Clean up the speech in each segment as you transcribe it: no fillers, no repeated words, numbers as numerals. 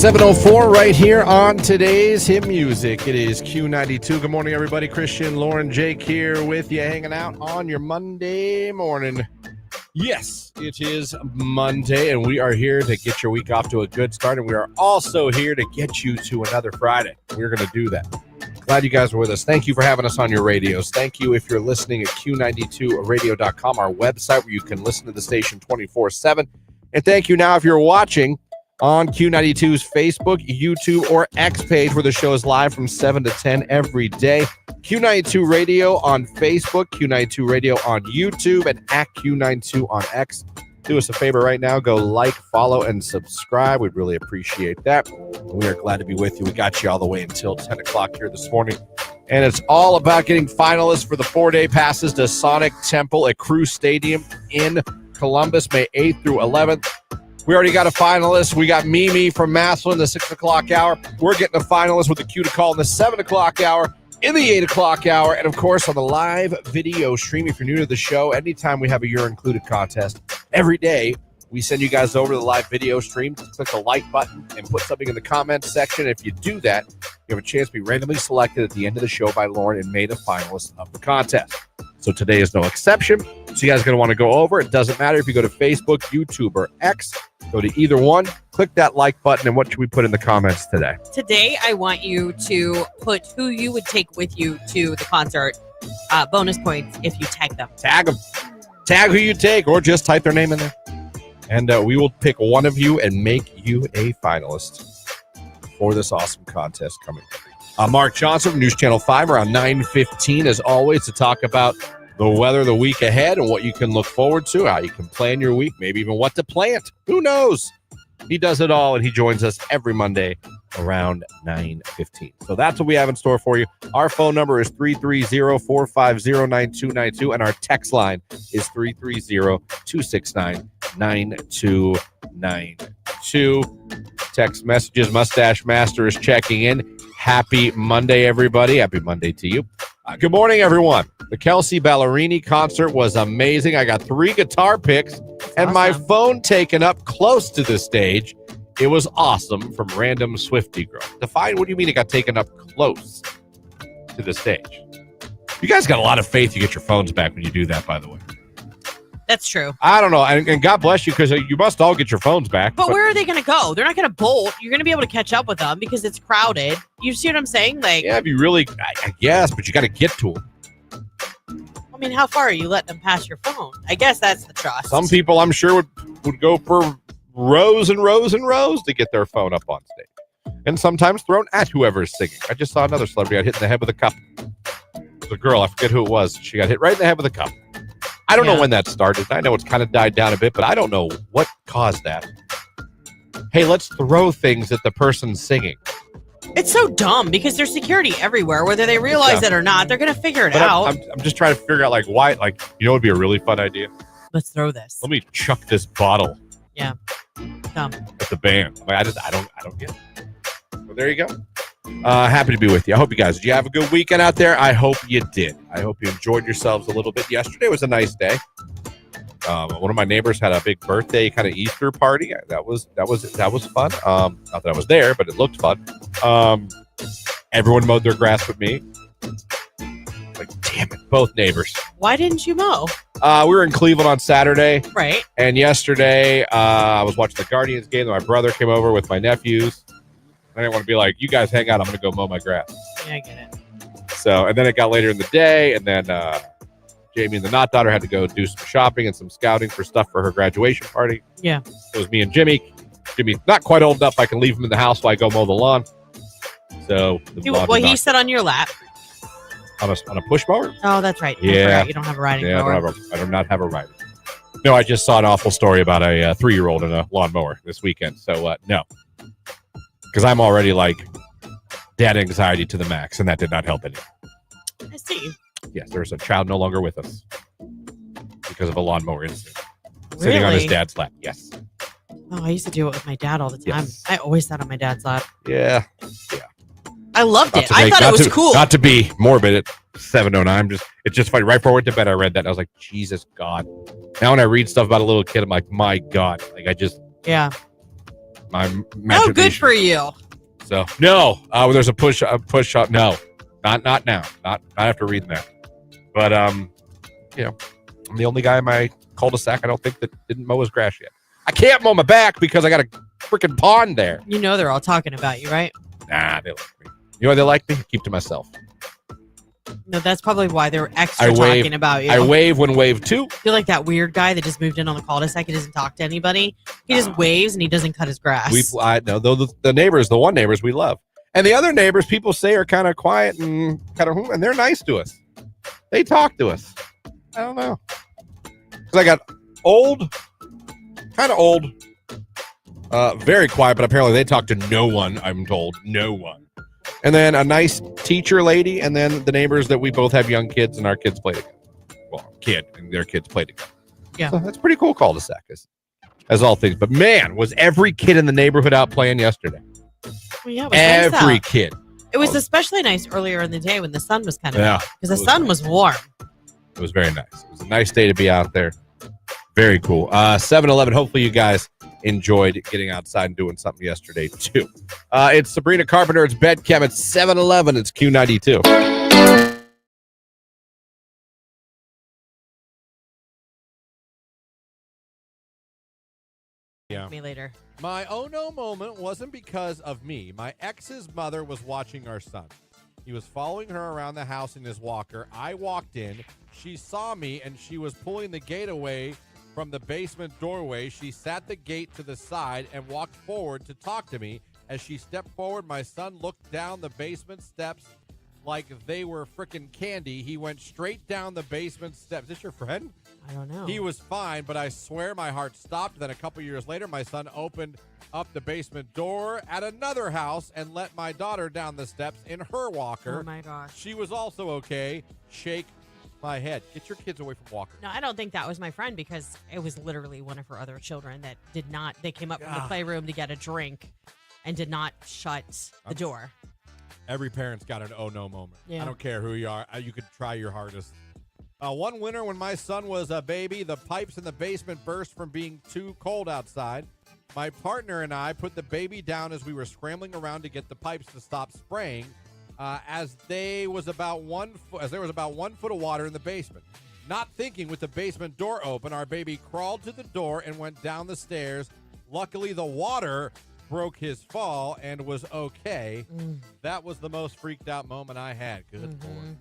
7:04 right here on today's Hit Music. It is Q92. Good morning, everybody. Christian, Lauren, Jake here with you, hanging out on your Monday morning. Yes, it is Monday, and we are here to get your week off to a good start, and we are also here to get you to another Friday. We're going to do that. Glad you guys are with us. Thank you for having us on your radios. Thank you if you're listening at Q92radio.com, our website where you can listen to the station 24/7. And thank you now if you're watching on Q92's Facebook, YouTube, or X page where the show is live from 7 to 10 every day. Q92 Radio on Facebook, Q92 Radio on YouTube, and at Q92 on X. Do us a favor right now. Go like, follow, and subscribe. We'd really appreciate that. We are glad to be with you. We got you all the way until 10 o'clock here this morning. And it's all about getting finalists for the 4-day passes to Sonic Temple at Crew Stadium in Columbus, May 8th through 11th. We already got a finalist. We got Mimi from Massillon, the 6 o'clock hour. We're getting a finalist with a cue to call in the 7 o'clock hour, in the 8 o'clock hour, and, of course, on the live video stream. If you're new to the show, anytime we have a You're Included contest, every day we send you guys over to the live video stream. Just click the like button and put something in the comments section. If you do that, you have a chance to be randomly selected at the end of the show by Lauren and made a finalist of the contest. So today is no exception. So you guys are going to want to go over. It doesn't matter if you go to Facebook, YouTube, or X. Go to either one. Click that like button. And what should we put in the comments today? Today, I want you to put who you would take with you to the concert. Bonus points if you tag them. Tag them. Tag who you take, or just type their name in there. And we will pick one of you and make you a finalist for this awesome contest coming. Mark Johnson from News Channel 5 around 9:15, as always, to talk about the weather the week ahead and what you can look forward to, how you can plan your week, maybe even what to plant. Who knows? He does it all, and he joins us every Monday around 9:15. So that's what we have in store for you. Our phone number is 330-450-9292, and our text line is 330-269-9292. Text messages. Mustache Master is checking in. Happy Monday, everybody. Happy Monday to you. Good morning, everyone. The Kelsey Ballerini concert was amazing. I got 3 guitar picks and my phone taken up close to the stage. It was awesome from Random Swiftie Girl. Define, what do you mean it got taken up close to the stage? You guys got a lot of faith you get your phones back when you do that, by the way. That's true. I don't know. And God bless you, because you must all get your phones back. But where are they going to go? They're not going to bolt. You're going to be able to catch up with them because it's crowded. You see what I'm saying? Like, yeah, if you really, I guess, but you got to get to them. I mean, how far are you letting them pass your phone? I guess that's the trust. Some people, I'm sure, would go for rows and rows and rows to get their phone up on stage. And sometimes thrown at whoever is singing. I just saw another celebrity got hit in the head with a cup. It was a girl. I forget who it was. She got hit right in the head with a cup. I don't know when that started. I know it's kind of died down a bit, but I don't know what caused that. Hey, let's throw things at the person singing. It's so dumb because there's security everywhere, whether they realize it or not. They're going to figure it out. I'm just trying to figure out, like, why. Like, you know what would be a really fun idea? Let's throw this. Let me chuck this bottle. Yeah. Dumb. At the band. Like, I don't get it. Well, there you go. Happy to be with you. I hope you guys, did you have a good weekend out there? I hope you did. I hope you enjoyed yourselves a little bit. Yesterday was a nice day. One of my neighbors had a big birthday kind of Easter party. That was fun. Not that I was there, but it looked fun. Everyone mowed their grass with me. Like, damn it, both neighbors. Why didn't you mow? We were in Cleveland on Saturday. Right. And yesterday, I was watching the Guardians game. And my brother came over with my nephews. I didn't want to be like, you guys hang out. I'm going to go mow my grass. Yeah, I get it. So, and then it got later in the day, and then Jamie and the Knot daughter had to go do some shopping and some scouting for stuff for her graduation party. Yeah. It was me and Jimmy. Jimmy's not quite old enough. I can leave him in the house while I go mow the lawn. So, he sat on your lap. On a push mower? Oh, that's right. Yeah. You don't have a riding mower. I do not have a rider. No, I just saw an awful story about a 3-year-old in a lawnmower this weekend. So, no. Because I'm already like dad anxiety to the max, and that did not help any. I see. Yes, there's a child no longer with us because of a lawnmower incident. Really? Sitting on his dad's lap. Yes. Oh, I used to do it with my dad all the time. Yes. I always sat on my dad's lap. Yeah. I loved it. I thought it was cool. Not to be morbid at 7:09. It's just funny. Right before I went to bed, I read that. And I was like, Jesus God. Now when I read stuff about a little kid, I'm like, my God. Like, Yeah. my Oh, imagination. good for you. So no, there's a push up. No, not now. Not after reading that. But I'm the only guy in my cul-de-sac I don't think that didn't mow his grass yet. I can't mow my back because I got a freaking pond there. You know they're all talking about you, right? Nah, they like me. You know why they like me? I keep to myself. No, that's probably why they're extra talking about you. I wave when wave 2. You're like that weird guy that just moved in on the cul-de-sac. He doesn't talk to anybody. He just waves and he doesn't cut his grass. The neighbors, the one neighbors we love. And the other neighbors people say are kind of quiet and and they're nice to us. They talk to us. I don't know. Because I got kind of old, very quiet, but apparently they talk to no one, I'm told. No one. And then a nice teacher lady, and then the neighbors that we both have young kids, and our kids play together. Well, and their kids play together. Yeah. So that's pretty cool cul-de-sac, as all things. But man, was every kid in the neighborhood out playing yesterday. Well, yeah, it was nice every out. kid. It was especially nice earlier in the day when the sun was kind of out. Because the sun nice. was warm. It was very nice. It was a nice day to be out there. Very cool. 7-Eleven. Hopefully you guys enjoyed getting outside and doing something yesterday too. It's Sabrina Carpenter. It's Bed Chem. It's 7-Eleven. It's Q92. Yeah. Me later. My oh no moment wasn't because of me. My ex's mother was watching our son. He was following her around the house in his walker. I walked in. She saw me and she was pulling the gate away from the basement doorway. She sat the gate to the side and walked forward to talk to me. As she stepped forward, my son looked down the basement steps like they were frickin' candy. He went straight down the basement steps. Is this your friend? I don't know. He was fine, but I swear my heart stopped. Then a couple years later, my son opened up the basement door at another house and let my daughter down the steps in her walker. Oh, my gosh. She was also okay. Shake my head. Get your kids away from walker. No, I don't think that was my friend because it was literally one of her other children that did not. They came up from the playroom to get a drink and did not shut the door. Every parent's got an oh no moment. Yeah. I don't care who you are. You could try your hardest. One winter when my son was a baby, the pipes in the basement burst from being too cold outside. My partner and I put the baby down as we were scrambling around to get the pipes to stop spraying. As there was about 1 foot of water in the basement. Not thinking, with the basement door open, our baby crawled to the door and went down the stairs. Luckily, the water broke his fall and was okay. That was the most freaked out moment I had. Good Lord.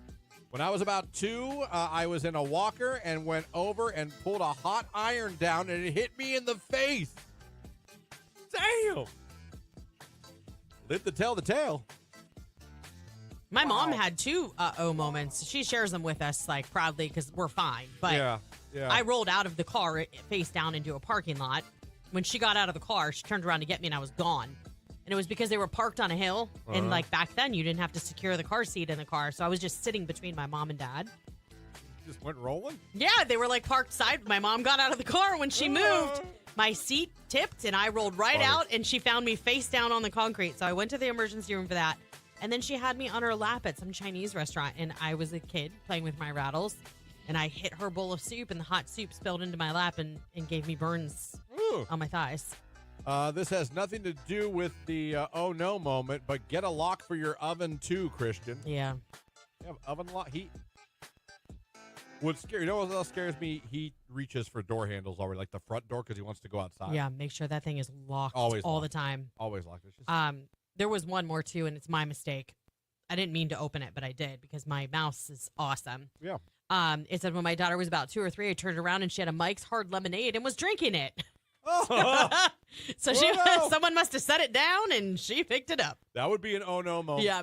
When I was about 2, I was in a walker and went over and pulled a hot iron down, and it hit me in the face. Damn. Live to tell the tale. My mom had 2 moments. She shares them with us like proudly because we're fine. But Yeah. I rolled out of the car face down into a parking lot. When she got out of the car, she turned around to get me and I was gone. And it was because they were parked on a hill. And like back then, you didn't have to secure the car seat in the car. So I was just sitting between my mom and dad. Just went rolling? Yeah, they were like parked side. My mom got out of the car when she moved. My seat tipped and I rolled right out and she found me face down on the concrete. So I went to the emergency room for that. And then she had me on her lap at some Chinese restaurant. And I was a kid playing with my rattles. And I hit her bowl of soup and the hot soup spilled into my lap and gave me burns on my thighs. This has nothing to do with the oh no moment, but get a lock for your oven too, Christian. Yeah. You have oven lock? What's scary? You know what else scares me? He reaches for door handles already, like the front door, because he wants to go outside. Yeah, make sure that thing is locked Always all locked. the time. Always locked. It's just... There was one more too, and it's my mistake. I didn't mean to open it, but I did because my mouse is awesome. Yeah. It said when my daughter was about 2 or 3, I turned around and she had a Mike's Hard Lemonade and was drinking it. Oh. So someone must have set it down and she picked it up. That would be an oh no moment. Yeah.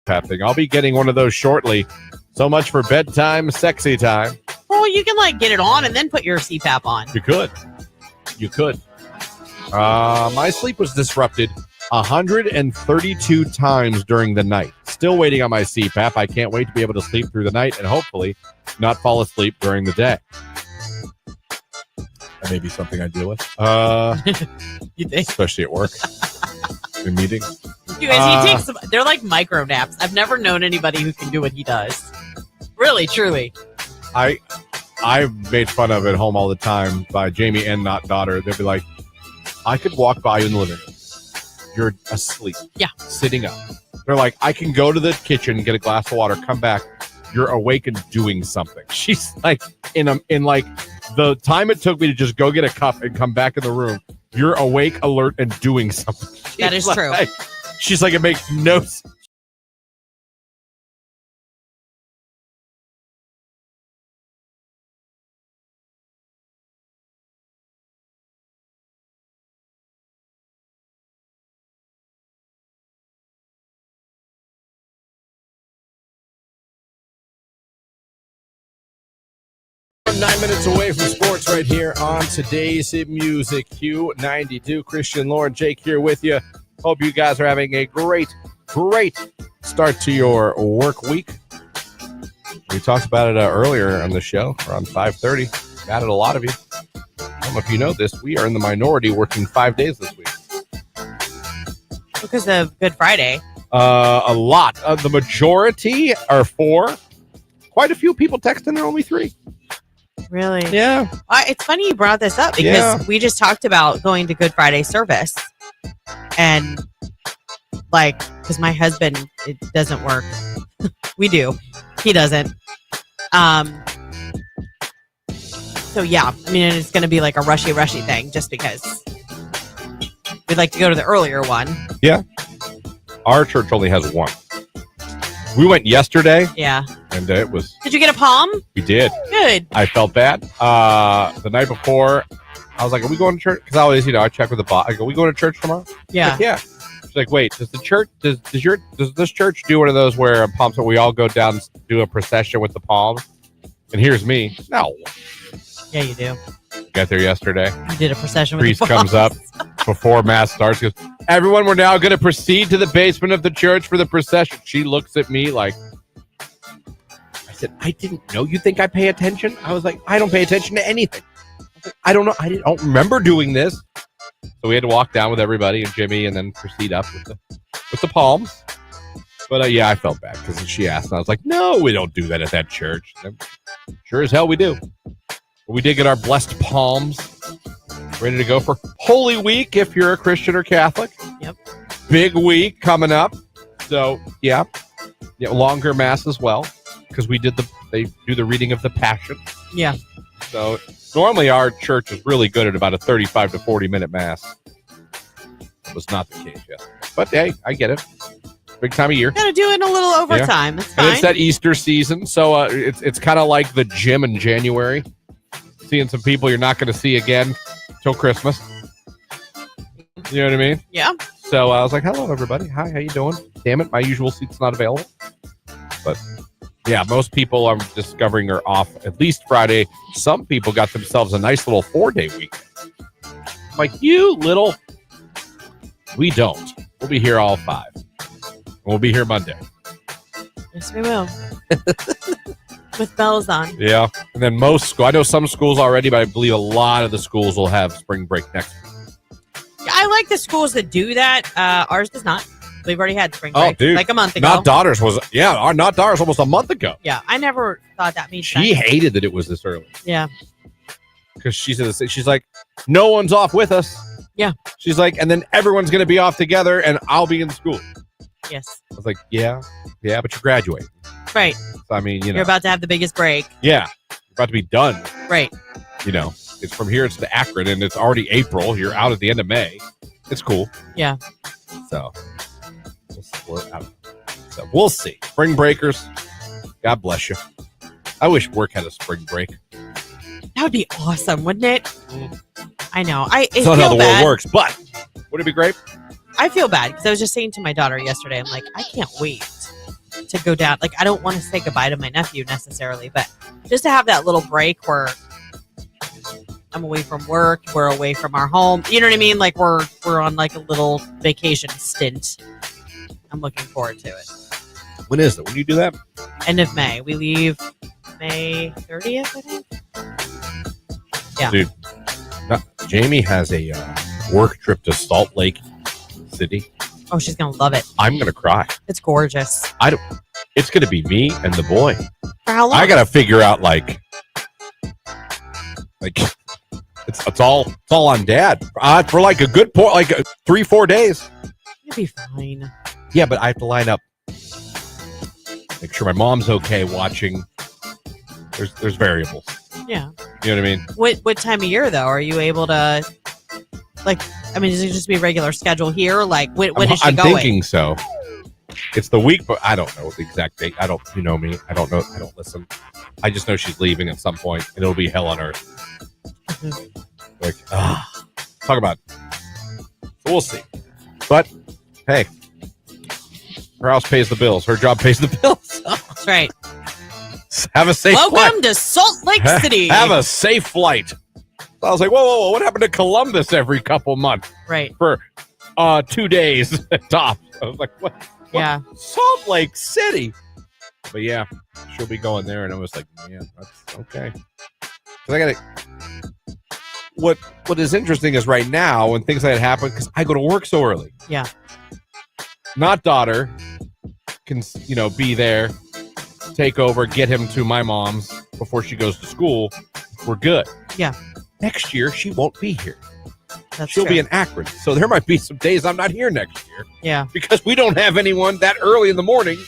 CPAP thing. I'll be getting one of those shortly. So much for bedtime, sexy time. Well, you can get it on and then put your CPAP on. You could. My sleep was disrupted 132 times during the night. Still waiting on my CPAP. I can't wait to be able to sleep through the night and hopefully not fall asleep during the day. That may be something I deal with. You think? Especially at work. In meetings. You guys, he takes they're like micro naps. I've never known anybody who can do what he does. Really, truly. I've made fun of at home all the time by Jamie and not daughter. They'll be like, I could walk by you in the living room. You're asleep. Yeah. Sitting up. They're like, I can go to the kitchen, get a glass of water, come back. You're awake and doing something. She's like, in like the time it took me to just go get a cup and come back in the room, you're awake, alert, and doing something. That is true. She's like, it makes no sense. We're 9 minutes away from sports right here on today's Hit Music. Q92, Christian, Lauren, Jake here with you. Hope you guys are having a great start to your work week. We talked about it earlier on the show, around 5:30. Added a lot of you. I don't know if you know this. We are in the minority working 5 days this week. Because of Good Friday. A lot. The majority are 4. Quite a few people texting, they're only 3. Really? Yeah. It's funny you brought this up because we just talked about going to Good Friday service. And because my husband, it doesn't work. We do. He doesn't. So yeah, I mean, it's going to be like a rushy thing just because we'd like to go to the earlier one. Yeah. Our church only has 1. We went yesterday. Yeah. And it was... Did you get a palm? We did. Good. I felt bad. The night before, I was like, are we going to church? Because I always, I check with the boss. I go, are we going to church tomorrow? Yeah. Like, yeah. She's like, wait, does this church do one of those where palms where we all go down and do a procession with the palms? And here's me. No. Yeah, you do. Got there yesterday. You did a procession with Priest the palms. comes up before mass starts. Goes, everyone, we're now going to proceed to the basement of the church for the procession. She looks at me like, I said, I didn't know. You think I pay attention? I was like, I don't pay attention to anything. I don't know. I don't remember doing this. So we had to walk down with everybody and Jimmy and then proceed up with the palms. But yeah, I felt bad because she asked and I was like, no, we don't do that at that church. Sure as hell we do. But we did get our blessed palms ready to go for Holy Week if you're a Christian or Catholic. Yep. Big week coming up. So yeah, longer mass as well because they do the reading of the Passion. Yeah. So normally our church is really good at about a 35 to 40 minute mass. That was not the case yesterday. But hey, I get it. Big time of year. Gotta do it in a little overtime. It's fine. And it's that Easter season, so it's kind of like the gym in January. Seeing some people you're not going to see again till Christmas. You know what I mean? Yeah. So I was like, hello, everybody. Hi, how you doing? Damn it, my usual seat's not available. But yeah, most people I'm discovering are off at least Friday. Some people got themselves a nice little 4-day week. I'm like, we don't. We'll be here all 5. We'll be here Monday. Yes, we will. With bells on. Yeah. And then I know some schools already, but I believe a lot of the schools will have spring break next week. Yeah, I like the schools that do that. Ours does not. We've already had spring break. Oh, dude. Like a month ago. Not Daughters our Not Daughters almost a month ago. Yeah, I never thought that made sense. She hated that it was this early. Yeah. Because she's like, no one's off with us. Yeah. She's like, and then everyone's going to be off together and I'll be in school. Yes. I was like, yeah, but you're graduating. Right. So, I mean, you're about to have the biggest break. Yeah. You're about to be done. Right. It's from here, it's to Akron, and it's already April. You're out at the end of May. It's cool. Yeah. So, we're out. So, we'll see. Spring breakers, God bless you. I wish work had a spring break. That would be awesome, wouldn't it? I know. It's not how the world works, but would it be great? I feel bad because I was just saying to my daughter yesterday, I'm like, I can't wait to go down. Like, I don't want to say goodbye to my nephew necessarily, but just to have that little break where I'm away from work, we're away from our home. You know what I mean? Like, we're on like a little vacation stint. I'm looking forward to it. When is it? When do you do that? End of May. We leave May 30th, I think. Yeah. Dude, Jamie has a work trip to Salt Lake City. Oh, she's going to love it. I'm going to cry. It's gorgeous. It's going to be me and the boy. For how long? I got to figure out like it's all on Dad. For like a good point, like 3-4 days. You'll be fine. Yeah, but I have to line up. Make sure my mom's okay watching. There's variables. Yeah. You know what I mean? What time of year though are you able to? Like, I mean, does it just be regular schedule here? Like, when is she I'm going? thinking so. It's the week, but I don't know the exact date. You know me. I don't know. I don't listen. I just know she's leaving at some point, and it'll be hell on earth. Like, talk about. So we'll see. But hey, her house pays the bills. Her job pays the bills. That's right. Have a safe flight. Welcome to Salt Lake City. Have a safe flight. I was like, whoa, what happened to Columbus every couple months? Right. For 2 days at top. I was like, what? Yeah. Salt Lake City. But yeah, she'll be going there. And I was like, man, that's okay. Because I got to. What is interesting is right now when things like that happen, because I go to work so early. Yeah. Not daughter can, be there, take over, get him to my mom's before she goes to school. We're good. Yeah. Next year, she won't be here. She'll be in Akron. So there might be some days I'm not here next year. Yeah. Because we don't have anyone that early in the morning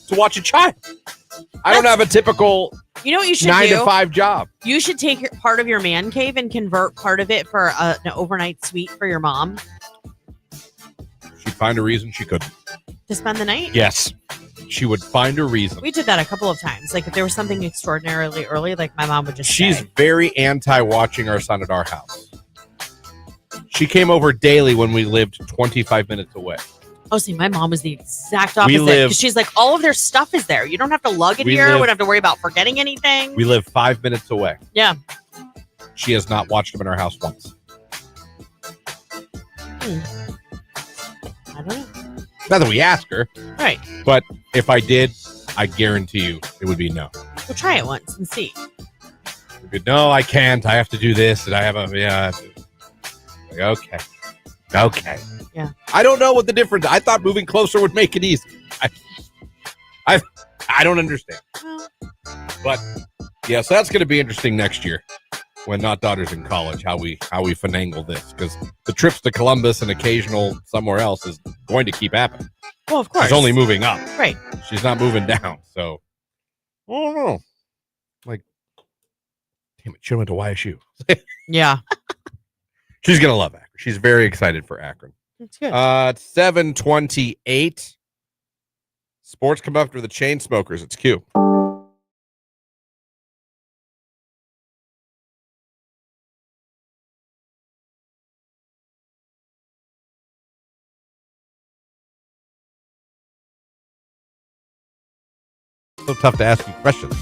to watch a child. I don't have a typical You know what you should 9 do? to 5 job. You should take part of your man cave and convert part of it for an overnight suite for your mom. She'd find a reason she couldn't. To spend the night? Yes. She would find a reason. We did that a couple of times. Like, if there was something extraordinarily early, like, my mom would just She's say. very anti-watching our son at our house. She came over daily when we lived 25 minutes away. Oh, see, my mom was the exact opposite. live- Because she's like, all of their stuff is there. You don't have to lug it We here. live- We don't have to worry about forgetting anything. We live 5 minutes away. Yeah. She has not watched him in our house once. I don't know. Not that we ask her, Right. but if I did, I guarantee you it would be no. We'll try it once and see. No, I can't. I have to do this, and I have Like, okay. Yeah. I don't know what the difference. I thought moving closer would make it easy. I don't understand. Well, But yeah, so that's going to be interesting next year when not daughter's in college. How we finagle this, because the trips to Columbus and occasional somewhere else is going to keep happening. well, of course. She's only moving up. Right. She's not moving down. So I don't know. Like, damn it, she went to YSU. Yeah. She's gonna love Akron. She's very excited for Akron. That's good. It's 7:28. Sports come after the chain smokers. It's Q. So tough to ask you questions.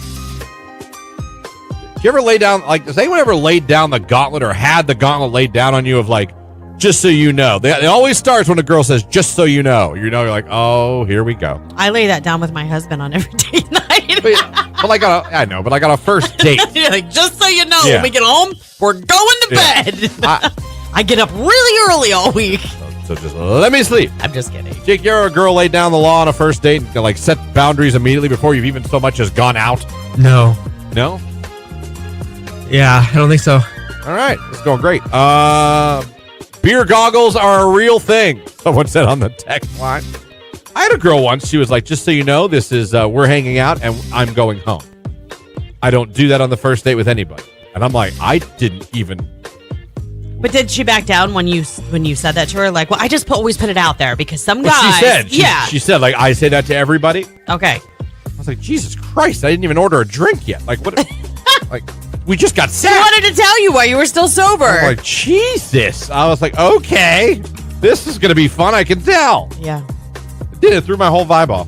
Do you ever lay down, like, has anyone ever laid down the gauntlet or had the gauntlet laid down on you of, like, just so you know? It always starts when a girl says, just so you know. You're like, oh, here we go. I lay that down with my husband on every date night. But like, I know, but like on a first date. You're like, just so you know, Yeah. when we get home, we're going to bed. I get up really early all week. So just let me sleep. I'm just kidding. Jake, you're a girl laid down the law on a first date and like set boundaries immediately before you've even so much as gone out? No. No? Yeah, I don't think so. All right. It's going great. Beer goggles are a real thing. Someone said on the text line. I had a girl once. She was like, just so you know, this is, we're hanging out and I'm going home. I don't do that on the first date with anybody. And I'm like, I didn't even. But did she back down when you said that to her? Like, well, I just always put it out there because some guys. Well, she said. Yeah. She said, like, I say that to everybody. Okay. I was like, Jesus Christ, I didn't even order a drink yet. Like, what? Like, we just got She set. wanted to tell you why you were still sober. I'm like, Jesus. I was like, okay, this is going to be fun. I can tell. Yeah. It did. It threw my whole vibe off.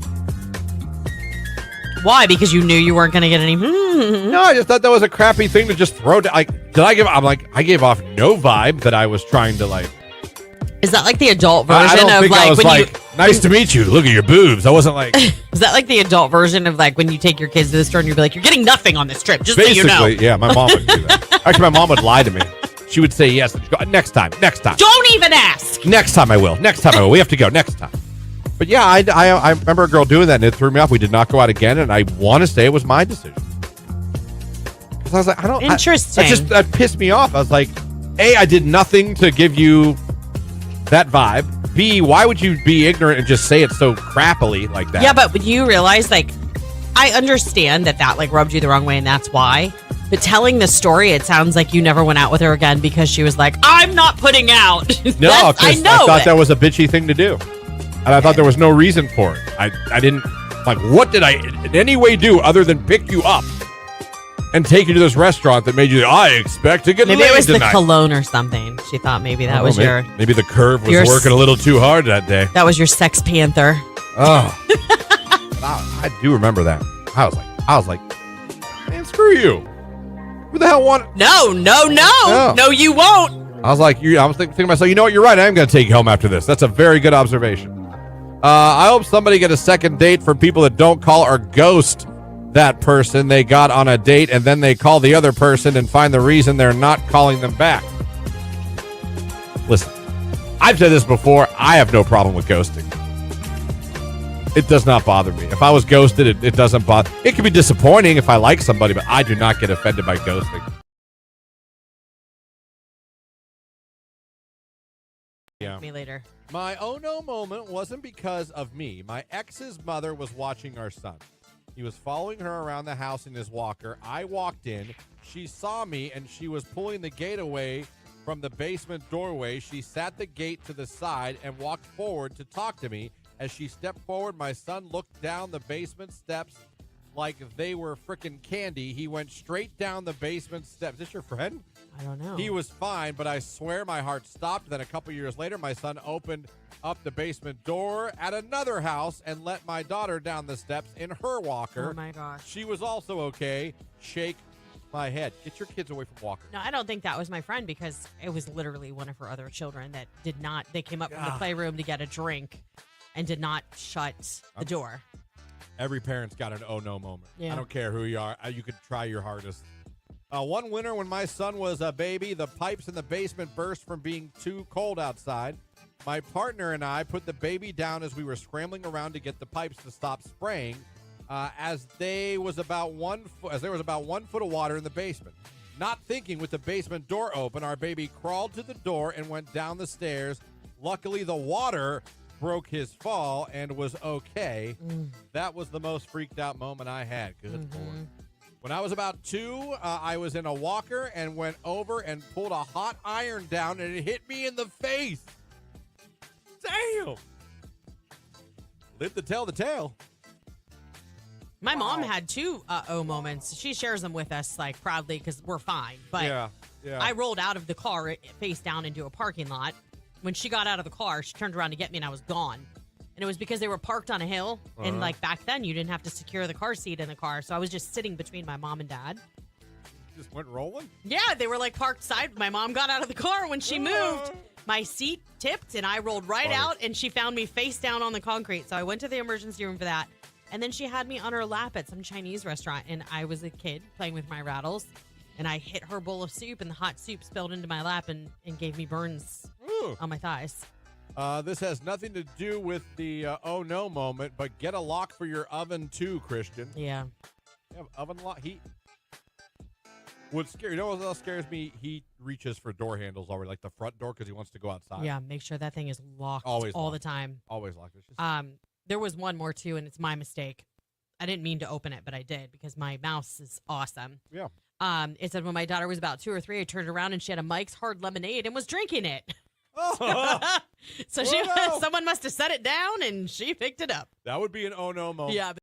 Why? Because you knew you weren't going to get any. No, I just thought that was a crappy thing to just throw down. Like, I gave off no vibe that I was trying to like. Is that like the adult version I don't of think like I was when like, nice to meet you. Look at your boobs. I wasn't like. Is that like the adult version of like when you take your kids to the store and you'd be like, you're getting nothing on this trip, just Basically, so you know. yeah, my mom would do that. Actually, my mom would lie to me. She would say yes. And she'd go, next time. Don't even ask. Next time I will. We have to go next time. But yeah, I remember a girl doing that and it threw me off. We did not go out again, and I want to say it was my decision. Because I was like, I don't. Interesting. That pissed me off. I was like, A, I did nothing to give you that vibe. B, why would you be ignorant and just say it so crappily like that? Yeah, but would you realize, like, I understand that like rubbed you the wrong way and that's why. But telling the story, it sounds like you never went out with her again because she was like, I'm not putting out. No, because I thought that was a bitchy thing to do. And I thought there was no reason for it. I didn't, like, what did I in any way do other than pick you up and take you to this restaurant that made you, I expect to get laid tonight. Maybe it was the cologne or something. She thought maybe that was maybe the curve was working a little too hard that day. That was your Sex Panther. Oh. I do remember that. I was like, man, screw you. Who the hell want? No, you won't. I was like, I was thinking to myself, you know what? You're right. I am going to take you home after this. That's a very good observation. I hope somebody get a second date for people that don't call or ghost that person they got on a date, and then they call the other person and find the reason they're not calling them back. Listen, I've said this before. I have no problem with ghosting. It does not bother me. If I was ghosted, it doesn't bother. It can be disappointing if I like somebody, but I do not get offended by ghosting. Yeah. Me later. My oh no moment wasn't because of me. My ex's mother was watching our son. He was following her around the house in his walker. I walked in. She saw me, and she was pulling the gate away from the basement doorway. She sat the gate to the side and walked forward to talk to me. As she stepped forward, my son looked down the basement steps like they were frickin' candy. He went straight down the basement steps. Is this your friend? I don't know. He was fine, but I swear my heart stopped. Then a couple years later, my son opened up the basement door at another house and let my daughter down the steps in her walker. Oh, my gosh. She was also okay. Shake my head. Get your kids away from walkers. No, I don't think that was my friend because it was literally one of her other children that did not. They came up from the playroom to get a drink and did not shut the door. Every parent's got an oh no moment. Yeah. I don't care who you are. You could try your hardest. One winter when my son was a baby, the pipes in the basement burst from being too cold outside. My partner and I put the baby down as we were scrambling around to get the pipes to stop spraying. As there was about 1 foot of water in the basement. Not thinking, with the basement door open, our baby crawled to the door and went down the stairs. Luckily, the water broke his fall and was okay. That was the most freaked out moment I had. Good Lord. When I was about 2, I was in a walker and went over and pulled a hot iron down, and it hit me in the face. Damn. Live to tell the tale. My mom had 2 uh-oh moments. She shares them with us, like, proudly because we're fine. But Yeah. I rolled out of the car face down into a parking lot. When she got out of the car, she turned around to get me, and I was gone. And it was because they were parked on a hill. And, like, back then, you didn't have to secure the car seat in the car. So I was just sitting between my mom and dad. Just went rolling? Yeah, they were, like, parked side. My mom got out of the car when she moved. My seat tipped, and I rolled right out, and she found me face down on the concrete. So I went to the emergency room for that. And then she had me on her lap at some Chinese restaurant. And I was a kid playing with my rattles. And I hit her bowl of soup, and the hot soup spilled into my lap and gave me burns on my thighs. This has nothing to do with the oh no moment, but get a lock for your oven too, Christian. Yeah. You have oven lock? Heat. What's scary? You know what else scares me? He reaches for door handles already, like the front door, because he wants to go outside. Yeah, make sure that thing is locked Always all locked. the time. Always locked. It's just... There was one more too, and it's my mistake. I didn't mean to open it, but I did because my mouse is awesome. Yeah. It said when my daughter was about 2 or 3, I turned around and she had a Mike's Hard Lemonade and was drinking it. Oh. So someone must have set it down and she picked it up. That would be an oh no moment. Yeah.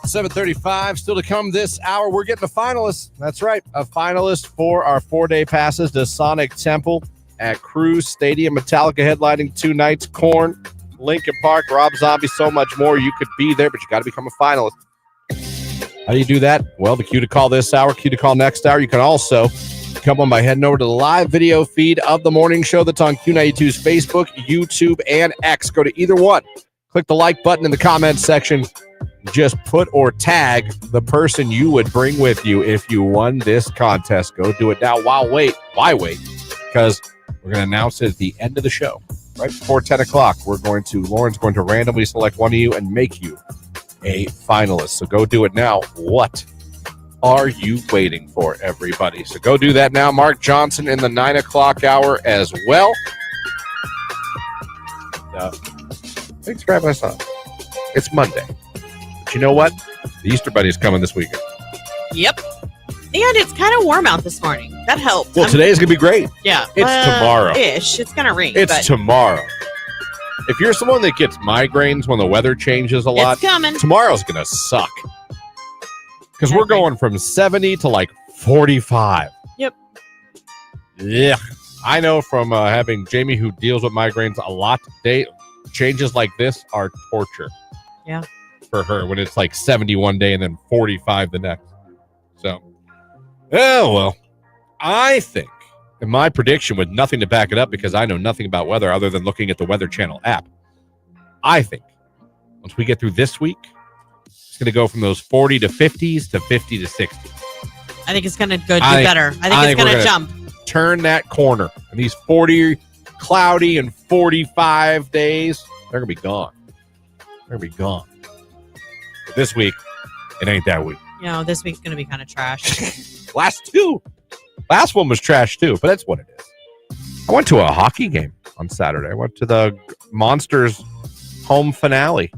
7:35 still to come this hour. We're getting a finalist. That's right, a finalist for our 4-day passes to Sonic Temple at Cruise Stadium. Metallica headlining 2 nights. Korn, Linkin Park, Rob Zombie, so much more. You could be there, but you got to become a finalist. How do you do that? Well, the Q to call this hour, Q to call next hour. You can also come on by heading over to the live video feed of the morning show that's on Q92's Facebook, YouTube, and X. Go to either one. Click the like button in the comments section. Just put or tag the person you would bring with you if you won this contest. Go do it now. Why wait? Because we're going to announce it at the end of the show. Right before 10 o'clock, Lauren's going to randomly select one of you and make you a finalist. So go do it now. What are you waiting for, everybody? So go do that now. Mark Johnson in the 9 o'clock hour as well. Thanks for having us on. It's Monday. But you know what? The Easter Bunny is coming this weekend. Yep. And it's kind of warm out this morning. That helps. Well, today is going to be great. Yeah. It's tomorrow. Ish. It's going to rain. It's tomorrow. If you're someone that gets migraines when the weather changes a lot, it's coming. Tomorrow's going to suck. Because we're going from 70 to like 45. Yep. Yeah. I know from having Jamie, who deals with migraines a lot, changes like this are torture. Yeah. For her when it's like 70 one day and then 45 the next. So, well, I think, in my prediction with nothing to back it up because I know nothing about weather other than looking at the Weather Channel app, I think once we get through this week, it's going to go from those 40 to 50s to 50 to 60. I think it's going to do better. I think it's going to jump. Turn that corner. And these 40 cloudy and 45 days, they're going to be gone. They're going to be gone. But this week, it ain't that week. This week's going to be kind of trash. Last one was trash too, but that's what it is. I went to a hockey game on Saturday. I went to the Monsters home finale.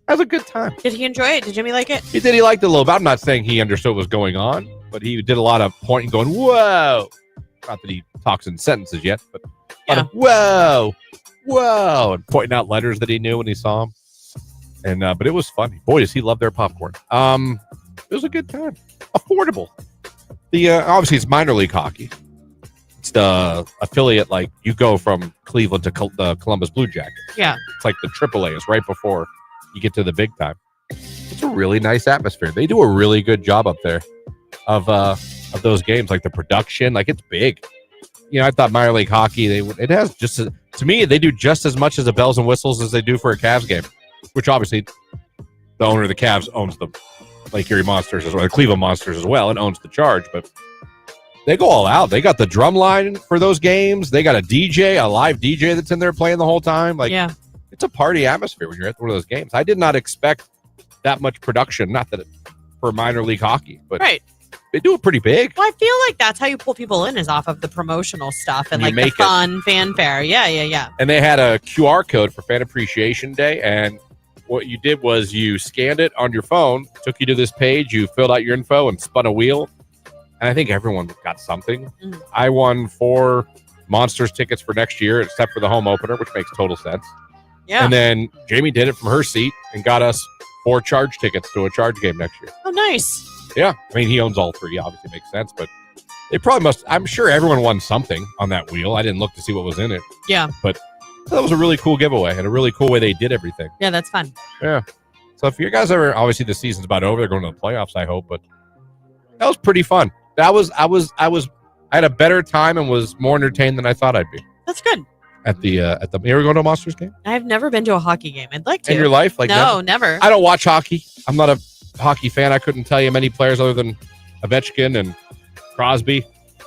That was a good time. Did he enjoy it? Did Jimmy like it? He did. He liked it a little bit. I'm not saying he understood what was going on, but he did a lot of pointing, going, whoa. Not that he talks in sentences yet, but whoa, and pointing out letters that he knew when he saw them. And but it was funny. Boy, does he love their popcorn. It was a good time. Affordable. The obviously it's minor league hockey. It's the affiliate, like you go from Cleveland to the Columbus Blue Jackets. Yeah. It's like the AAA is right before you get to the big time. It's a really nice atmosphere. They do a really good job up there of those games, like the production, like it's big. I thought minor league hockey, it has just to me they do just as much as the bells and whistles as they do for a Cavs game, which obviously the owner of the Cavs owns the Lake Erie Monsters as well, the Cleveland Monsters as well, and owns the Charge, but they go all out. They got the drum line for those games. They got a live DJ that's in there playing the whole time. It's a party atmosphere when you're at one of those games. I did not expect that much production, not that for minor league hockey, but right. They do it pretty big. Well, I feel like that's how you pull people in, is off of the promotional stuff and like the fun fanfare. Yeah. And they had a QR code for Fan Appreciation Day, and what you did was you scanned it on your phone, took you to this page, you filled out your info and spun a wheel. And I think everyone got something. Mm-hmm. I won 4 Monsters tickets for next year, except for the home opener, which makes total sense. Yeah. And then Jamie did it from her seat and got us 4 Charge tickets to a Charge game next year. Oh, nice. Yeah. I mean, he owns all 3. Obviously makes sense, but they probably must. I'm sure everyone won something on that wheel. I didn't look to see what was in it. Yeah. But that was a really cool giveaway and a really cool way they did everything. Yeah, that's fun. Yeah. So if you guys ever, obviously the season's about over, they're going to the playoffs, I hope, but that was pretty fun. I had a better time and was more entertained than I thought I'd be. That's good. You ever go to a Monsters game? I've never been to a hockey game. I'd like to. In your life? No, never. I don't watch hockey. I'm not a hockey fan. I couldn't tell you many players other than Ovechkin and Crosby,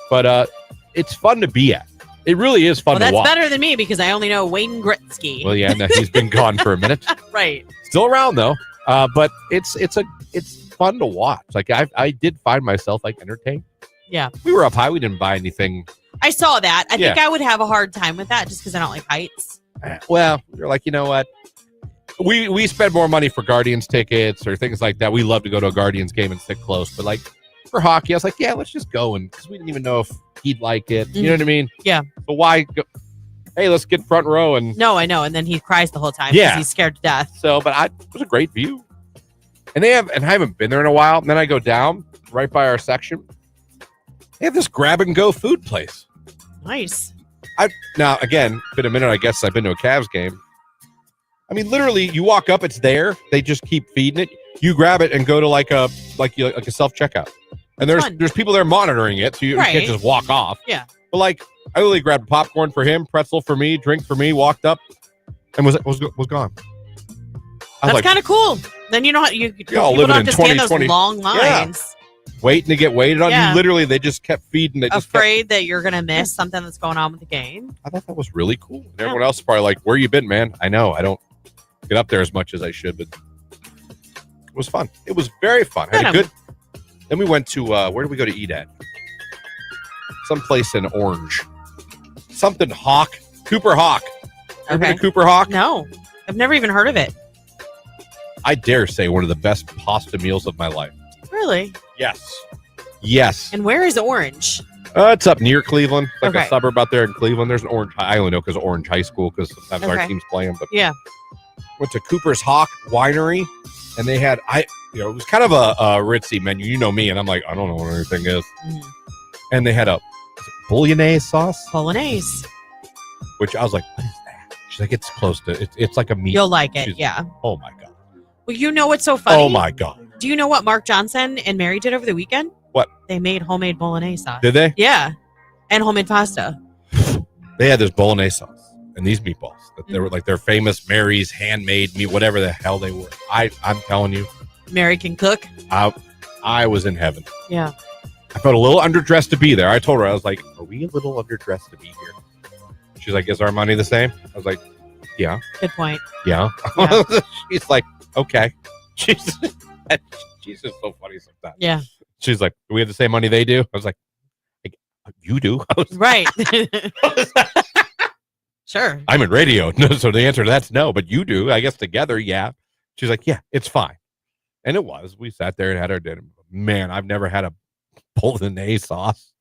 but it's fun to be at. It really is fun to watch. That's better than me because I only know Wayne Gretzky. Well, yeah, no, he's been gone for a minute. Right. Still around though. But it's fun to watch. Like I did find myself entertained. Yeah. We were up high. We didn't buy anything. I saw that. I think I would have a hard time with that just because I don't like heights. Well, you're like, you know what? We spend more money for Guardians tickets or things like that. We love to go to a Guardians game and sit close. But for hockey, I was like, yeah, let's just go. And because we didn't even know if he'd like it. You know what I mean? Yeah. But why go? Hey, let's get front row. And no, I know. And then he cries the whole time because he's scared to death. So, but it was a great view. And I haven't been there in a while. And then I go down right by our section. They have this grab and go food place. Nice. Now, again, been a minute, I guess I've been to a Cavs game. I mean, literally, you walk up, it's there. They just keep feeding it. You grab it and go to like a self-checkout. And there's people there monitoring it, so you can't just walk off. Yeah. But like, I literally grabbed popcorn for him, pretzel for me, drink for me, walked up, and was gone. That's kind of cool. Then you know how you all people living don't in have to stand 2020. those long lines. Waiting to get waited on. Yeah. You literally, they just kept feeding. They just afraid that you're going to miss something that's going on with the game. I thought that was really cool. And everyone else is probably like, where you been, man? I know. I don't get up there as much as I should, but it was fun. It was very fun. Had a good. Then we went to, where did we go to eat at? Someplace in Orange. Something Hawk. Cooper Hawk. Ever been to Cooper Hawk? No. I've never even heard of it. I dare say one of the best pasta meals of my life. Really? Yes. And where is Orange? It's up near Cleveland, like a suburb out there in Cleveland. There's an Orange. I only know because of Orange High School, because sometimes our teams play them. But went to Cooper's Hawk Winery, and they had it was kind of a ritzy menu. You know me, and I'm like, I don't know what anything is. Mm-hmm. And they had a bolognese sauce. Bolognese. Which I was like, what is that? She's like, it's close to it's like a meat. You'll like it, Oh my god. Well, you know what's so funny? Oh my god. Do you know what Mark Johnson and Mary did over the weekend? What? They made homemade bolognese sauce. Did they? Yeah. And homemade pasta. They had this bolognese sauce and these meatballs. They were like their famous Mary's handmade meat, whatever the hell they were. I'm telling you. Mary can cook. I was in heaven. Yeah. I felt a little underdressed to be there. I told her, I was like, are we a little underdressed to be here? She's like, is our money the same? I was like, yeah. Good point. Yeah. She's like, okay. She's just so funny sometimes. Yeah. She's like, do we have the same money they do? I was like you do. Right. Sure. I'm in radio. No, so the answer to that's no, but you do. I guess together, yeah. She's like, yeah, it's fine. And it was. We sat there and had our dinner. Man, I've never had a bolognese sauce.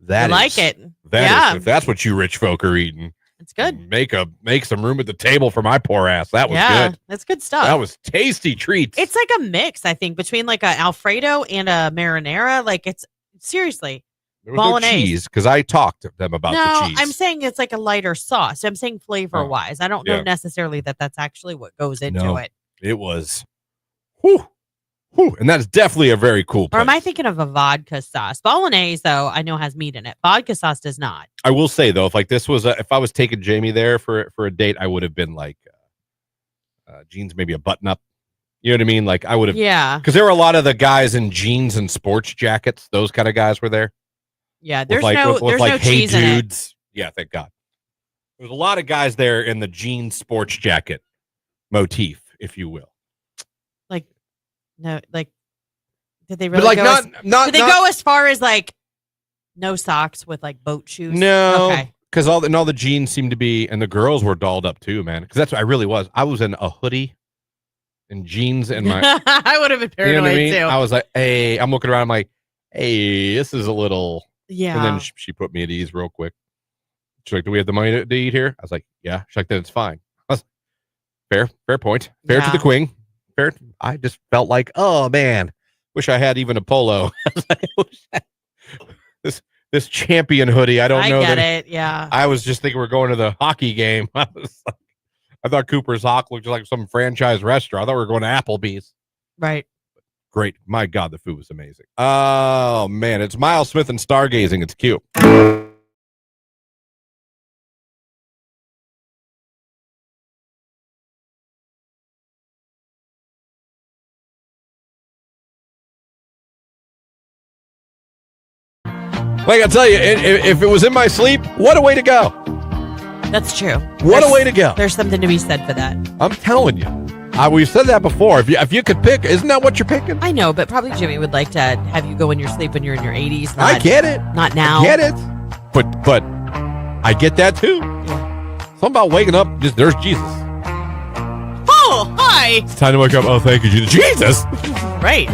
That I like it. That is, if that's what you rich folk are eating. It's good. Make some room at the table for my poor ass. That was good. That's good stuff. That was tasty treats. It's like a mix, I think, between like a Alfredo and a marinara. Like it's seriously there was bolognese. No cheese because I talked to them about the cheese. I'm saying it's like a lighter sauce. I'm saying flavor wise. I don't know necessarily that that's actually what goes into it. It was. Whew. And that's definitely a very cool place. Or am I thinking of a vodka sauce? Bolognese, though, I know has meat in it. Vodka sauce does not. I will say, though, if like this was if I was taking Jamie there for a date, I would have been like jeans, maybe a button up. You know what I mean? Like I would have. Yeah. Because there were a lot of the guys in jeans and sports jackets. Those kind of guys were there. Yeah. There's no cheese in it. Yeah, thank God. There's a lot of guys there in the jeans sports jacket motif, if you will. No, like, did they really go? Did they go as far as like no socks with like boat shoes? No, okay. Because all the jeans seemed to be, and the girls were dolled up too, man. Because that's what I really was. I was in a hoodie and jeans and my. I would have been paranoid too. I was like, hey, I'm looking around. I'm like, hey, this is a little. Yeah. And then she put me at ease real quick. She's like, do we have the money to eat here? I was like, yeah. She's like, then it's fine. I was, fair point. Fair to the queen. I just felt like, oh man, wish I had even a polo. this champion hoodie. I don't know. I get it. Yeah. I was just thinking we're going to the hockey game. I thought Cooper's Hawk looked like some franchise restaurant. I thought we were going to Applebee's. Right. Great. My God, the food was amazing. Oh man, it's Miles Smith and Stargazing. It's cute. Like I tell you, if it was in my sleep, what a way to go. That's true. What a way to go. There's something to be said for that. I'm telling you. We've said that before. If you could pick, isn't that what you're picking? I know, but probably Jimmy would like to have you go in your sleep when you're in your 80s. I get it. Not now. I get it. But I get that too. Yeah. Something about waking up, just there's Jesus. Oh, hi. It's time to wake up. Oh, thank you, Jesus. Jesus! Right.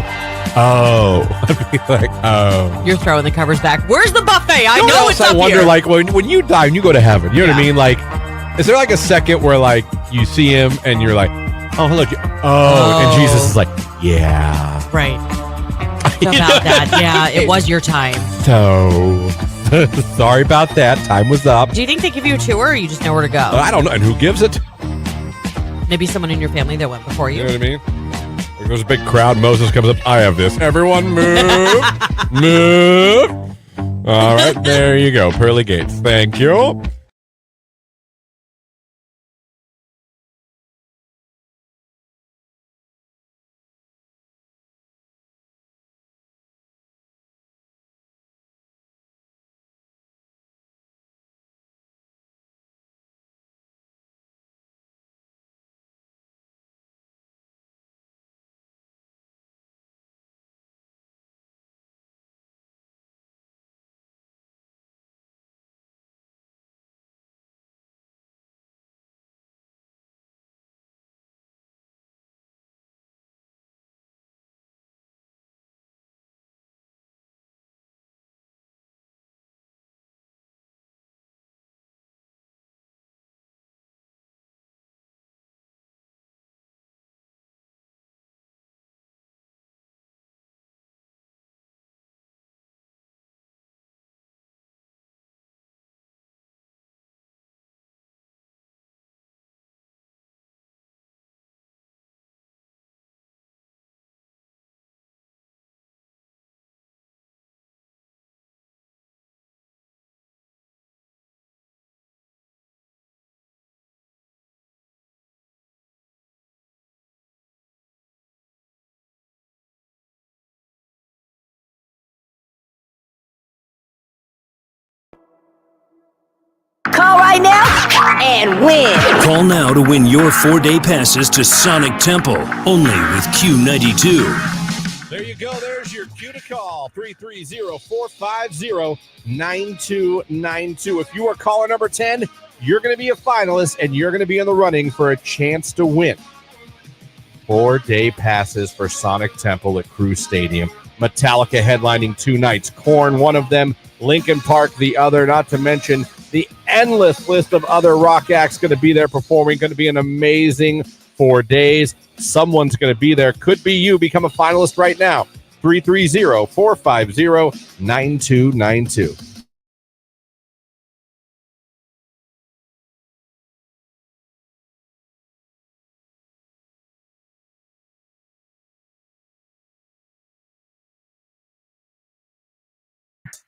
Oh. I'd be like, oh. You're throwing the covers back. Where's the buffet? I know it's up here. I wonder, like, when you die and you go to heaven, you know what I mean? Like, is there like a second where, like, you see him and you're like, oh, hello. And Jesus is like, Yeah. Right. About that. Yeah, it was your time. So, sorry about that. Time was up. Do you think they give you a tour, or you just know where to go? I don't know. And who gives it? Maybe someone in your family that went before you. You know what I mean? There goes a big crowd. Moses comes up. I have this. Everyone move. Move. All right. There you go. Pearly Gates. Thank you. Call right now and win. Call now to win your 4-day passes to Sonic Temple, only with Q92. There you go. There's your cue to call. 330-450-9292. If you are caller number 10, you're going to be a finalist, and you're going to be in the running for a chance to win 4-day passes for Sonic Temple at Crew Stadium. Metallica headlining 2 nights. Korn, one of them. Linkin Park, the other. Not to mention the endless list of other rock acts going to be there performing. Going to be an amazing 4 days. Someone's going to be there. Could be you. Become a finalist right now. 330-450-9292.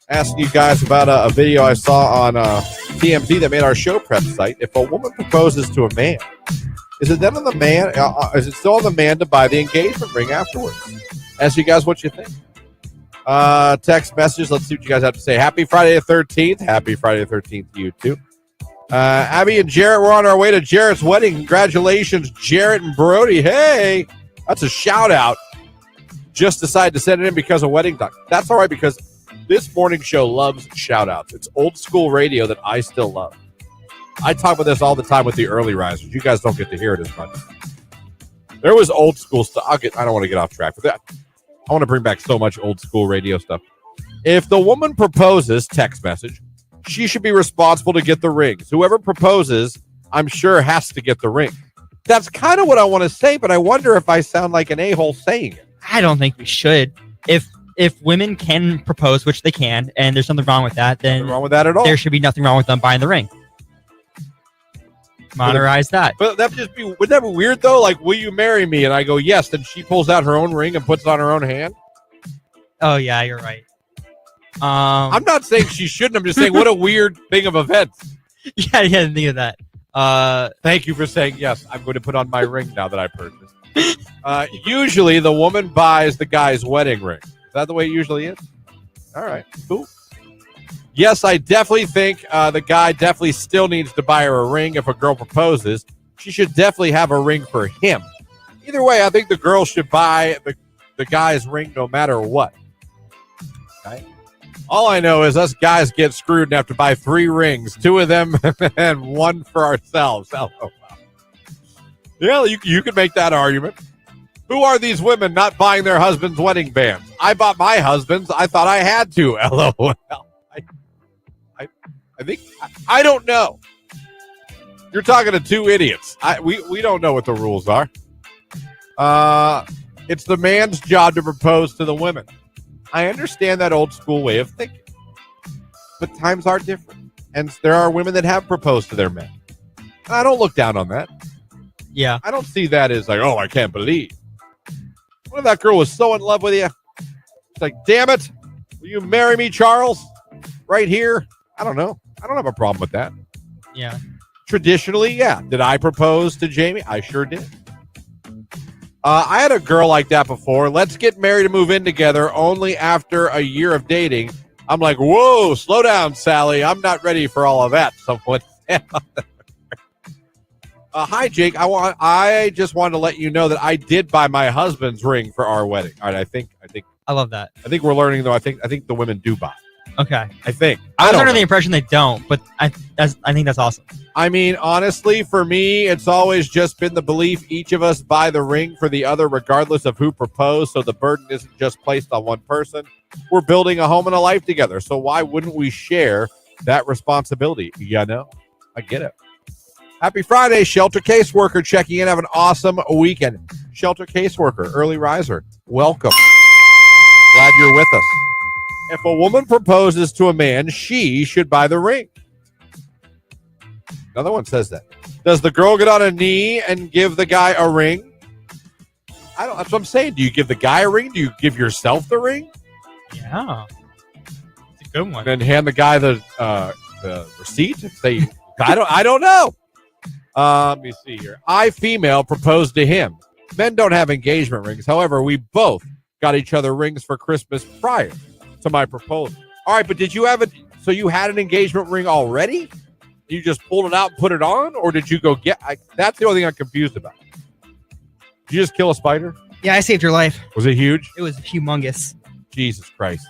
Asking you guys about a video I saw on TMZ that made our show prep site. If a woman proposes to a man, is it then on the man? Is it still on the man to buy the engagement ring afterwards? Ask you guys what you think. Text messages. Let's see what you guys have to say. Happy Friday the 13th. Happy Friday the 13th to you too. Abby and Jarrett, we're on our way to Jarrett's wedding. Congratulations, Jarrett and Brody. Hey, that's a shout out. Just decided to send it in because of wedding talk. That's all right, because this morning show loves shout outs. It's old school radio that I still love. I talk about this all the time with the early risers. You guys don't get to hear it as much. There was old school stuff. I don't want to get off track with that. I want to bring back so much old school radio stuff. If the woman proposes, text message, she should be responsible to get the rings. Whoever proposes, I'm sure, has to get the ring. That's kind of what I want to say, but I wonder if I sound like an a-hole saying it. I don't think we should. If women can propose, which they can, and there's something wrong with that, then Nothing wrong with that at all. there should be nothing wrong with them buying the ring. Monetize that. But wouldn't that be weird though? Like, will you marry me? And I go, yes. Then she pulls out her own ring and puts it on her own hand. Oh yeah, you're right. I'm not saying she shouldn't. I'm just saying what a weird thing of events. Yeah, I didn't think of that. Thank you for saying yes. I'm going to put on my ring now that I purchased. Usually the woman buys the guy's wedding ring. Is that the way it usually is? All right, cool. Yes, I definitely think the guy definitely still needs to buy her a ring. If a girl proposes, she should definitely have a ring for him. Either way, I think the girl should buy the guy's ring no matter what. Okay? All I know is us guys get screwed and have to buy 3 rings, 2 of them and 1 for ourselves. Oh, wow. Yeah, you could make that argument. Who are these women not buying their husband's wedding bands? I bought my husband's. I thought I had to. LOL. I think I don't know. You're talking to 2 idiots. We don't know what the rules are. It's the man's job to propose to the women. I understand that old school way of thinking, but times are different, and there are women that have proposed to their men. I don't look down on that. Yeah. I don't see that as like, oh, I can't believe. What if that girl was so in love with you? It's like, damn it, will you marry me, Charles? Right here? I don't know. I don't have a problem with that. Yeah. Traditionally, yeah. Did I propose to Jamie? I sure did. I had a girl like that before. Let's get married and move in together. Only after a year of dating, I'm like, whoa, slow down, Sally. I'm not ready for all of that. Someone. Hi, Jake. I just wanted to let you know that I did buy my husband's ring for our wedding. All right, I think I love that. I think we're learning though. I think the women do buy. Okay. I think. I was don't under know. the impression they don't, but I think that's awesome. I mean, honestly, for me, it's always just been the belief each of us buy the ring for the other, regardless of who proposed. So the burden isn't just placed on one person. We're building a home and a life together. So why wouldn't we share that responsibility? You know, I get it. Happy Friday, Shelter Caseworker checking in. Have an awesome weekend. Shelter Caseworker, early riser, welcome. Glad you're with us. If a woman proposes to a man, she should buy the ring. Another one says that. Does the girl get on a knee and give the guy a ring? That's what I'm saying. Do you give the guy a ring? Do you give yourself the ring? Yeah. It's a good one. And then hand the guy the receipt? Say, I don't know. Let me see here. Female, proposed to him. Men don't have engagement rings. However, we both got each other rings for Christmas prior to my proposal. All right, but did you have it? So you had an engagement ring already? You just pulled it out and put it on? Or did you go get... that's the only thing I'm confused about. Did you just kill a spider? Yeah, I saved your life. Was it huge? It was humongous. Jesus Christ.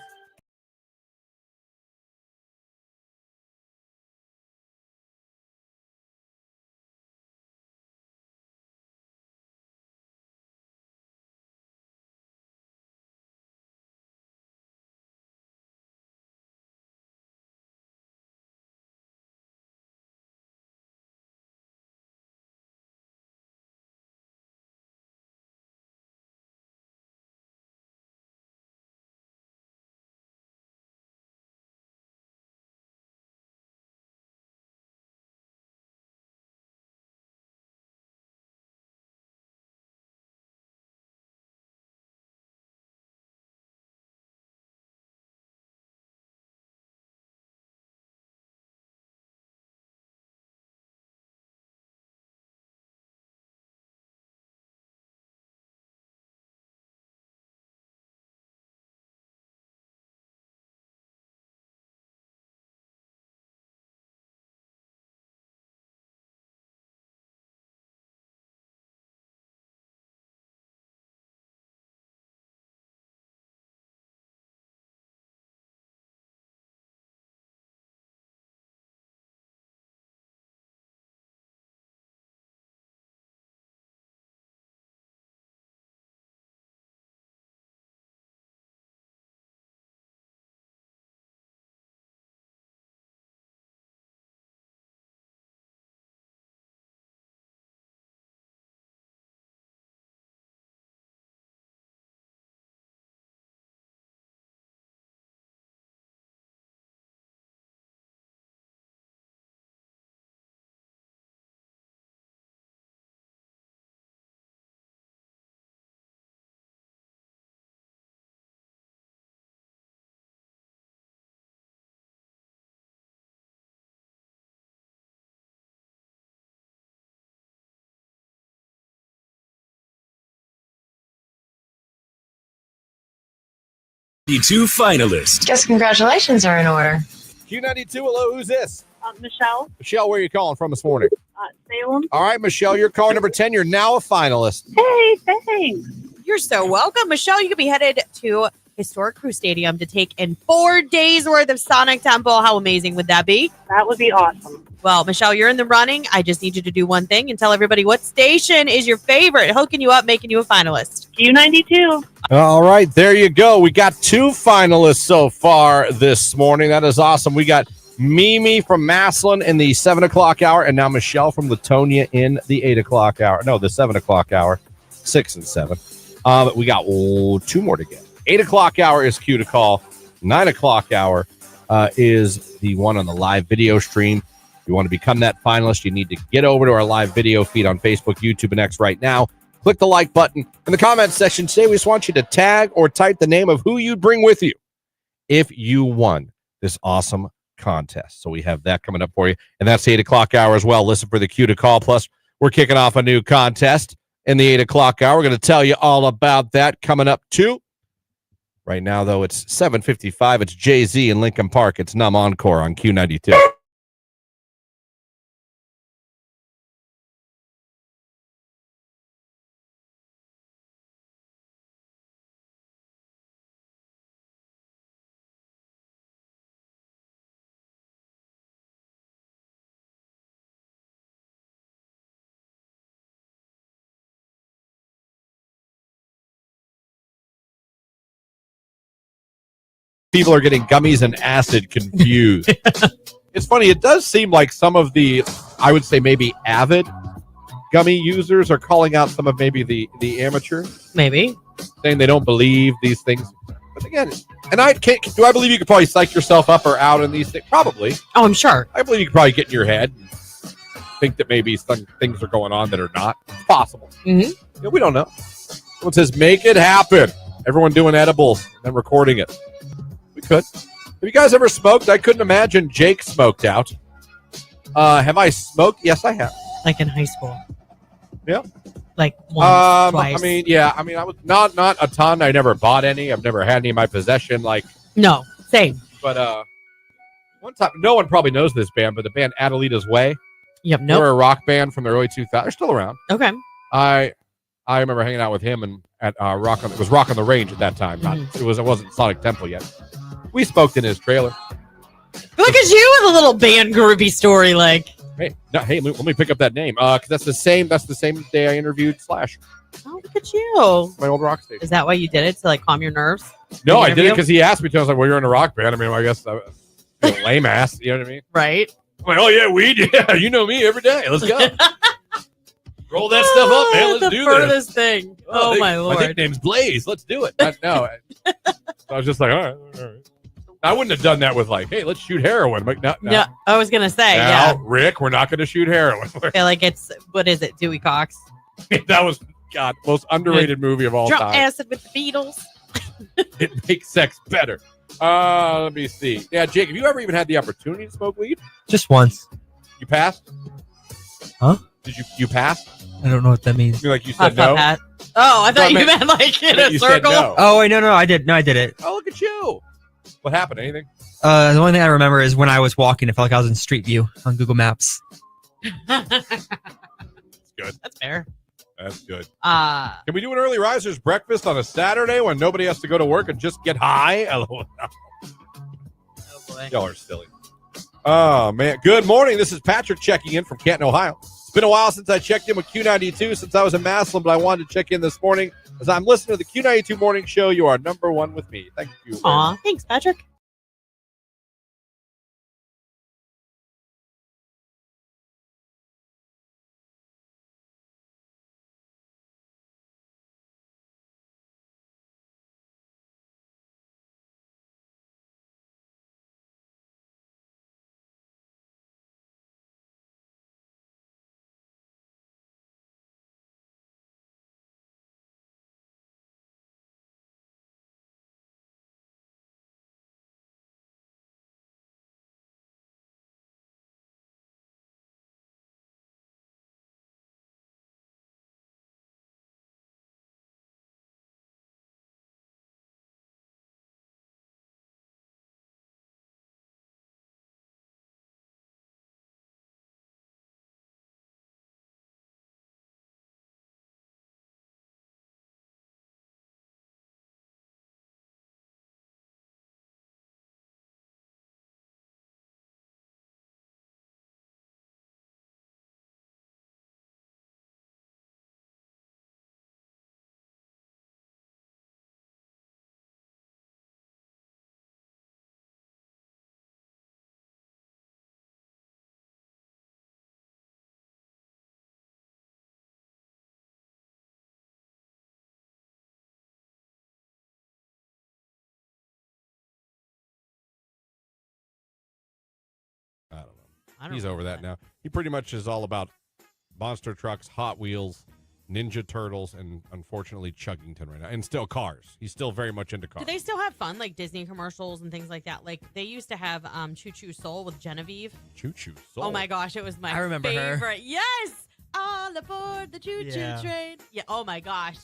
Q92 Finalist. Guess congratulations are in order. Q92, hello, who's this? Michelle, Michelle, where are you calling from this morning? Salem. All right, Michelle, you're caller number 10. You're now a finalist. Hey, thanks. You're so welcome, Michelle. You could be headed to historic Crew Stadium to take in 4 days worth of Sonic Temple. How amazing would that be? That would be awesome. Well, Michelle, you're in the running. I just need you to do one thing and tell everybody what station is your favorite, hooking you up, making you a finalist. Q92. All right, there you go. We got 2 finalists so far this morning. That is awesome. We got Mimi from Maslin in the 7 o'clock hour, and now Michelle from Latonia in the 8 o'clock hour. No, the 7 o'clock hour, 6 and 7. But we got 2 more to get. 8 o'clock hour is Q to call. 9 o'clock hour is the one on the live video stream. If you want to become that finalist, you need to get over to our live video feed on Facebook, YouTube, and X right now. Click the like button. In the comments section, today we just want you to tag or type the name of who you'd bring with you if you won this awesome contest. So we have that coming up for you. And that's the 8 o'clock hour as well. Listen for the Q to call. Plus, we're kicking off a new contest in the 8 o'clock hour. We're going to tell you all about that coming up too. Right now, though, it's 7:55. It's Jay-Z in Lincoln Park. It's Numb Encore on Q92. People are getting gummies and acid confused. It's funny. It does seem like some of the, I would say maybe avid gummy users are calling out some of maybe the amateur, Maybe. saying they don't believe these things. But again, and I can't. Do I believe you could probably psych yourself up or out in these things? Probably. Oh, I'm sure. I believe you could probably get in your head and think that maybe some things are going on that are not. It's possible. Mm-hmm. We don't know. Someone says, make it happen. Everyone doing edibles and then recording it. We could. Have you guys ever smoked? I couldn't imagine Jake smoked out. Have I smoked? Yes, I have. Like in high school. Yeah. Like once, twice. I mean, I was not a ton. I never bought any. I've never had any in my possession. No, same. But one time, no one probably knows this band, but the band Adelita's Way. Yep. They Nope. were a rock band from the early 2000s. They're still around. Okay. I remember hanging out with him and at Rock on the Range at that time. It wasn't Sonic Temple yet. We smoked in his trailer. Look at you with a little band groupie story. Hey, let me pick up that name. Because that's the same day I interviewed Slash, Oh, look at you. my old rock station. Is that why you did it? To calm your nerves? No, The I did it interview? because he asked me to. I was like, well, you're in a rock band. I mean, I guess I'm a lame ass. You know what I mean? Right. I'm like, oh, yeah, weed. Yeah, you know me every day. Let's go. Roll that stuff up, man. Let's do the this. furthest thing. Oh, my Lord. My nickname's Blaze. Let's do it. I was just like, all right. I wouldn't have done that with hey, let's shoot heroin. But no. No, I was going to say, Now, yeah. Rick, we're not going to shoot heroin. I feel like it's, what is it, Dewey Cox? That was, God, most underrated movie of all Drop time. acid with the Beatles. It makes sex better. Let me see. Yeah, Jake, have you ever even had the opportunity to smoke weed? Just once. You passed? Huh? Did you pass? I don't know what that means. You said no? Pat. Oh, I thought you meant in a You circle. said no. Oh, wait, no, I did. No, I did it. Oh, look at you. What happened? Anything? The only thing I remember is when I was walking, it felt like I was in Street View on Google Maps. That's good. That's fair. That's good. Uh, Can we do an early risers breakfast on a Saturday when nobody has to go to work and just get high? oh boy. Y'all are silly. Oh, man. Good morning. This is Patrick checking in from Canton, Ohio. It's been a while since I checked in with Q92 since I was in Massillon, but I wanted to check in this morning as I'm listening to the Q92 Morning Show. You are number one with me. Thank you. Aw, thanks, Patrick. I don't He's remember over that now. He pretty much is all about monster trucks, Hot Wheels, Ninja Turtles, and unfortunately Chuggington right now. And still cars. He's still very much into cars. Do they still have fun, like Disney commercials and things like that? Like they used to have Choo Choo Soul with Genevieve. Choo Choo Soul. Oh my gosh, it was my I remember her. favorite. Yes, all aboard the Choo Choo Yeah. train. Yeah. Oh my gosh,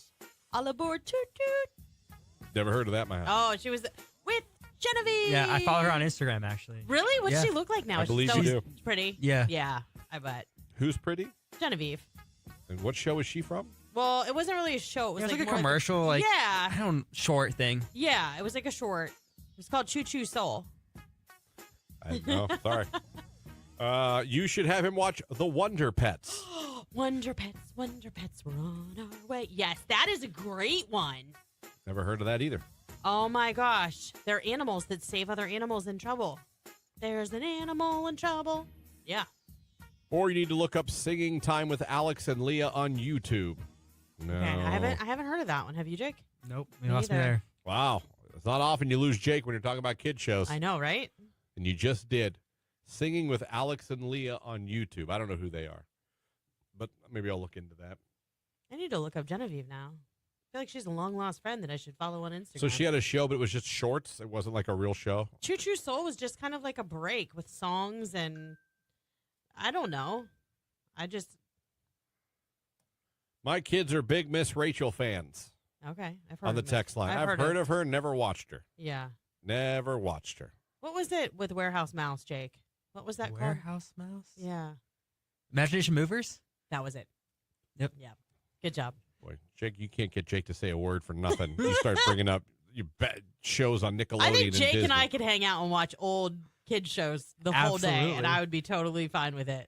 all aboard Choo Choo. Never heard of that, my house. Oh, she was with Genevieve. Yeah, I follow her on Instagram actually. Really? What's Yeah. she look like now? I believe She's you so do. pretty. Yeah. Yeah, I bet. Who's pretty? Genevieve. And what show is she from? Well, it wasn't really a show. It was, It was like a more commercial, like yeah, I don't short thing. yeah. It was like a short. It was called Choo Choo Soul. No, sorry. You should have him watch The Wonder Pets. Wonder Pets, we're on our way. Yes, that is a great one. Never heard of that either. Oh my gosh. They're animals that save other animals in trouble. There's an animal in trouble. Yeah. Or you need to look up Singing Time with Alex and Leah on YouTube. No. Okay. I haven't heard of that one. Have you, Jake? Nope, Me you lost me neither. there. Wow. It's not often you lose Jake when you're talking about kid shows. I know, right? And you just did. Singing with Alex and Leah on YouTube. I don't know who they are. But maybe I'll look into that. I need to look up Genevieve now. I feel like she's a long lost friend that I should follow on Instagram. So she had a show, but it was just shorts. It wasn't like a real show. Choo Choo Soul was just kind of like a break with songs and I don't know. My kids are big Miss Rachel fans Okay. I've heard on the of it. text line. I've heard of her, never watched her. Yeah. Never watched her. What was it with Warehouse Mouse, Jake? What was that called? Warehouse Mouse? Yeah. Imagination Movers? That was it. Yep. Yeah. Good job. Boy, Jake, you can't get Jake to say a word for nothing. You start bringing up your shows on Nickelodeon I think and Jake Disney. and I could hang out and watch old kid shows the whole day, and Absolutely. I would be totally fine with it.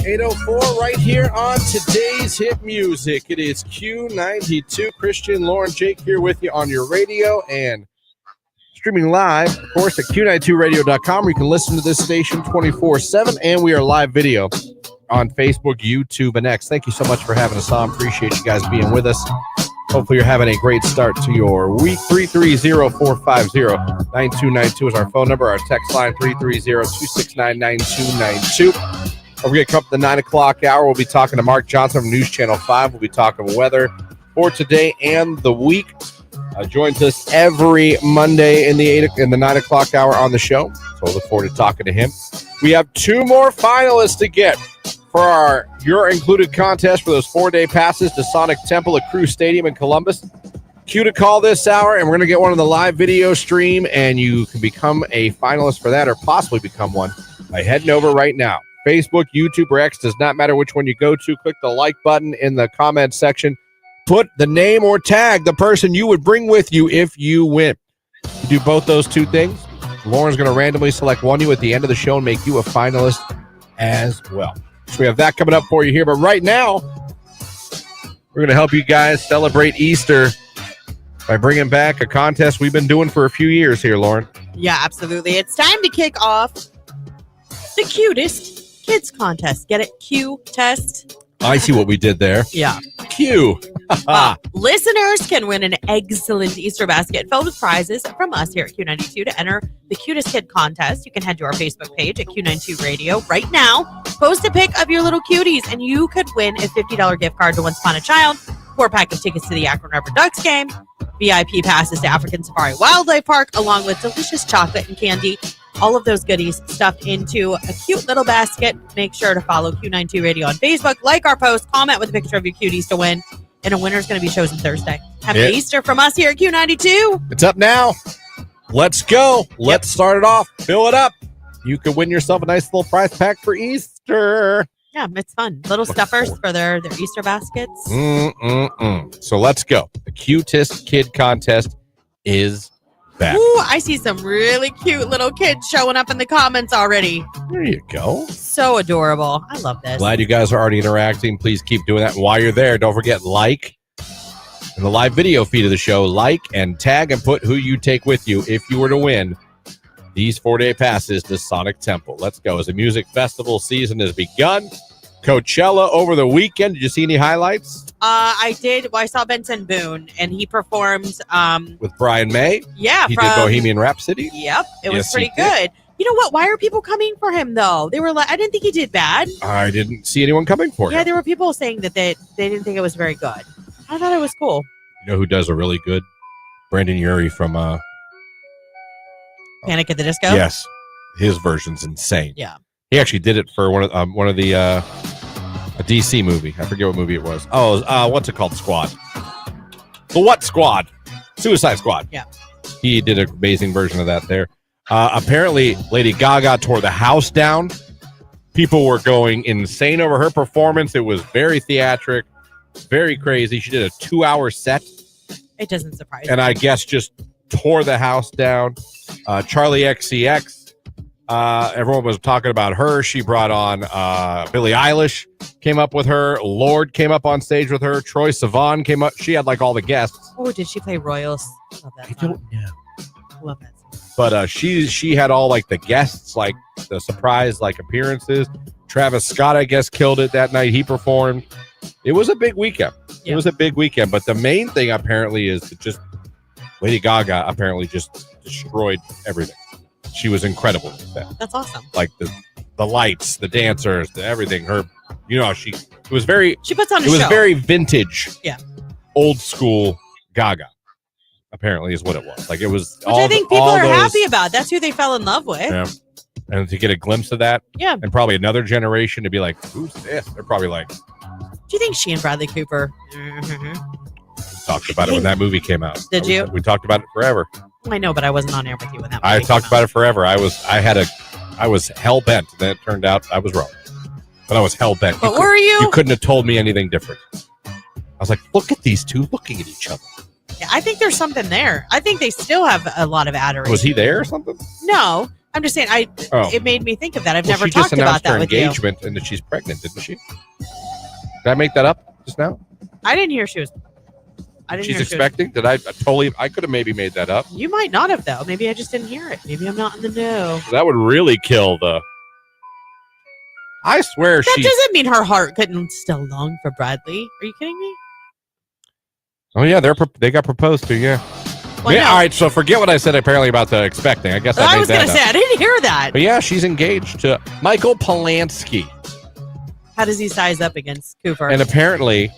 .804 right here on today's hit music. It is Q92. Christian, Lauren, Jake here with you on your radio and streaming live, of course, at Q92radio.com, where you can listen to this station 24/7, and we are live video on Facebook, YouTube, and X. Thank you so much for having us on. Appreciate you guys being with us. Hopefully you're having a great start to your week. 330-450-9292 is our phone number. Our text line, 330-269-9292. Don't forget, come up to the 9 o'clock hour. We'll be talking to Mark Johnson from News Channel 5. We'll be talking weather for today and the week. Joins us every Monday in the 9 o'clock hour on the show. So I look forward to talking to him. We have 2 more finalists to get for our Your Included contest for those 4-day passes to Sonic Temple at Crew Stadium in Columbus. Cue to call this hour, and we're going to get one on the live video stream, and you can become a finalist for that or possibly become one by heading over right now. Facebook, YouTube, or X, does not matter which one you go to. Click the like button in the comment section. Put the name or tag the person you would bring with you if you win. You do both those 2 things. Lauren's going to randomly select one of you at the end of the show and make you a finalist as well. So we have that coming up for you here. But right now, we're going to help you guys celebrate Easter by bringing back a contest we've been doing for a few years here, Lauren. Yeah, absolutely. It's time to kick off the cutest kids contest. Get it? Q-test. I see what we did there. Yeah. Q. Listeners can win an excellent Easter basket filled with prizes from us here at Q92 to enter the Cutest Kid contest. You can head to our Facebook page at Q92 Radio right now. Post a pic of your little cuties, and you could win a $50 gift card to Once Upon a Child, 4-pack of tickets to the Akron River Ducks game, VIP passes to African Safari Wildlife Park, along with delicious chocolate and candy. All of those goodies stuffed into a cute little basket. Make sure to follow Q92 Radio on Facebook, like our post, comment with a picture of your cuties to win, and a winner is going to be chosen Thursday. Happy Easter from us here at Q92. It's up now. Let's go. Let's start it off. Fill it up. You could win yourself a nice little prize pack for Easter. Yeah, it's fun. Little stuffers for their Easter baskets. So let's go. The Cutest Kid contest is back. Ooh, I see some really cute little kids showing up in the comments already. There you go. So adorable. I love this. Glad you guys are already interacting. Please keep doing that. And while you're there, don't forget, like in the live video feed of the show, like and tag and put who you take with you if you were to win these 4-day passes to Sonic Temple. Let's go. As the music festival season has begun, Coachella over the weekend. Did you see any highlights? I did. Well, I saw Benson Boone, and he performed with Brian May. Yeah, he did Bohemian Rhapsody. Yep, it was pretty he did. good. You know what? Why are people coming for him though? They were like, I didn't think he did bad. I didn't see anyone coming for him. Yeah, there were people saying that they didn't think it was very good. I thought it was cool. You know who does a really good? Brandon Urie from Panic at the Disco. Yes, his version's insane. Yeah, he actually did it for one of the a DC movie. I forget what movie it was. Oh, what's it called? Squad. The what Squad? Suicide Squad. Yeah, he did an amazing version of that there. Apparently, Lady Gaga tore the house down. People were going insane over her performance. It was very theatric, very crazy. She did a 2-hour set. It doesn't surprise me. And I guess just tore the house down. Charlie XCX, everyone was talking about her. She brought on Billie Eilish, came up with her. Lorde came up on stage with her. Troye Sivan came up. She had like all the guests. Oh, did she play Royals? Love that song. I don't know. Love that song. But she had all like the guests, like the surprise like appearances. Travis Scott, I guess, killed it that night. He performed. It was a big weekend. Yeah. It was a big weekend. But the main thing apparently is that just Lady Gaga apparently just destroyed everything. She was incredible with that. That's awesome. Like the lights, the dancers, the everything. Her, it was very. She puts on a show. It was very vintage. Yeah. Old school Gaga. Apparently, is what it was. Like it was. Which I think people are happy about. That's who they fell in love with. Yeah. And to get a glimpse of that. Yeah. And probably another generation to be like, who's this? They're probably like. Do you think she and Bradley Cooper? Talked about it when that movie came out. Did you? We talked about it forever. I know, but I wasn't on air with you when that movie I came talked out. about it forever. I was hell bent. Then it turned out I was wrong. But I was hell bent. But were you? You couldn't have told me anything different. I was like, look at these two looking at each other. Yeah, I think there's something there. I think they still have a lot of adoration. Was he there or something? No, I'm just saying. It made me think of that. I've never she talked just announced about that her with you. engagement and that she's pregnant, didn't she? Did I make that up just now? I didn't hear she was. She's expecting? Did I could have maybe made that up. You might not have, though. Maybe I just didn't hear it. Maybe I'm not in the know. That would really kill the. I swear That doesn't mean her heart couldn't still long for Bradley. Are you kidding me? Oh yeah, they got proposed to. Yeah. Well, yeah. no. All right. So forget what I said apparently about the expecting. I guess I was made going that to say, up. I didn't hear that. But yeah, she's engaged to Michael Polanski. How does he size up against Cooper? And apparently,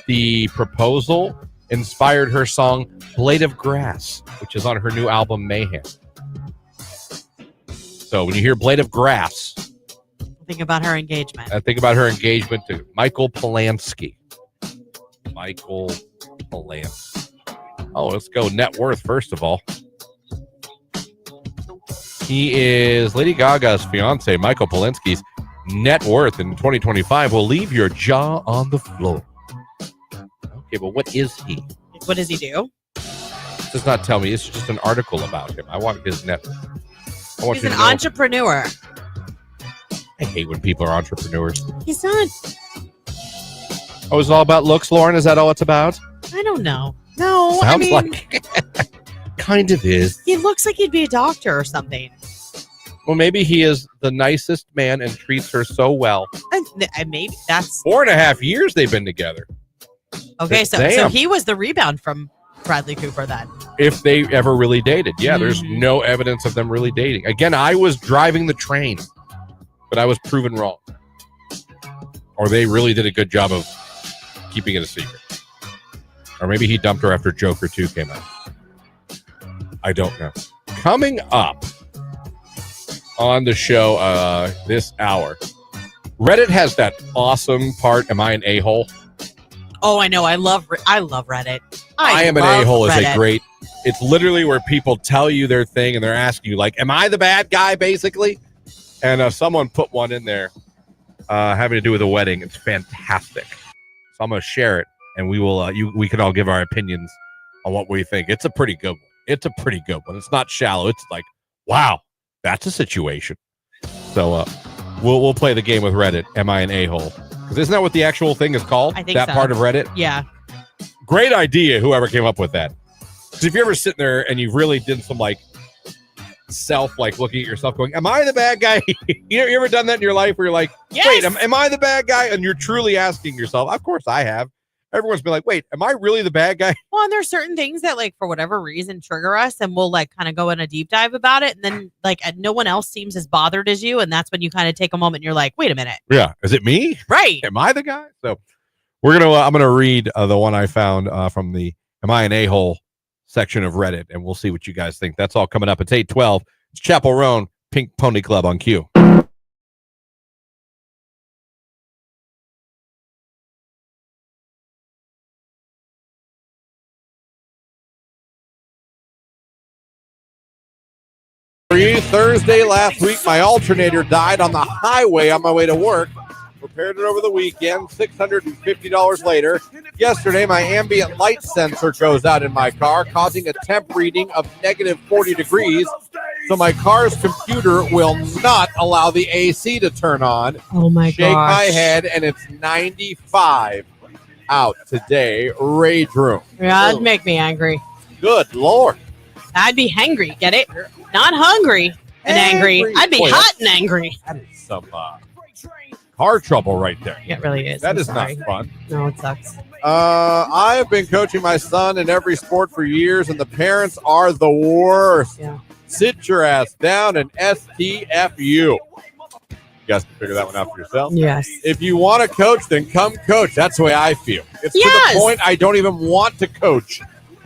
the proposal inspired her song "Blade of Grass," which is on her new album Mayhem. So when you hear "Blade of Grass," think about her engagement. I think about her engagement to Michael Polanski. Michael Polanski. Oh, let's go net worth first of all. He is Lady Gaga's fiance. Michael Polanski's net worth in 2025 will leave your jaw on the floor. Okay, but what is he? What does he do? It does not tell me. It's just an article about him. I want his net worth. He's an entrepreneur. I hate when people are entrepreneurs. He's not. Oh, is it all about looks, Lauren? Is that all it's about? I don't know. No, Sounds I mean, like kind of is. he looks like he'd be a doctor or something. Well, maybe he is the nicest man and treats her so well. And maybe that's 4.5 years they've been together. okay. So Damn. he was the rebound from Bradley Cooper then. If they ever really dated. Yeah, there's Mhm. no evidence of them really dating. Again, I was driving the train, but I was proven wrong. Or they really did a good job of keeping it a secret. Or maybe he dumped her after Joker 2 came out. I don't know. Coming up on the show this hour, Reddit has that awesome part, Am I an A-hole? Oh, I know. I love Reddit. I am an love A-hole is a Reddit. great. It's literally where people tell you their thing and they're asking you, like, am I the bad guy, basically? And someone put one in there having to do with a wedding. It's fantastic. So I'm going to share it, and we will. We can all give our opinions on what we think. It's a pretty good one. It's not shallow. It's like, wow, that's a situation. So we'll play the game with Reddit. Am I an a-hole? Because isn't that what the actual thing is called? I think that so. part of Reddit. Yeah. Great idea, whoever came up with that. Because if you're ever sitting there and you really did some looking at yourself going, am I the bad guy? you ever done that in your life where you're like, Yes. wait, am I the bad guy? And you're truly asking yourself, of course I have. Everyone's been like, wait, am I really the bad guy? Well, and there's certain things that, like, for whatever reason, trigger us, and we'll like kind of go in a deep dive about it, and then no one else seems as bothered as you, and that's when you kind of take a moment and you're like, wait a minute, Yeah. Is it me? right? Am I the guy? So I'm gonna read the one I found from the Am I an A-hole section of Reddit, and we'll see what you guys think. That's all coming up. It's 8:12. It's Chapel Roan, Pink Pony Club on Q. Thursday last week, my alternator died on the highway on my way to work. Repaired it over the weekend, $650 later. Yesterday, my ambient light sensor goes out in my car, causing a temp reading of negative 40 degrees. So my car's computer will not allow the AC to turn on. Oh my Shake my head, and it's 95 out today. Rage room. Yeah, that'd make me angry. Good Lord. I'd be hangry. Get it? Not hungry and angry. I'd be Boy, hot and angry. That is some car trouble right there. It really is. That I'm is sorry. not fun. No, it sucks. I have been coaching my son in every sport for years, and the parents are the worst. Yeah. Sit your ass down and STFU. You guys can figure that one out for yourself. Yes. If you want to coach, then come coach. That's the way I feel. It's to Yes. the point I don't even want to coach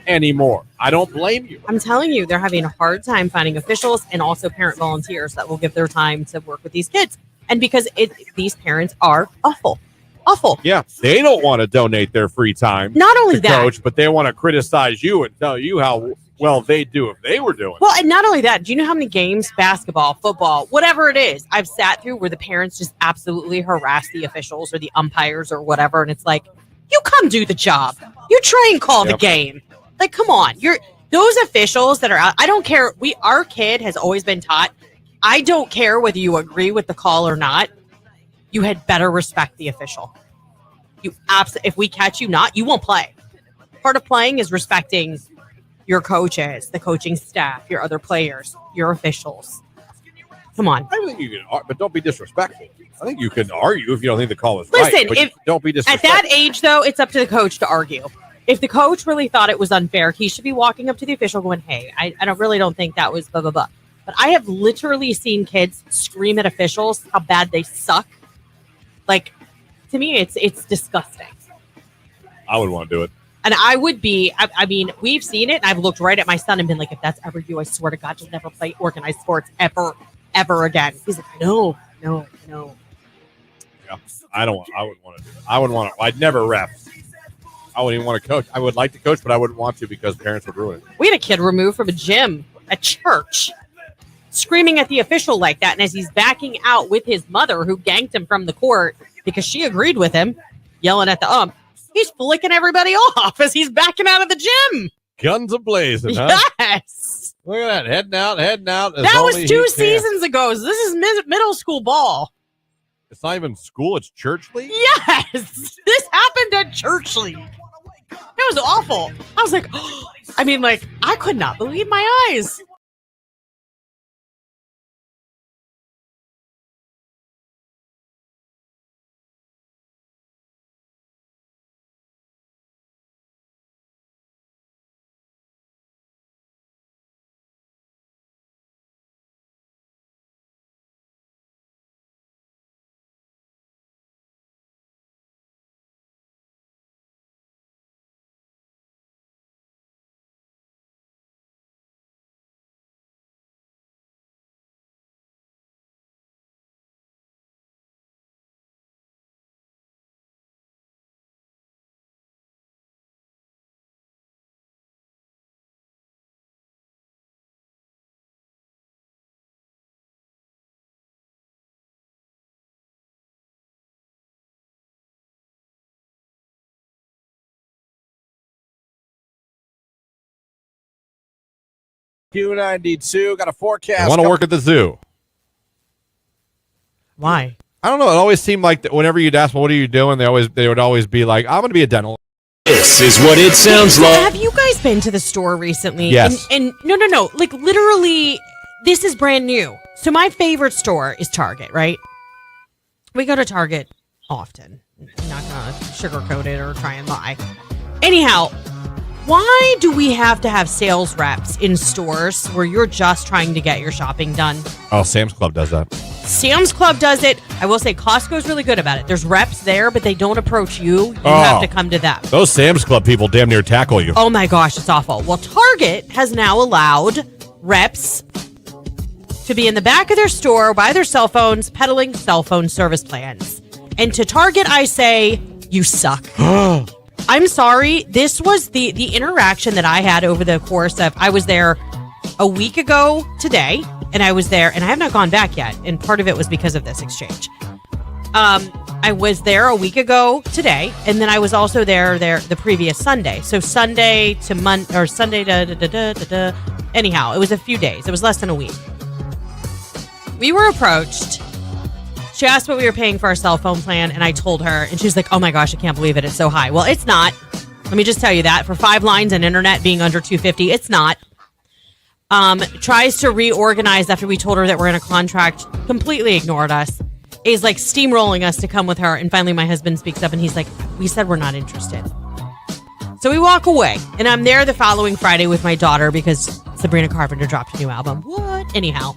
anymore. I don't blame you. I'm telling you, they're having a hard time finding officials and also parent volunteers that will give their time to work with these kids. And because these parents are awful. Yeah, they don't want to donate their free time Not only to that, coach, but they want to criticize you and tell you how well they do if they were doing it. well, and not only that, do you know how many games, basketball, football, whatever it is, I've sat through where the parents just absolutely harass the officials or the umpires or whatever, and it's like, you come do the job. You try and call the game. Like, come on. Those officials that are out, I don't care. Our kid has always been taught, I don't care whether you agree with the call or not. You had better respect the official. If we catch you not, you won't play. Part of playing is respecting your coaches, the coaching staff, your other players, your officials. Come on. I think you can, but don't be disrespectful. I think you can argue if you don't think the call is Listen, right. But don't be At disrespectful. that age, though, it's up to the coach to argue. If the coach really thought it was unfair, he should be walking up to the official going, hey, I really don't think that was blah, blah, blah. But I have literally seen kids scream at officials how bad they suck. Like, to me, it's disgusting. I would want to do it. And I would be, I mean, we've seen it, and I've looked right at my son and been like, if that's ever you, I swear to God, you'll never play organized sports ever again. He's like, no. Yeah, I wouldn't want to do it. I wouldn't want to. I'd never ref. I wouldn't even want to coach. I would like to coach, but I wouldn't want to because parents would ruin it. We had a kid removed from a gym at church screaming at the official like that. And as he's backing out with his mother, who ganked him from the court because she agreed with him, yelling at the ump, he's flicking everybody off as he's backing out of the gym. Guns a-blazing, huh? Yes. Look at that. Heading out. That was 2 seasons ago. This is middle school ball. It's not even school. It's church league. Yes, this happened at church league. It was awful. I was like, I could not believe my eyes. Q92 got a forecast. I want to work at the zoo. Why? I don't know. It always seemed like that whenever you'd ask, well, what are you doing? They would always be like, I'm going to be a dental. This is what it sounds like. Have you guys been to the store recently? Yes. And no. Like literally, this is brand new. So my favorite store is Target, right? We go to Target often. I'm not going to sugarcoat it or try and lie. Anyhow, why do we have to have sales reps in stores where you're just trying to get your shopping done? Oh, Sam's Club does that. Sam's Club does it. I will say Costco's really good about it. There's reps there, but they don't approach you. You have to come to them. Those Sam's Club people damn near tackle you. Oh my gosh, it's awful. Well, Target has now allowed reps to be in the back of their store by their cell phones peddling cell phone service plans. And to Target, I say, you suck. I'm sorry. This was the interaction that I had over the course of, I was there a week ago today, and I was there, and I have not gone back yet. And part of it was because of this exchange. I was there a week ago today, and then I was also there the previous Sunday. So Sunday to Sunday to anyhow, it was a few days. It was less than a week. We were approached. She asked what we were paying for our cell phone plan, and I told her, and she was like, oh my gosh, I can't believe it. It's so high. Well, it's not. Let me just tell you that. For 5 lines and internet being under $250, it's not. Tries to reorganize after we told her that we're in a contract, completely ignored us. Is like steamrolling us to come with her, and finally my husband speaks up, and he's like, we said we're not interested. So we walk away, and I'm there the following Friday with my daughter because Sabrina Carpenter dropped a new album. What? Anyhow.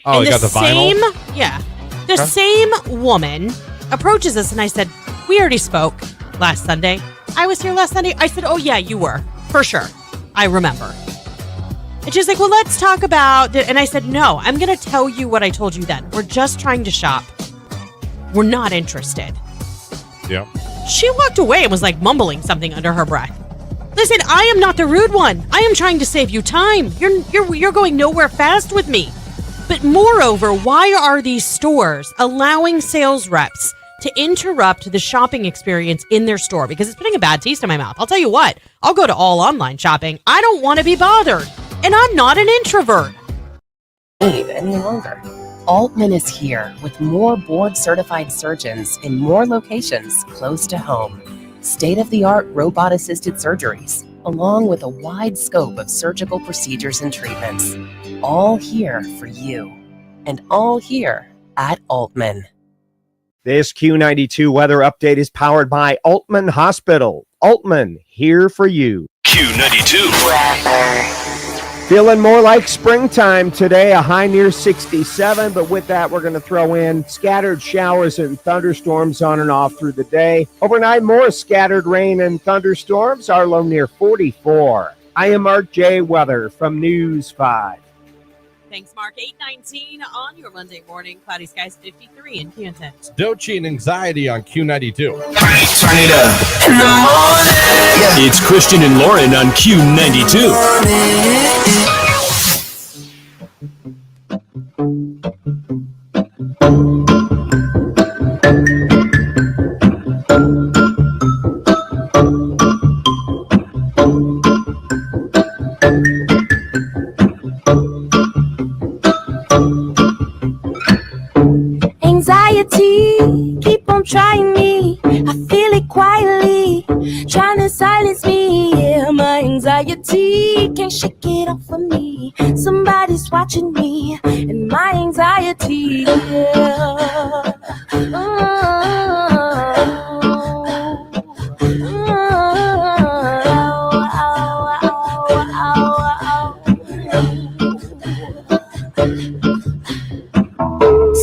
Oh, you got the vinyl? Yeah. The same woman approaches us, and I said, we already spoke last Sunday. I was here last Sunday. I said, oh, yeah, you were. For sure. I remember. And she's like, well, let's talk about it. And I said, no, I'm going to tell you what I told you then. We're just trying to shop. We're not interested. Yeah. She walked away and was like mumbling something under her breath. Listen, I am not the rude one. I am trying to save you time. You're going nowhere fast with me. But moreover, why are these stores allowing sales reps to interrupt the shopping experience in their store? Because it's putting a bad taste in my mouth. I'll tell you what, I'll go to all online shopping. I don't want to be bothered. And I'm not an introvert. Any longer. Altman is here with more board-certified surgeons in more locations close to home. State-of-the-art robot-assisted surgeries, along with a wide scope of surgical procedures and treatments. All here for you. And all here at Altman. This Q92 weather update is powered by Altman Hospital. Altman, here for you. Q92. Feeling more like springtime today, a high near 67, but with that, we're going to throw in scattered showers and thunderstorms on and off through the day. Overnight, more scattered rain and thunderstorms, our low near 44. I am MarkJWeather from News 5. Thanks, Mark. 8:19 on your Monday morning. Cloudy skies 53 in Canton. Dochi and anxiety on Q92. Turn it up in the morning. It's Christian and Lauren on Q92. trying me. I feel it quietly, trying to silence me. Yeah, my anxiety can't shake it off of me. Somebody's watching me and my anxiety. Yeah.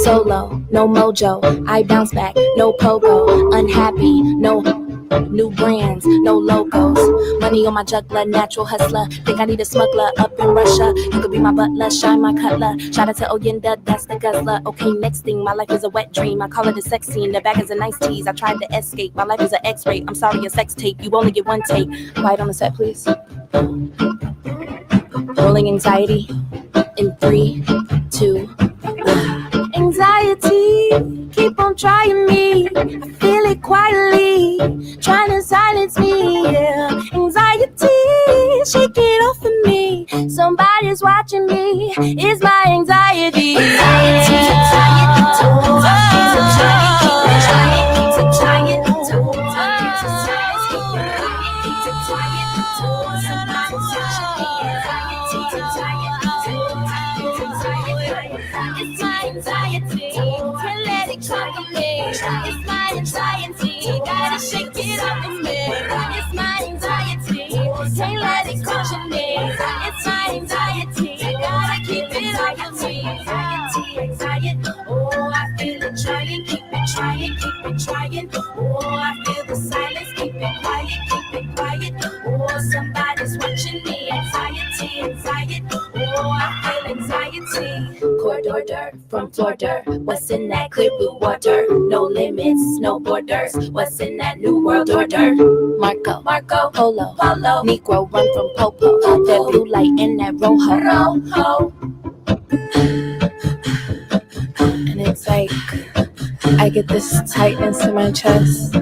Solo, no mojo, I bounce back, no pogo, unhappy, no new brands, no logos, money on my juggler, natural hustler, think I need a smuggler up in Russia, you could be my butler, shine my cutler, shout out to Oyenda, that's the guzzler, okay next thing, my life is a wet dream, I call it a sex scene, the bag is a nice tease, I tried to escape, my life is an x-ray, I'm sorry a sex tape, you only get one take, quiet on the set please, rolling anxiety, in 3, 2, 1. Anxiety, keep on trying me. I feel it quietly, trying to silence me. Yeah. Anxiety, shake it off of me. Somebody's watching me. It's my anxiety. Anxiety, it's my anxiety, can't let it conquer me. It's my anxiety, gotta shake it off of me. It's my anxiety, can't let it crush me. It's my anxiety, gotta keep it off of me. Anxiety, oh I feel it trying, keep it trying, keep it trying. Oh I feel the silence, keep it quiet, keep it quiet. Oh somebody's watching me. Anxiety, anxiety, oh I feel anxiety. Corridor dirt, from floor dirt. What's in that clear blue water? No limits, no borders. What's in that new world order? Marco, Polo, Negro run from Popo. That blue light in that rojo. And it's like I get this tightness in my chest,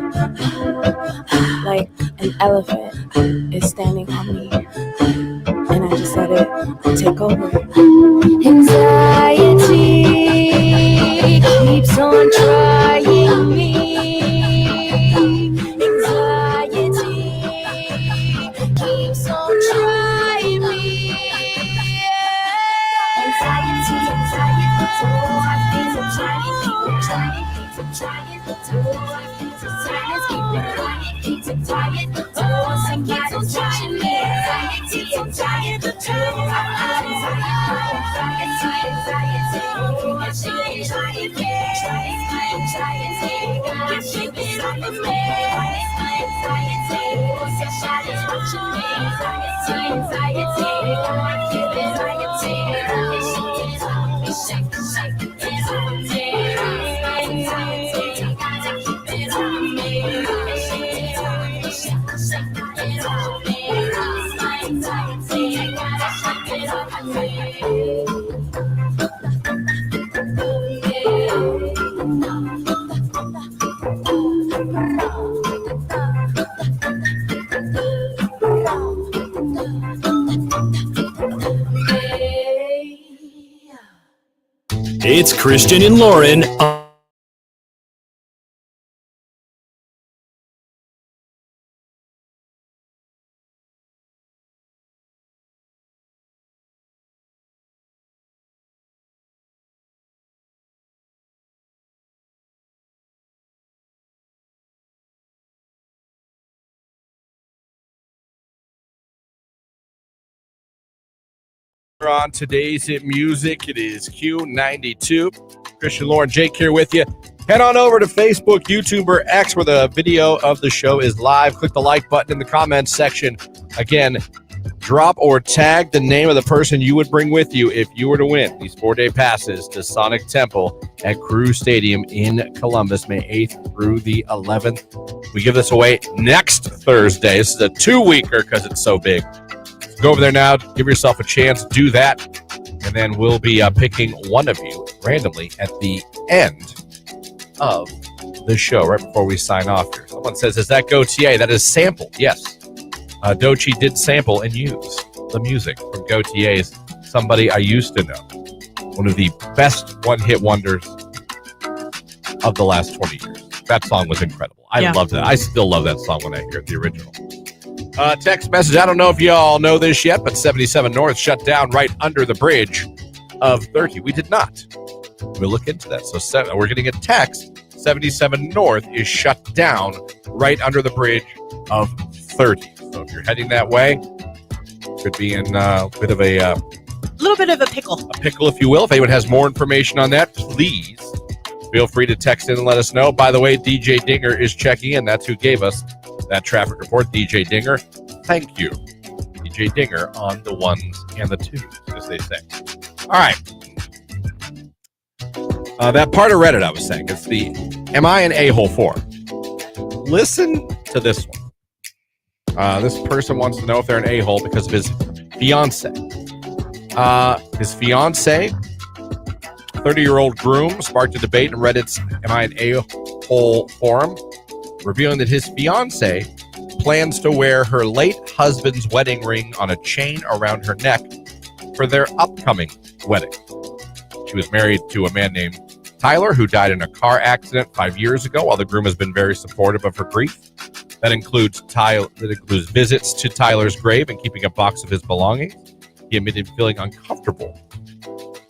like an elephant is standing on me. And I just let it take over. Anxiety keeps on trying me. Anxiety keeps on trying me. Anxiety, oh I feel it trying, keep it trying, keep it trying. Oh I feel the silence, keep it quiet, keep it quiet. Oh somebody's watching me. Anxiety, I'm tired of trying. Anxiety, oh I feel it trying, gotta keep it off of me. Anxiety, oh somebody's watching me. Anxiety, oh I feel it shake it off of me. Anxiety, gotta keep it off of me. Shake it off of me. Anxiety, gotta shake it off of me. It's Christian and Lauren. On today's hit music, it is Q92. Christian, Lauren, Jake here with you. Head on over to Facebook, YouTube, or X, where the video of the show is live. Click the like button in the comments section. Again, drop or tag the name of the person you would bring with you if you were to win these 4-day passes to Sonic Temple at Crew Stadium in Columbus, May 8th through the 11th. We give this away next Thursday. This is a 2-weeker because it's so big. Go over there now, give yourself a chance, do that, and then we'll be picking one of you randomly at the end of the show, right before we sign off here. Someone says, is that GoTA? That is sampled, yes. Dochi did sample and use the music from GoTA's Somebody I Used to Know. One of the best one-hit wonders of the last 20 years. That song was incredible. I Yeah. loved it. I still love that song when I hear the original. Text message. I don't know if y'all know this yet, but 77 North shut down right under the bridge of 30. We did not. We'll look into that. So we're getting a text. 77 North is shut down right under the bridge of 30. So if you're heading that way, could be in a bit of a little bit of a pickle. A pickle, if you will. If anyone has more information on that, please feel free to text in and let us know. By the way, DJ Dinger is checking in. That's who gave us that traffic report, DJ Dinger. Thank you, DJ Dinger, on the ones and the twos, as they say. All right. That part of Reddit I was saying, it's the Am I an A-hole for? Listen to this one. This person wants to know if they're an a-hole because of his fiance. His fiance, 30-year-old groom, sparked a debate in Reddit's Am I an A-hole forum, revealing that his fiance plans to wear her late husband's wedding ring on a chain around her neck for their upcoming wedding. She was married to a man named Tyler, who died in a car accident 5 years ago, while the groom has been very supportive of her grief. That includes visits to Tyler's grave and keeping a box of his belongings. He admitted feeling uncomfortable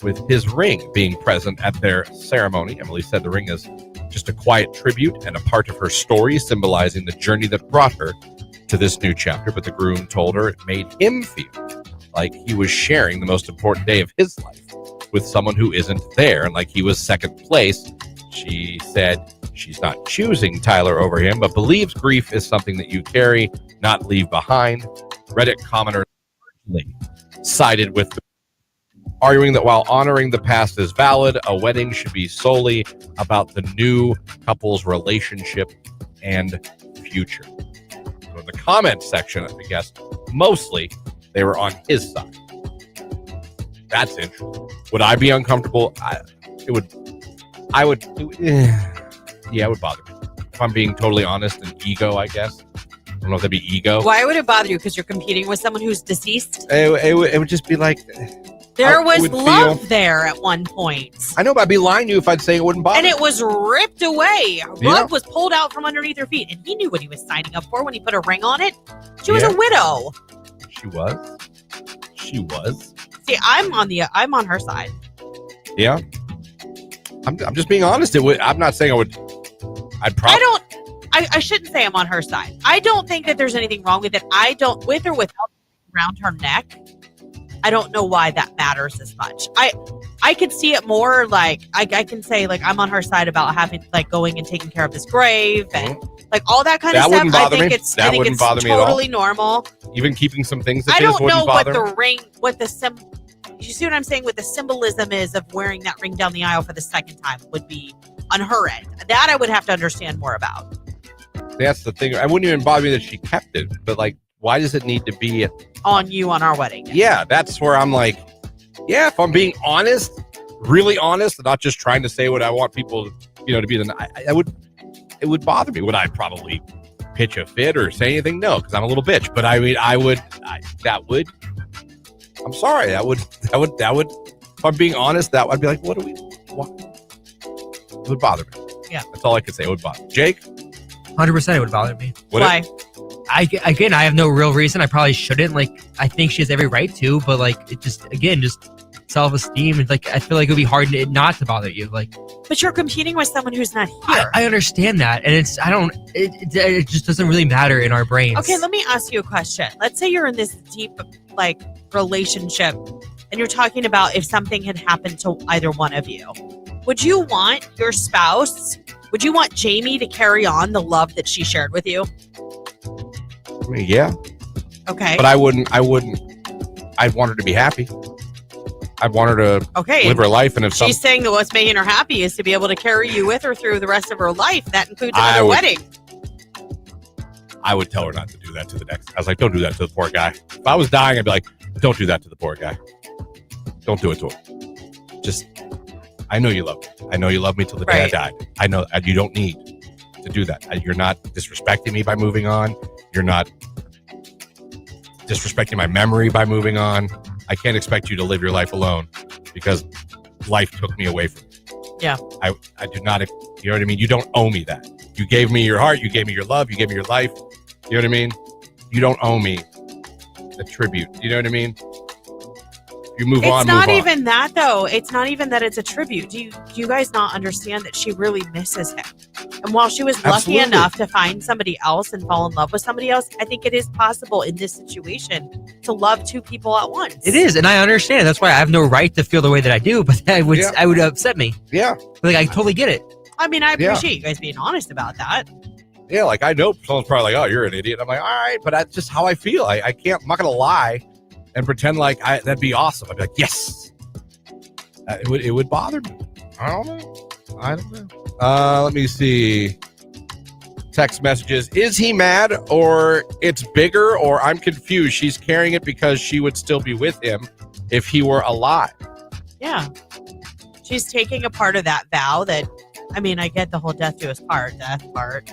with his ring being present at their ceremony. Emily said the ring is just a quiet tribute and a part of her story, symbolizing the journey that brought her to this new chapter. But the groom told her it made him feel like he was sharing the most important day of his life with someone who isn't there, and like he was second place. She said she's not choosing Tyler over him, but believes grief is something that you carry, not leave behind. Reddit commenters sided with arguing that while honoring the past is valid, a wedding should be solely about the new couple's relationship and future. So in the comments section, I guess, mostly they were on his side. That's interesting. Would I be uncomfortable? It would bother me. If I'm being totally honest, and ego, I guess. I don't know if that'd be ego. Why would it bother you? Because you're competing with someone who's deceased? It would just be like... There was love there at one point. I know, but I'd be lying to you if I'd say it wouldn't bother And it was ripped away. Her Yeah. rug was pulled out from underneath her feet. And he knew what he was signing up for when he put a ring on it. She was a widow. She was. See, I'm on her side. Yeah. I'm just being honest. I'm not saying I would. I shouldn't say I'm on her side. I don't think that there's anything wrong with it. With or without around her neck, I don't know why that matters as much. I could see it more like I can say like I'm on her side about having like going and taking care of this grave and like all that kind of stuff. I think it's totally normal. Even keeping some things that I don't know what bother the ring, what the symbol. You see what I'm saying? What the symbolism is of wearing that ring down the aisle for the second time would be on her end. That I would have to understand more about. That's the thing. I wouldn't even bother me that she kept it, but like, why does it need to be on you on our wedding day? Yeah, that's where I'm like, yeah, if I'm being honest, really honest, and not just trying to say what I want people, to be. It would bother me. Would I probably pitch a fit or say anything? No, because I'm a little bitch. But I mean, I'm sorry. That would. If I'm being honest, I'd be like, what? It would bother me. Yeah, that's all I could say. It would bother me. Jake. 100% it would bother me. Why? I have no real reason. I probably shouldn't. Like, I think she has every right to, but like, it just self-esteem. It's like, I feel like it would be hard not to bother you. Like, but you're competing with someone who's not here. I understand that, and it just doesn't really matter in our brains. Okay, let me ask you a question. Let's say you're in this deep like relationship, and you're talking about if something had happened to either one of you. Would you want your spouse? Would you want Jamie to carry on the love that she shared with you? I mean, yeah. Okay. But I wouldn't. I'd want her to be happy. I'd want her to live her life. And if she's saying that what's making her happy is to be able to carry you with her through the rest of her life, that includes another wedding. I would tell her not to do that to the next. I was like, don't do that to the poor guy. If I was dying, I'd be like, don't do that to the poor guy. Don't do it to him. Just, I know you love me. I know you love me till the day I died. I know you don't need to do that. You're not disrespecting me by moving on. You're not disrespecting my memory by moving on. I can't expect you to live your life alone because life took me away from you. Yeah. I do not, you know what I mean? You don't owe me that. You gave me your heart. You gave me your love. You gave me your life. You know what I mean? You don't owe me a tribute. You know what I mean? You move on. It's not move on. even that, though. It's not even that it's a tribute. Do you guys not understand that she really misses him? And while she was lucky Absolutely. enough to find somebody else and fall in love with somebody else, I think it is possible in this situation to love two people at once. It is, and I understand. That's why I have no right to feel the way that I do, but that would Yeah. I would upset me. Yeah. Like, I totally get it. I mean, I Yeah. appreciate you guys being honest about that. Yeah, like I know someone's probably like, "Oh, you're an idiot." I'm like, "All right," but that's just how I feel. I can't. I'm not gonna lie and pretend like that'd be awesome. I'd be like, "Yes." It would bother me. I don't know. Let me see. Text messages. Is he mad, or it's bigger, or I'm confused? She's carrying it because she would still be with him if he were alive. Yeah. She's taking a part of that vow that, I mean, I get the whole death part.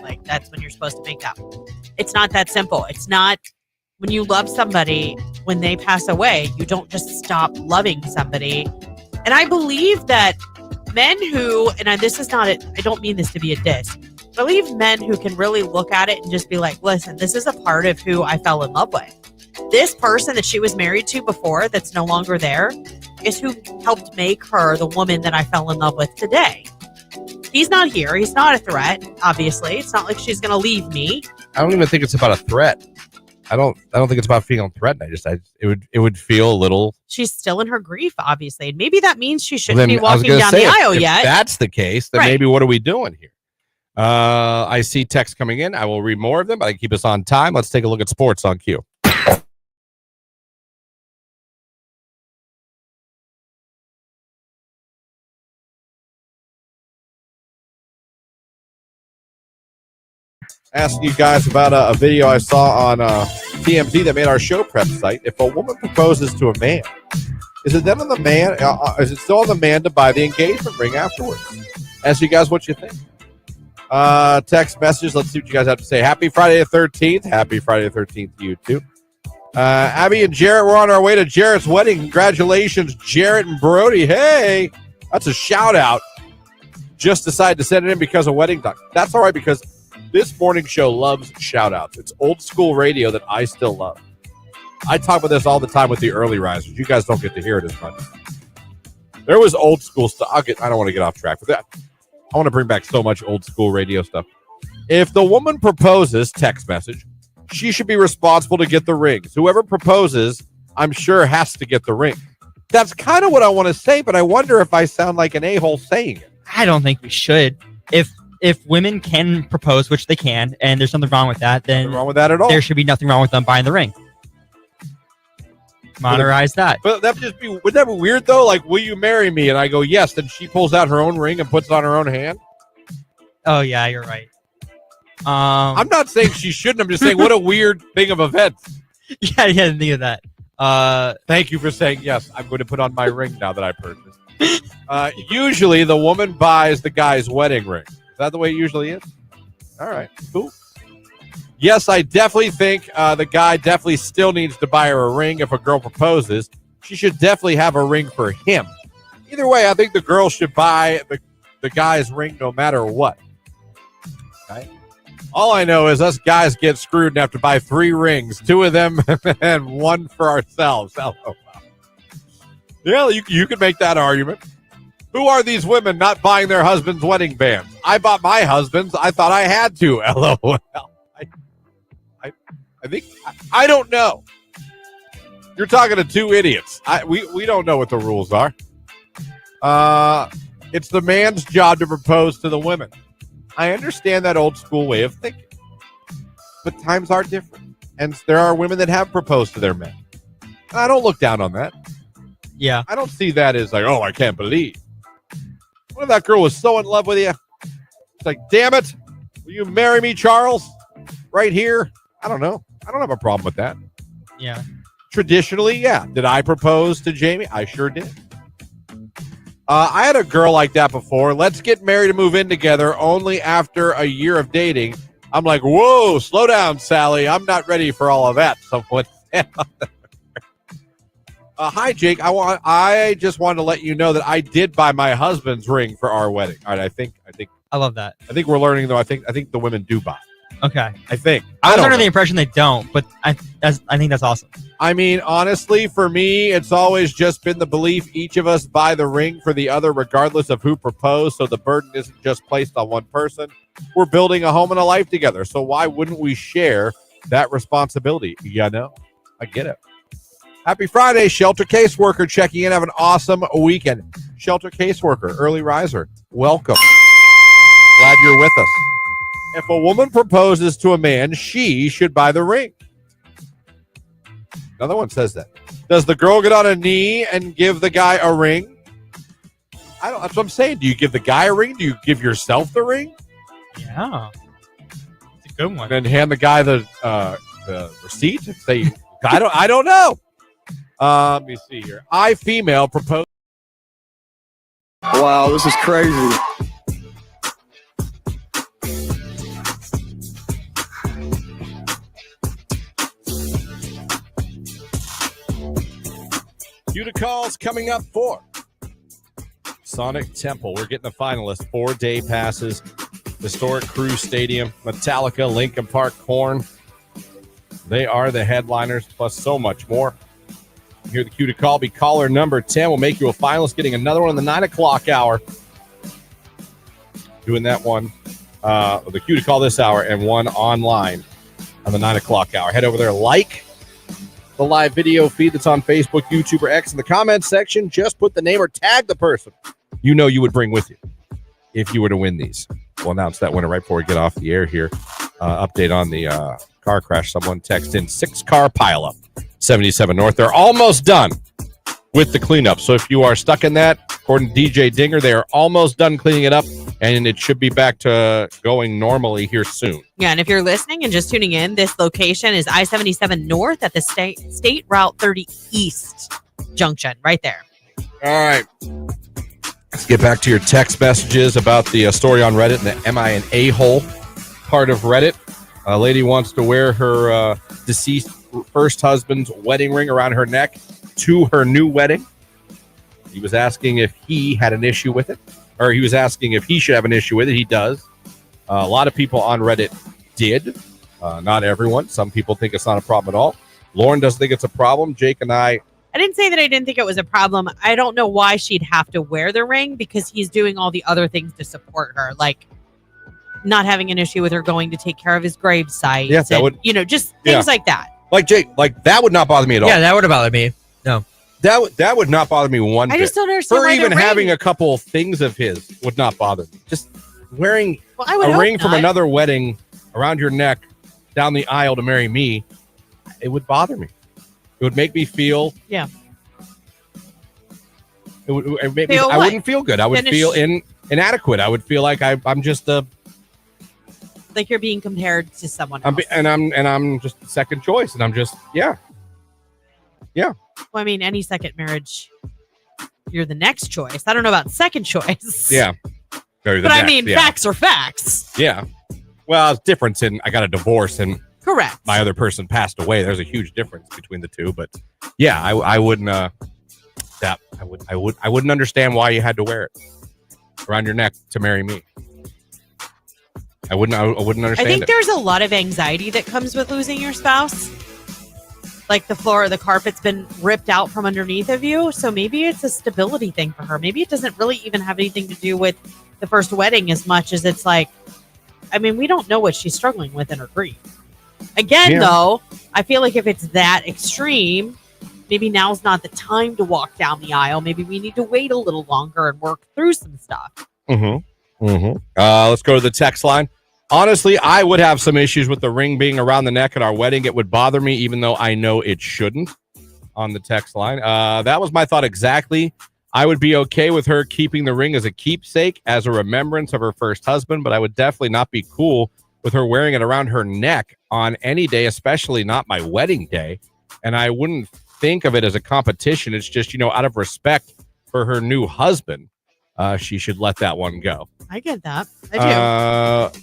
Like, that's when you're supposed to make that. It's not that simple. It's not when you love somebody, when they pass away, you don't just stop loving somebody. And I believe that men who, and this is not it, I don't mean this to be a diss. I believe men who can really look at it and just be like, listen, this is a part of who I fell in love with. This person that she was married to before that's no longer there is who helped make her the woman that I fell in love with today. He's not here. He's not a threat, obviously. It's not like she's going to leave me. I don't even think it's about a threat. I don't think it's about feeling threatened. It would feel a little. She's still in her grief, obviously. And maybe that means she shouldn't be Then I was walking gonna down say, the aisle if yet. that's the case, then Right. maybe what are we doing here? I see text coming in. I will read more of them, but I keep us on time. Let's take a look at sports on Q. Asking you guys about a video I saw on TMZ that made our show prep site. If a woman proposes to a man, is it then on the man? Is it still on the man to buy the engagement ring afterwards? Ask you guys what you think. Text messages. Let's see what you guys have to say. Happy Friday the 13th. Happy Friday the 13th to you too. Abby and Jarrett, we're on our way to Jarrett's wedding. Congratulations, Jarrett and Brody. Hey, that's a shout out. Just decided to send it in because of wedding talk. That's all right, because this morning show loves shout outs. It's old school radio that I still love. I talk about this all the time with the early risers. You guys don't get to hear it as much. There was old school stuff. I don't want to get off track with that. I want to bring back so much old school radio stuff. If the woman proposes, text message, she should be responsible to get the rings. Whoever proposes, I'm sure, has to get the ring. That's kind of what I want to say, but I wonder if I sound like an a-hole saying it. I don't think we should. If women can propose, which they can, and there's nothing wrong with that, then Nothing wrong with that at all. there should be nothing wrong with them buying the ring. Monetize that. But would that be weird though? Like, will you marry me? And I go, yes. Then she pulls out her own ring and puts it on her own hand. Oh yeah, you're right. I'm not saying she shouldn't. I'm just saying what a weird thing of events. Yeah, I didn't think of that. Thank you for saying yes. I'm going to put on my ring now that I purchased. Usually the woman buys the guy's wedding ring. Is that the way it usually is? All right, cool. Yes, I definitely think the guy definitely still needs to buy her a ring. If a girl proposes, she should definitely have a ring for him. Either way, I think the girl should buy the guy's ring no matter what. Okay? All I know is us guys get screwed and have to buy 3 rings, 2 of them and 1 for ourselves. LOL. Yeah, you could make that argument. Who are these women not buying their husband's wedding bands? I bought my husband's. I thought I had to. LOL. I think I don't know. You're talking to 2 idiots. We don't know what the rules are. It's the man's job to propose to the women. I understand that old school way of thinking, but times are different, and there are women that have proposed to their men. I don't look down on that. Yeah, I don't see that as like, oh, I can't believe. What if that girl was so in love with you? It's like, damn it, will you marry me, Charles? Right here? I don't know. I don't have a problem with that. yeah. Traditionally, yeah. Did I propose to Jamie? I sure did. I had a girl like that before. Let's get married and move in together only after a year of dating. I'm like, whoa, slow down, Sally. I'm not ready for all of that. Someone said. Hi, Jake. I just wanted to let you know that I did buy my husband's ring for our wedding. All right, I think I love that. I think we're learning though. I think the women do buy. Okay. I think. I was don't under the know. impression they don't, but I think that's awesome. I mean, honestly, for me, it's always just been the belief each of us buy the ring for the other, regardless of who proposed. So the burden isn't just placed on one person. We're building a home and a life together. So why wouldn't we share that responsibility? Yeah, no, I get it. Happy Friday, Shelter Caseworker checking in. Have an awesome weekend. Shelter Caseworker, early riser, welcome. Glad you're with us. If a woman proposes to a man, she should buy the ring. Another one says that. Does the girl get on a knee and give the guy a ring? That's what I'm saying. Do you give the guy a ring? Do you give yourself the ring? Yeah. It's a good one. And then hand the guy the receipt? Say, I don't know. Let me see here. Female propose. Wow, this is crazy. Calls coming up for Sonic Temple. We're getting the finalists. 4-day passes. Historic Cruise Stadium, Metallica, Linkin Park, Korn. They are the headliners, plus so much more. Hear the cue to call. Be caller number 10. We'll make you a finalist. Getting another one in the 9 o'clock hour. Doing that one. The cue to call this hour and one online on the 9 o'clock hour. Head over there. Like the live video feed that's on Facebook, YouTube, or X. In the comments section, just put the name or tag the person you know you would bring with you if you were to win these. We'll announce that winner right before we get off the air here. Update on the car crash. Someone text in 6-car pileup, 77 North. They're almost done with the cleanup. So if you are stuck in that, according to DJ Dinger, they are almost done cleaning it up, and it should be back to going normally here soon. Yeah, and if you're listening and just tuning in, this location is I-77 North at the State Route 30 East junction, right there. All right. Let's get back to your text messages about the story on Reddit and the Am I an A-hole part of Reddit. A lady wants to wear her deceased first husband's wedding ring around her neck to her new wedding. He was asking if he had an issue with it, or he was asking if he should have an issue with it. He does. A lot of people on Reddit did. Not everyone. Some people think it's not a problem at all. Lauren doesn't think it's a problem. Jake and I didn't say that I didn't think it was a problem. I don't know why she'd have to wear the ring because he's doing all the other things to support her, like not having an issue with her going to take care of his gravesite. Yeah, that would, just things like that. Like Jake, like that would not bother me at all. Yeah, that would have bothered me. No. That would not bother me one bit. I just don't understand Her why even the having ring. a couple things of his would not bother me. Just wearing I would a hope ring from not. another wedding around your neck down the aisle to marry me, it would bother me. It would make me feel. Yeah. It would make Feel me, I what? wouldn't feel good. I would feel inadequate. I would feel like I'm just a. Like you're being compared to someone else. I'm just second choice, and I'm just yeah. Well, I mean, any second marriage, you're the next choice. I don't know about second choice. Yeah. But I mean, facts are facts. Yeah. Well, it's different in I got a divorce and Correct. my other person passed away. There's a huge difference between the two. But yeah, I wouldn't I wouldn't understand why you had to wear it around your neck to marry me. I wouldn't understand. I think it. there's a lot of anxiety that comes with losing your spouse. Like the floor or the carpet's been ripped out from underneath of you. So maybe it's a stability thing for her. Maybe it doesn't really even have anything to do with the first wedding as much as it's like, I mean, we don't know what she's struggling with in her grief. Again, though, I feel like if it's that extreme, maybe now's not the time to walk down the aisle. Maybe we need to wait a little longer and work through some stuff. Let's go to the text line. Honestly, I would have some issues with the ring being around the neck at our wedding. It would bother me, even though I know it shouldn't. On the text line, that was my thought exactly. I would be okay with her keeping the ring as a keepsake, as a remembrance of her first husband, but I would definitely not be cool with her wearing it around her neck on any day, especially not my wedding day. And I wouldn't think of it as a competition. It's just, out of respect for her new husband, she should let that one go. I get that. I do.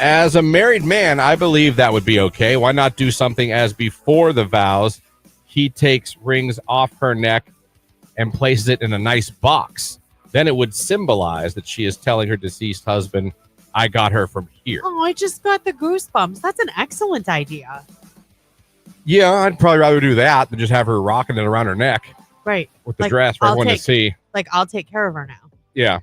As a married man, I believe that would be okay. Why not do something as before the vows? He takes rings off her neck and places it in a nice box. Then it would symbolize that she is telling her deceased husband I got her from here. Oh, I just got the goosebumps. That's an excellent idea. Yeah, I'd probably rather do that than just have her rocking it around her neck Right. with the dress for everyone to see. Like, I'll take care of her now. Yeah.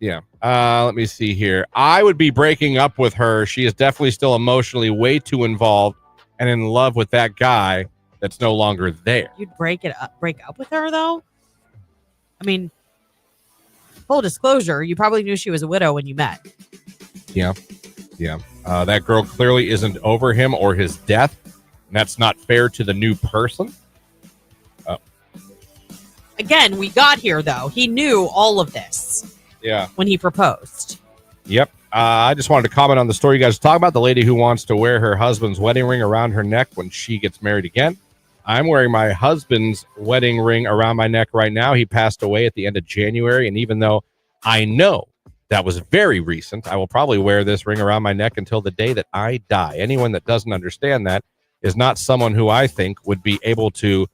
Yeah. Let me see here. I would be breaking up with her. She is definitely still emotionally way too involved and in love with that guy that's no longer there. You'd break up with her, though? I mean, full disclosure, you probably knew she was a widow when you met. Yeah. Yeah. That girl clearly isn't over him or his death. And that's not fair to the new person. Again, we got here, though. He knew all of this. Yeah. When he proposed. Yep. I just wanted to comment on the story you guys talk about. The lady who wants to wear her husband's wedding ring around her neck when she gets married again. I'm wearing my husband's wedding ring around my neck right now. He passed away at the end of January. And even though I know that was very recent, I will probably wear this ring around my neck until the day that I die. Anyone that doesn't understand that is not someone who I think would be able to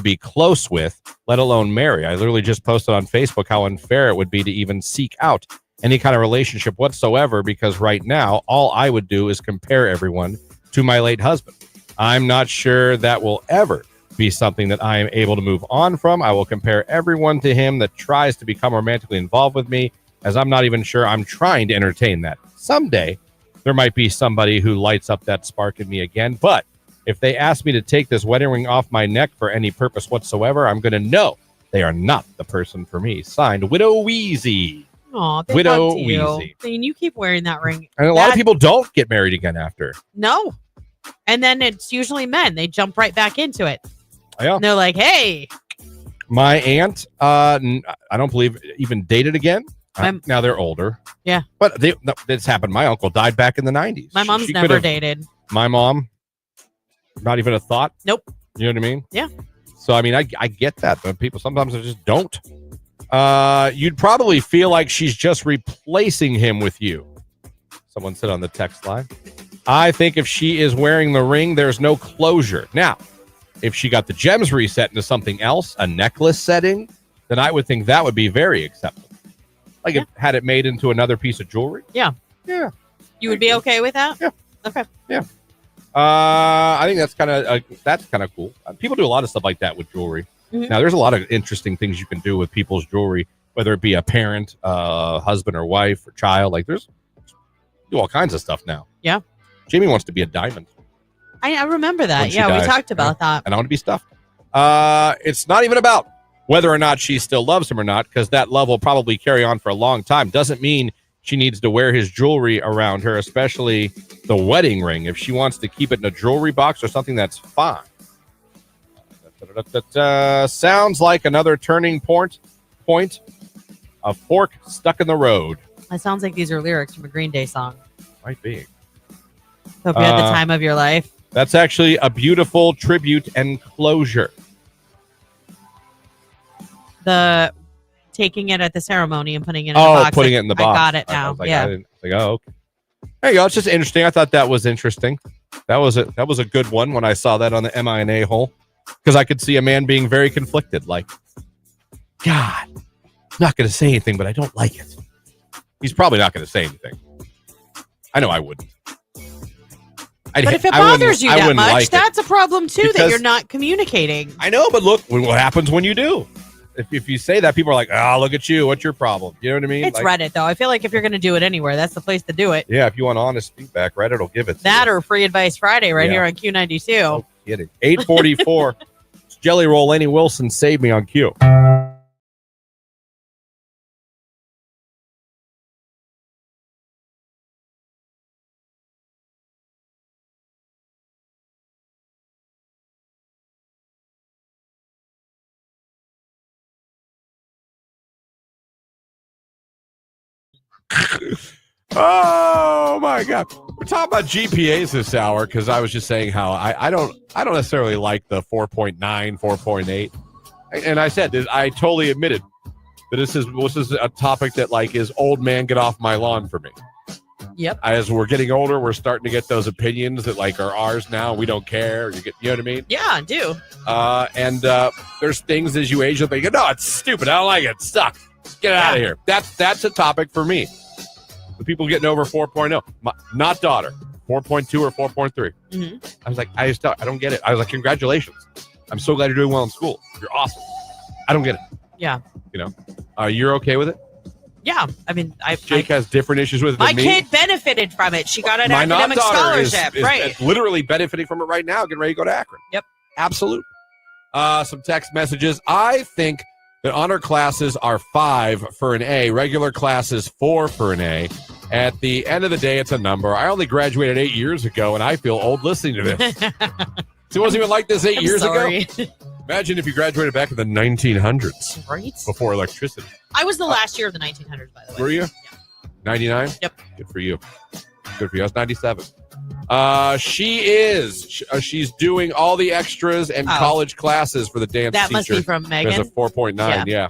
be close with, let alone marry. I literally just posted on Facebook how unfair it would be to even seek out any kind of relationship whatsoever, because right now all I would do is compare everyone to my late husband. I'm not sure that will ever be something that I am able to move on from. I will compare everyone to him that tries to become romantically involved with me, as I'm not even sure I'm trying to entertain that. Someday there might be somebody who lights up that spark in me again, but if they ask me to take this wedding ring off my neck for any purpose whatsoever, I'm going to know they are not the person for me. Signed, Widow Wheezy. Aw, they Widow loved you. Wheezy. I mean, you keep wearing that ring. And a lot of people don't get married again after. No. And then it's usually men. They jump right back into it. Yeah. And they're like, hey. My aunt, I don't believe even dated again. Now they're older. Yeah. But this happened. My uncle died back in the 90s. My mom's never dated. My mom, not even a thought. Nope. You know what I mean? Yeah. So, I mean, I get that. But people sometimes they just don't. You'd probably feel like she's just replacing him with you. Someone said on the text line. I think if she is wearing the ring, there's no closure. Now, if she got the gems reset into something else, a necklace setting, then I would think that would be very acceptable. Like if had it made into another piece of jewelry. Yeah. Yeah. You would be okay with that? Yeah. Okay. Yeah. I think that's kind of cool. People do a lot of stuff like that with jewelry. Mm-hmm. Now, there's a lot of interesting things you can do with people's jewelry, whether it be a parent, husband or wife or child. Like there's do all kinds of stuff now. Yeah. Jamie wants to be a diamond. I remember that. When she Yeah, died. we talked about that. And I want to be stuffed. It's not even about whether or not she still loves him or not, because that love will probably carry on for a long time. Doesn't mean she needs to wear his jewelry around her, especially the wedding ring. If she wants to keep it in a jewelry box or something, that's fine. Sounds like another turning point. A fork stuck in the road. It sounds like these are lyrics from a Green Day song. Might be. Hope you had the time of your life. That's actually a beautiful tribute and closure. The taking it at the ceremony and putting it in the box. Putting it in the box. I got it now. Okay. There you go. It's just interesting. I thought that was interesting. That was a good one when I saw that on the MINA hole, because I could see a man being very conflicted. Like, God, I'm not going to say anything, but I don't like it. He's probably not going to say anything. I know I wouldn't. But if it bothers you that much, that's a problem too, that you're not communicating. I know, but look, what happens when you do? If you say that, people are like, oh, look at you. What's your problem? You know what I mean? It's Reddit, though. I feel like if you're going to do it anywhere, that's the place to do it. Yeah, if you want honest feedback, Reddit will give it to that you. or Free Advice Friday here on Q92. No kidding. 844. Jelly Roll Laney Wilson saved me on Q. Oh my God. We're talking about GPAs this hour because I was just saying how I don't necessarily like the 4.9, 4.8. And I said that I totally admitted that this is a topic that like is old man get off my lawn for me. Yep. As we're getting older, we're starting to get those opinions that like are ours now. We don't care. You know what I mean? Yeah, I do. And there's things as you age that you go, no, it's stupid. I don't like it. It sucks. Get it out of here. That's a topic for me. The people getting over 4.0. Not daughter. 4.2 or 4.3. Mm-hmm. I was like, I don't get it. I was like, congratulations. I'm so glad you're doing well in school. You're awesome. I don't get it. Yeah. You're okay with it? Yeah. I mean, Jake has different issues with it my than me. kid benefited from it. She got an My academic non-daughter scholarship. is Right. literally benefiting from it right now, getting ready to go to Akron. Yep. Absolutely. Some text messages. I think that honor classes are 5 for an A. Regular classes 4 for an A. At the end of the day, it's a number. I only graduated 8 years ago, and I feel old listening to this. So it wasn't even like this 8 years ago. Imagine if you graduated back in the 1900s. Right. Before electricity. I was the last year of the 1900s, by the way. Were you? Yeah. 99? Yep. Good for you. Good for you. I was 97. She's doing all the extras and college classes for the dance teacher. That must be from Megan. There's a 4.9, yeah.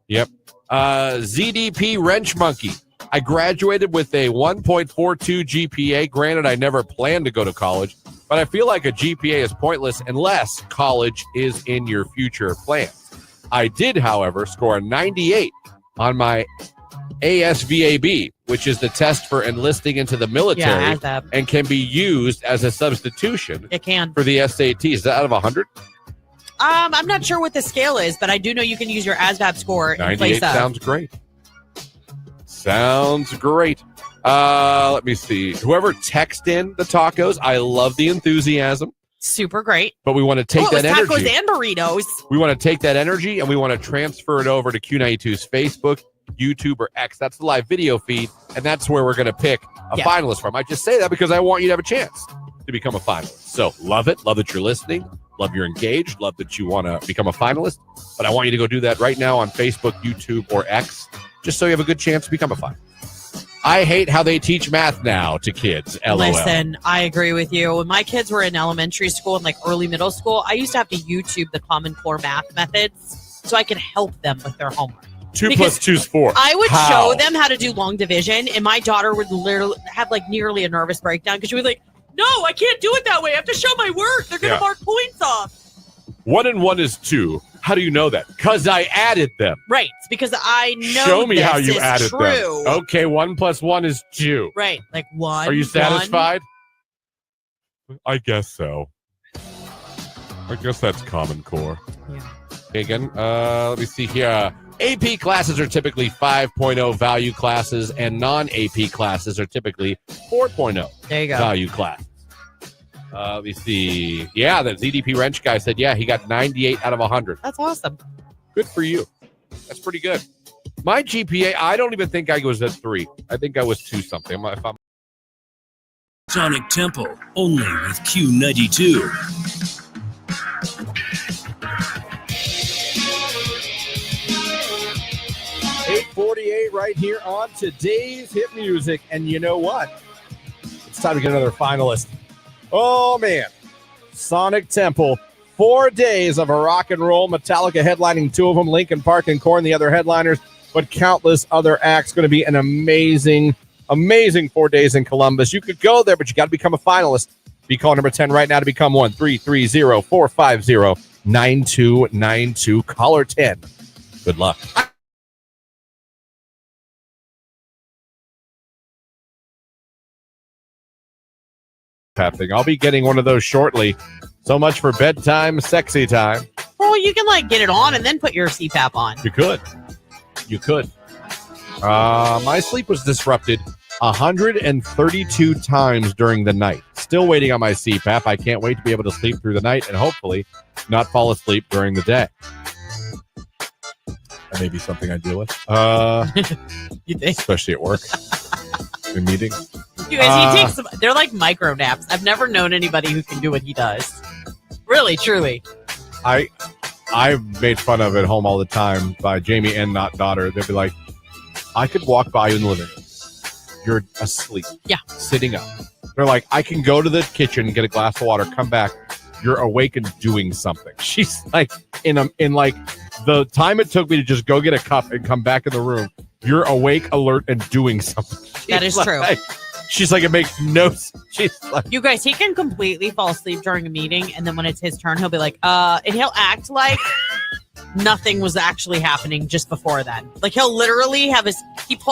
Yep. ZDP Wrench Monkey. I graduated with a 1.42 GPA. Granted, I never planned to go to college, but I feel like a GPA is pointless unless college is in your future plans. I did, however, score a 98 on my ASVAB, which is the test for enlisting into the military and can be used as a substitution It can. for the SATs. Is that out of 100? I'm not sure what the scale is, but I do know you can use your ASVAB score in 98 place of. sounds great. Sounds great. Let me see. Whoever texted in the tacos, I love the enthusiasm. Super great. But we want to take that energy. Tacos and burritos. We want to take that energy and we want to transfer it over to Q92's Facebook, YouTube, or X. That's the live video feed, and that's where we're going to pick a finalist from. I just say that because I want you to have a chance to become a finalist. So love it. Love that you're listening. Love you're engaged. Love that you want to become a finalist. But I want you to go do that right now on Facebook, YouTube, or X, just so you have a good chance to become a finalist. I hate how they teach math now to kids. LOL. Listen, I agree with you. When my kids were in elementary school and like early middle school, I used to have to YouTube the Common Core math methods so I could help them with their homework. 2 plus 2 is 4. I would show them how to do long division, and my daughter would literally have like nearly a nervous breakdown because she was like, "No, I can't do it that way. I have to show my work. They're going to mark points off." 1 and 1 is 2. How do you know that? Because I added them. Right. It's because I know Show me this how you is added true. them. Okay, 1 plus 1 is 2. Right. Like 1. Are you satisfied? I guess so. I guess that's Common Core. Yeah. Okay, again, let me see here. AP classes are typically 5.0 value classes, and non-AP classes are typically 4.0 there you go. value classes. Let me see. Yeah, the ZDP Wrench guy said, he got 98 out of 100. That's awesome. Good for you. That's pretty good. My GPA, I don't even think I was at 3. I think I was 2 something. Sonic Temple, only with Q92. 8:48 right here on today's hit music. And you know what? It's time to get another finalist. Oh, man. Sonic Temple. 4 days of a rock and roll. Metallica headlining 2 of them. Linkin Park and Korn, the other headliners. But countless other acts. Going to be an amazing 4 days in Columbus. You could go there, but you got to become a finalist. Be call number 10 right now to become one. 330-450-9292. Caller 10. Good luck. Happening. I'll be getting one of those shortly. So much for bedtime, sexy time. Well, you can like get it on and then put your CPAP on. You could. My sleep was disrupted 132 times during the night. Still waiting on my CPAP. I can't wait to be able to sleep through the night and hopefully not fall asleep during the day. That may be something I deal with. You think? Especially at work. In meetings. You guys, he takes some, they're like micro naps. I've never known anybody who can do what he does. Really, truly. I've made fun of at home all the time by Jamie and not daughter. They'd be like, I could walk by you in the living room. You're asleep. Yeah. Sitting up. They're like, I can go to the kitchen, get a glass of water, come back. You're awake and doing something. She's like, in like the time it took me to just go get a cup and come back in the room, you're awake, alert, and doing something. That is true. She's like, it makes no sense. She's like, you guys, he can completely fall asleep during a meeting, and then when it's his turn, he'll be like, and he'll act like nothing was actually happening just before then. Like he'll literally have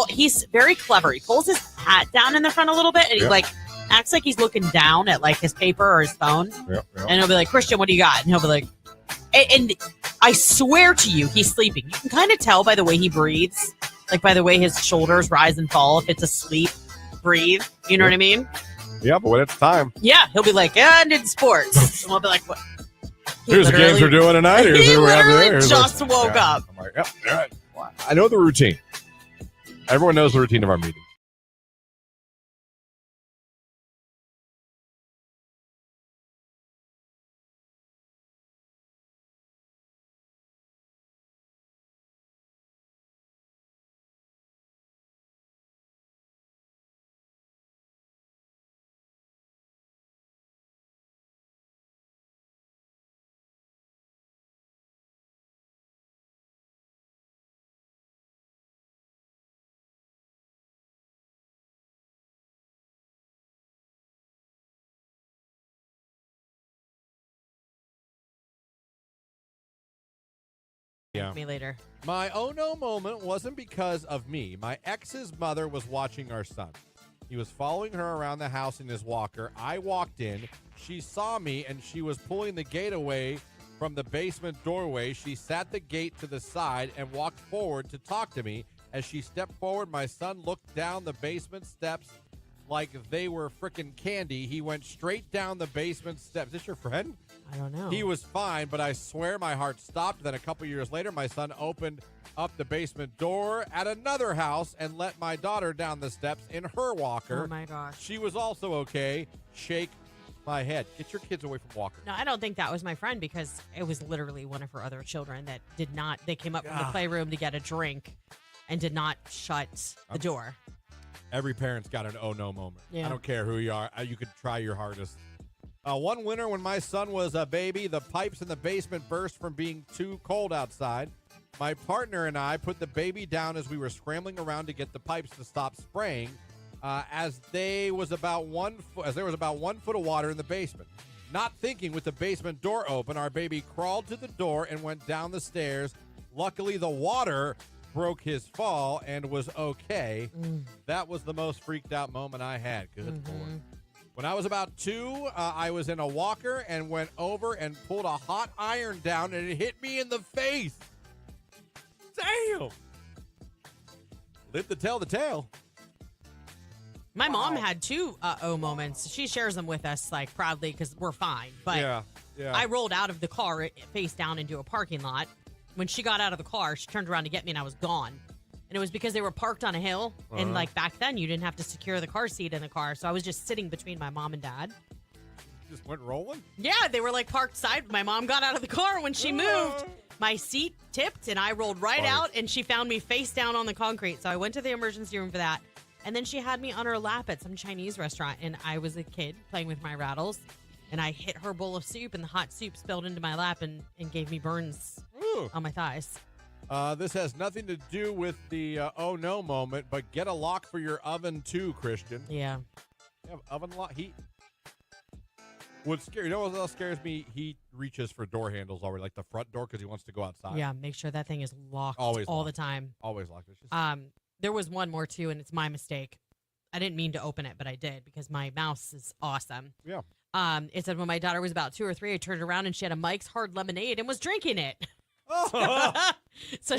he's very clever. He pulls his hat down in the front a little bit, and he like acts like he's looking down at like his paper or his phone. And he'll be like, Christian, what do you got? And he'll be like, and I swear to you, he's sleeping. You can kind of tell by the way he breathes, like by the way his shoulders rise and fall. If it's a sleep breathe, you know what I mean? Yeah, but when it's time. Yeah, he'll be like, I did sports. And we'll be like, what? Here's the games we're doing tonight. Here's He what we have literally there. just woke up. I'm like, yep, all right. I know the routine. Everyone knows the routine of our meeting. Yeah. Me later. My oh no moment wasn't because of me. My ex's mother was watching our son. He was following her around the house in his walker. I walked in. She saw me and she was pulling the gate away from the basement doorway. She sat the gate to the side and walked forward to talk to me. As she stepped forward, my son looked down the basement steps like they were frickin' candy. He went straight down the basement steps. Is this your friend? I don't know. He was fine, but I swear my heart stopped. Then a couple years later, my son opened up the basement door at another house and let my daughter down the steps in her walker. Oh, my gosh. She was also okay. Shake my head. Get your kids away from walkers. No, I don't think that was my friend because it was literally one of her other children that did not. They came up from the playroom to get a drink and did not shut the door. Every parent's got an oh no moment. Yeah. I don't care who you are. You could try your hardest. One winter when my son was a baby, the pipes in the basement burst from being too cold outside. My partner and I put the baby down as we were scrambling around to get the pipes to stop spraying. As there was about 1 foot of water in the basement. Not thinking, with the basement door open, our baby crawled to the door and went down the stairs. Luckily, the water broke his fall and was okay. That was the most freaked out moment I had. Good Lord. When I was about 2, I was in a walker and went over and pulled a hot iron down, and it hit me in the face. Damn. Live to tell the tale. My mom had 2 moments. She shares them with us like proudly because we're fine. But Yeah. I rolled out of the car face down into a parking lot. When she got out of the car, she turned around to get me, and I was gone. And it was because they were parked on a hill. And like back then, you didn't have to secure the car seat in the car. So I was just sitting between my mom and dad. Just went rolling? Yeah, they were like parked side. My mom got out of the car when she moved. My seat tipped, and I rolled right out, and she found me face down on the concrete. So I went to the emergency room for that. And then she had me on her lap at some Chinese restaurant, and I was a kid playing with my rattles. And I hit her bowl of soup, and the hot soup spilled into my lap and gave me burns on my thighs. This has nothing to do with the oh no moment, but get a lock for your oven too, Christian. Yeah. You have oven lock? What's scary? You know what else scares me? He reaches for door handles already, like the front door, because he wants to go outside. Yeah, make sure that thing is locked Always all locked. the time. Always locked. It's just... There was one more too, and it's my mistake. I didn't mean to open it, but I did because my mouse is awesome. Yeah. It said when my daughter was about 2 or 3, I turned around and she had a Mike's Hard Lemonade and was drinking it. Oh. So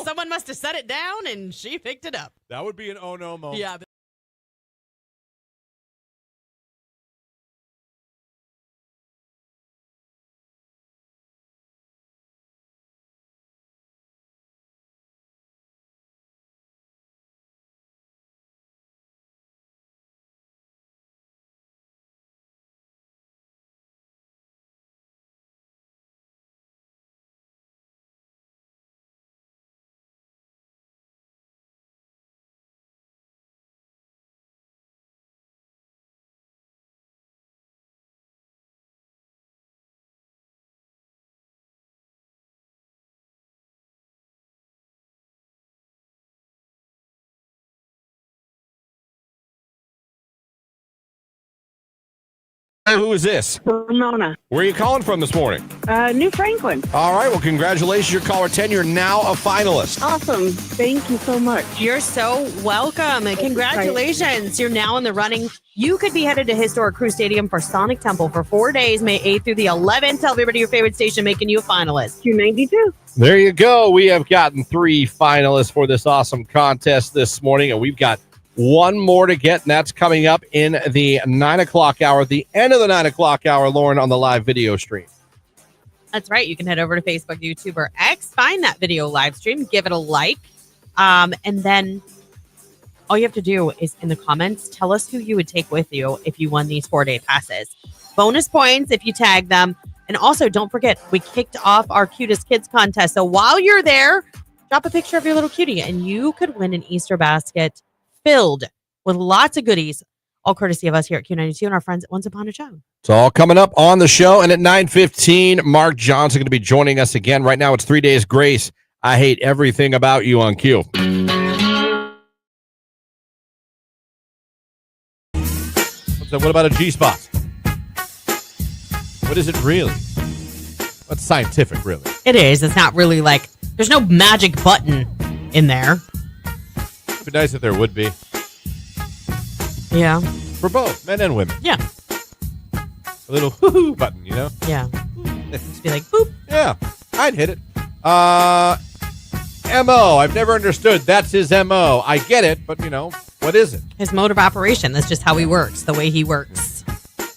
someone must have set it down and she picked it up. That would be an oh no moment. Yeah. Who is this? Ramona. Where are you calling from this morning? New Franklin. All right. Well, congratulations. You're caller 10. You're now a finalist. Awesome. Thank you so much. You're so welcome. And congratulations. You're now in the running. You could be headed to historic Crew Stadium for Sonic Temple for 4 days, May 8th through the 11th. Tell everybody your favorite station making you a finalist. Q92. There you go. We have gotten 3 finalists for this awesome contest this morning, and we've got one more to get, and that's coming up in the 9 o'clock hour, the end of the 9 o'clock hour, Lauren, on the live video stream. That's right. You can head over to Facebook, YouTube, or X, find that video live stream, give it a like, and then all you have to do is in the comments, tell us who you would take with you if you won these 4-day passes. Bonus points if you tag them. And also, don't forget, we kicked off our Cutest Kids contest. So while you're there, drop a picture of your little cutie, and you could win an Easter basket filled with lots of goodies, all courtesy of us here at Q92 and our friends at Once Upon a Show. It's all coming up on the show. And at 9:15, Mark Johnson going to be joining us again. Right now, it's 3 Days Grace. I hate everything about you on Q. So what about a G-spot? What is it really? What's scientific, really? It is. It's not really like, there's no magic button in there. It'd be nice if there would be. Yeah. For both, men and women. Yeah. A little whoo-hoo button, you know? Yeah. Just be like, boop. Yeah, I'd hit it. M.O. I've never understood. That's his M.O. I get it, but, you know, what is it? His mode of operation. That's just how he works, the way he works.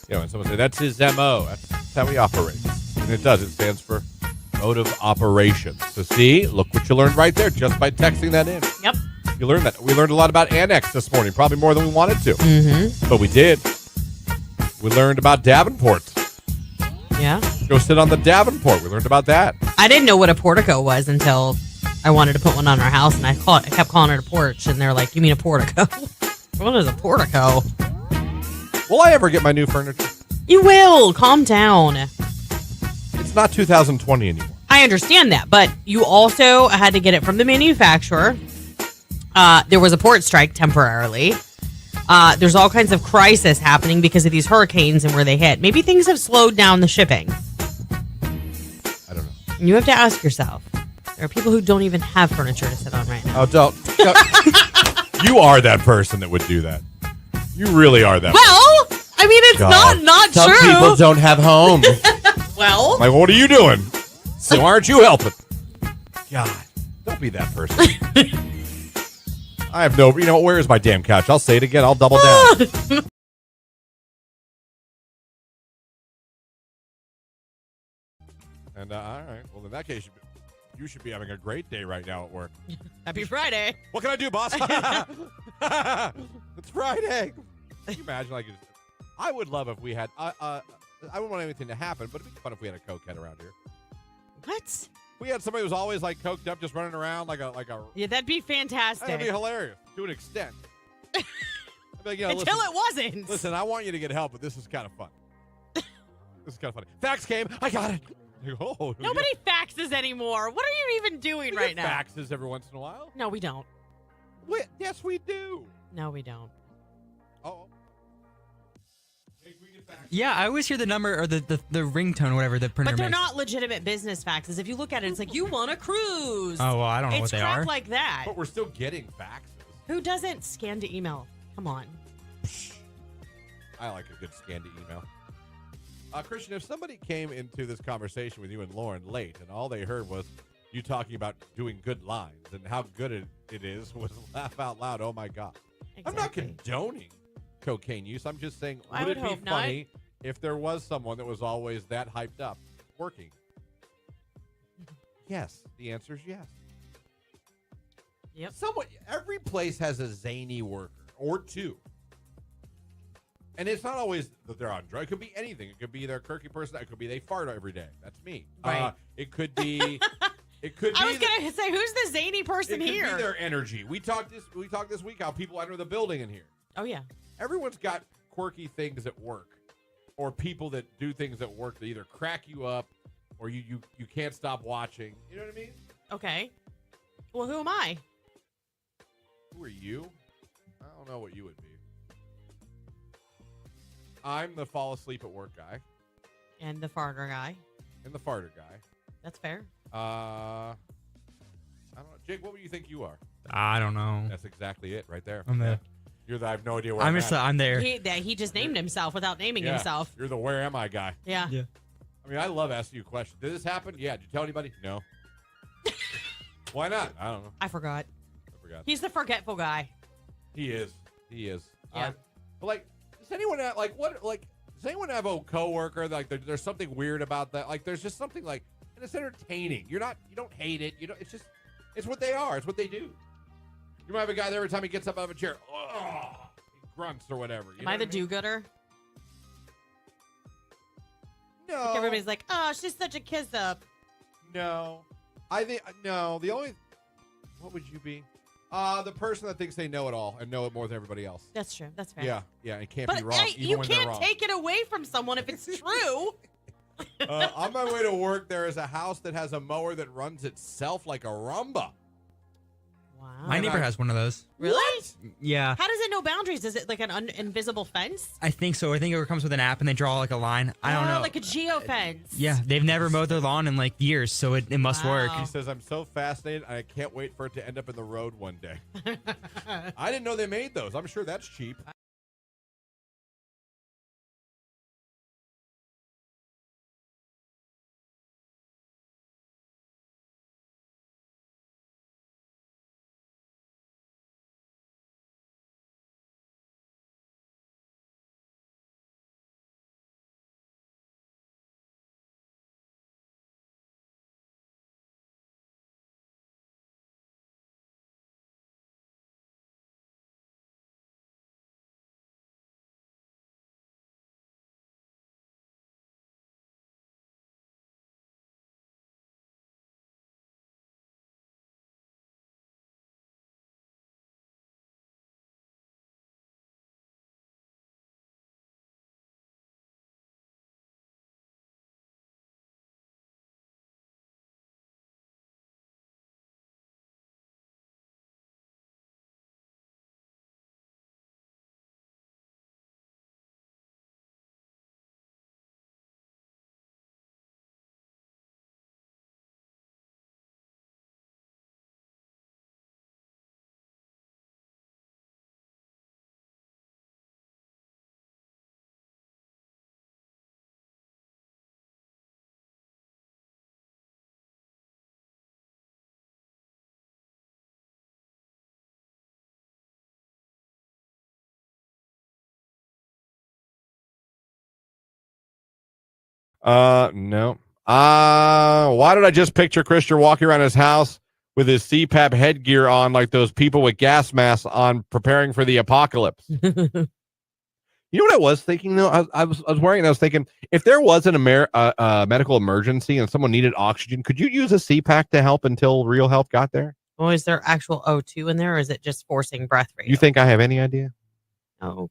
You know, when someone says, that's his M.O., that's how he operates. And it does. It stands for mode of operation. So, see, look what you learned right there just by texting that in. Yep. You learned that. We learned a lot about Annex this morning, probably more than we wanted to. Mm-hmm. But we did. We learned about Davenport. Yeah. Go sit on the Davenport. We learned about that. I didn't know what a portico was until I wanted to put one on our house, and I kept calling it a porch, and they're like, you mean a portico? What is a portico? Will I ever get my new furniture? You will. Calm down. It's not 2020 anymore. I understand that, but you also had to get it from the manufacturer. There was a port strike temporarily. There's all kinds of crisis happening because of these hurricanes and where they hit. Maybe things have slowed down the shipping. I don't know. And you have to ask yourself. There are people who don't even have furniture to sit on right now. Oh, don't. You are that person that would do that. You really are that Well, I mean, it's not Some true. Some people don't have homes. Well. Like, what are you doing? So why aren't you helping? God, don't be that person. I have no, you know, where is my damn couch? I'll say it again. I'll double down. And, all right. Well, in that case, you should be having a great day right now at work. Happy Friday. What can I do, boss? It's Friday. Can you imagine, like, I would love if we had, I wouldn't want anything to happen, but it'd be fun if we had a cokehead around here. What? We had somebody who's always, like, coked up, just running around like a. Yeah, that'd be fantastic. That'd be hilarious to an extent. I'd be like, you know, Until listen, it wasn't. Listen, I want you to get help, but this is kind of fun. This is kind of funny. Fax came. I got it. Oh, Nobody faxes anymore. What are you even doing right now? Faxes every once in a while. No, we don't. Yes, we do. No, we don't. Oh. Yeah, I always hear the number or the ringtone or whatever the printer But they're makes. not legitimate business faxes. If you look at it, it's like, you want a cruise. Oh, well, I don't know what they It's crap are. like that. But we're still getting faxes. Who doesn't scan to email? Come on. I like a good scan to email. Christian, if somebody came into this conversation with you and Lauren late and all they heard was you talking about doing good lines and how good it is, was laugh out loud, oh my God. Exactly. I'm not condoning cocaine use. I'm just saying, I would would it hope be funny if there was someone that was always that hyped up working? Yes. The answer is yes. Yep. Every place has a zany worker or two. And it's not always that they're on drugs. It could be anything. It could be they're a quirky person. It could be they fart every day. That's me. Right. It could be. It could be. I was gonna say, who's the zany person it here? could be their energy. We talked this week how people enter the building in here. Oh yeah. Everyone's got quirky things at work, or people that do things at work that either crack you up, or you can't stop watching. You know what I mean? Okay. Well, who am I? Who are you? I don't know what you would be. I'm the fall asleep at work guy. And the farter guy. And the farter guy. That's fair. I don't know. Jake, what would you think you are? I don't know. That's exactly it right there. I'm there. You're the I have no idea where I'm at. there. He just named himself without naming himself. You're the where am I guy. Yeah. I mean, I love asking you questions. Did this happen? Yeah. Did you tell anybody? No. Why not? I don't know. I forgot. He's the forgetful guy. He is. Yeah. But like, does anyone have does anyone have a coworker like there's something weird about that? Like, there's just something like, and it's entertaining. You don't hate it. It's what they are. It's what they do. You might have a guy that every time he gets up out of a chair, he grunts or whatever. Am I the do-gooder? No. Like everybody's like, oh, she's such a kiss up. No. I think, no. The only, what would you be? The person that thinks they know it all and know it more than everybody else. That's true. That's fair. Yeah. It can't But be wrong. Even you when they're can't wrong. take it away from someone if it's true. On my way to work, there is a house that has a mower that runs itself like a Roomba. Wow. My neighbor has one of those. Really? Yeah. How does it know boundaries? Is it like an invisible fence? I think so. I think it comes with an app and they draw like a line. I don't know. Like a geofence. Yeah, they've never mowed their lawn in like years, so it must work. He says, I'm so fascinated. I can't wait for it to end up in the road one day. I didn't know they made those. I'm sure that's cheap. No. Why did I just picture Christian walking around his house with his CPAP headgear on like those people with gas masks on preparing for the apocalypse? You know what I was thinking, though? I was wearing it and I was thinking, if there was an medical emergency and someone needed oxygen, could you use a CPAP to help until real help got there? Well, is there actual O2 in there, or is it just forcing breath for you? You think I have any idea? Okay.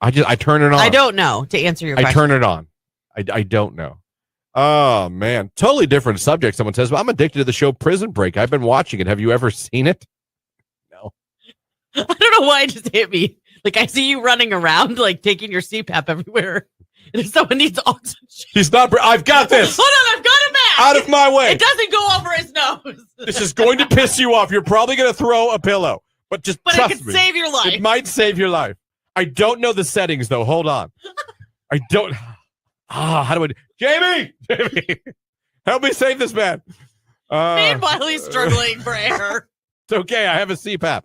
I turn it on. I don't know, to answer your question. I turn it on. I don't know. Oh, man. Totally different subject, someone says. But I'm addicted to the show Prison Break. I've been watching it. Have you ever seen it? No. I don't know why it just hit me. Like, I see you running around, like, taking your CPAP everywhere. And if someone needs oxygen. She's not. I've got this. Hold on, I've got it back. Out of my way. It doesn't go over his nose. This is going to piss you off. You're probably going to throw a pillow. But just trust it could me. save your life. It might save your life. I don't know the settings, though. Hold on. I don't. How do I? Jamie, help me save this man. Meanwhile, he's struggling for air. It's okay. I have a CPAP.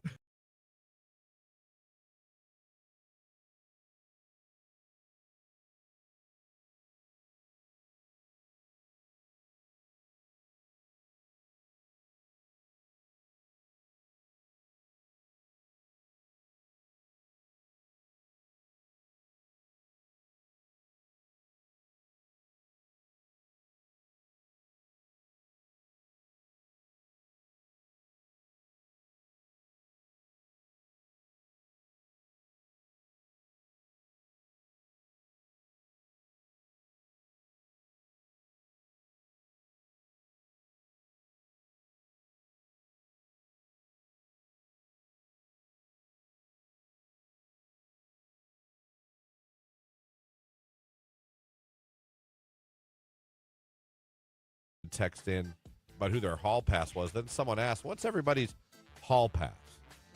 text in about who their hall pass was. Then someone asked, what's everybody's hall pass?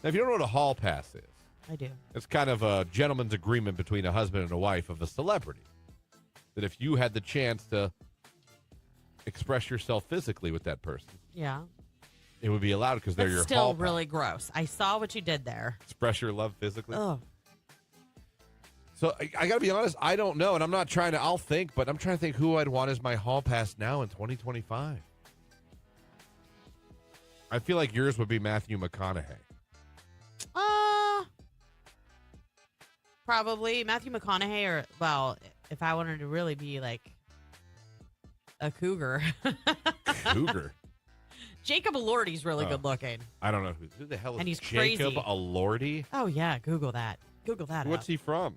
Now, if you don't know what a hall pass is, I do. it's kind of a gentleman's agreement between a husband and a wife of a celebrity. That if you had the chance to express yourself physically with that person, Yeah. it would be allowed because they're That's your still hall pass. really gross. I saw what you did there. Express your love physically. Oh. So I got to be honest, I don't know, and I'm not trying to. I'll think, but I'm trying to think who I'd want as my hall pass now in 2025. I feel like yours would be Matthew McConaughey. Probably Matthew McConaughey, or well, if I wanted to really be like a cougar, Cougar. Jacob Elordi's really good looking. I don't know who the hell is And he's Jacob crazy. Elordi. Oh yeah, Google that. Google that. What's he from?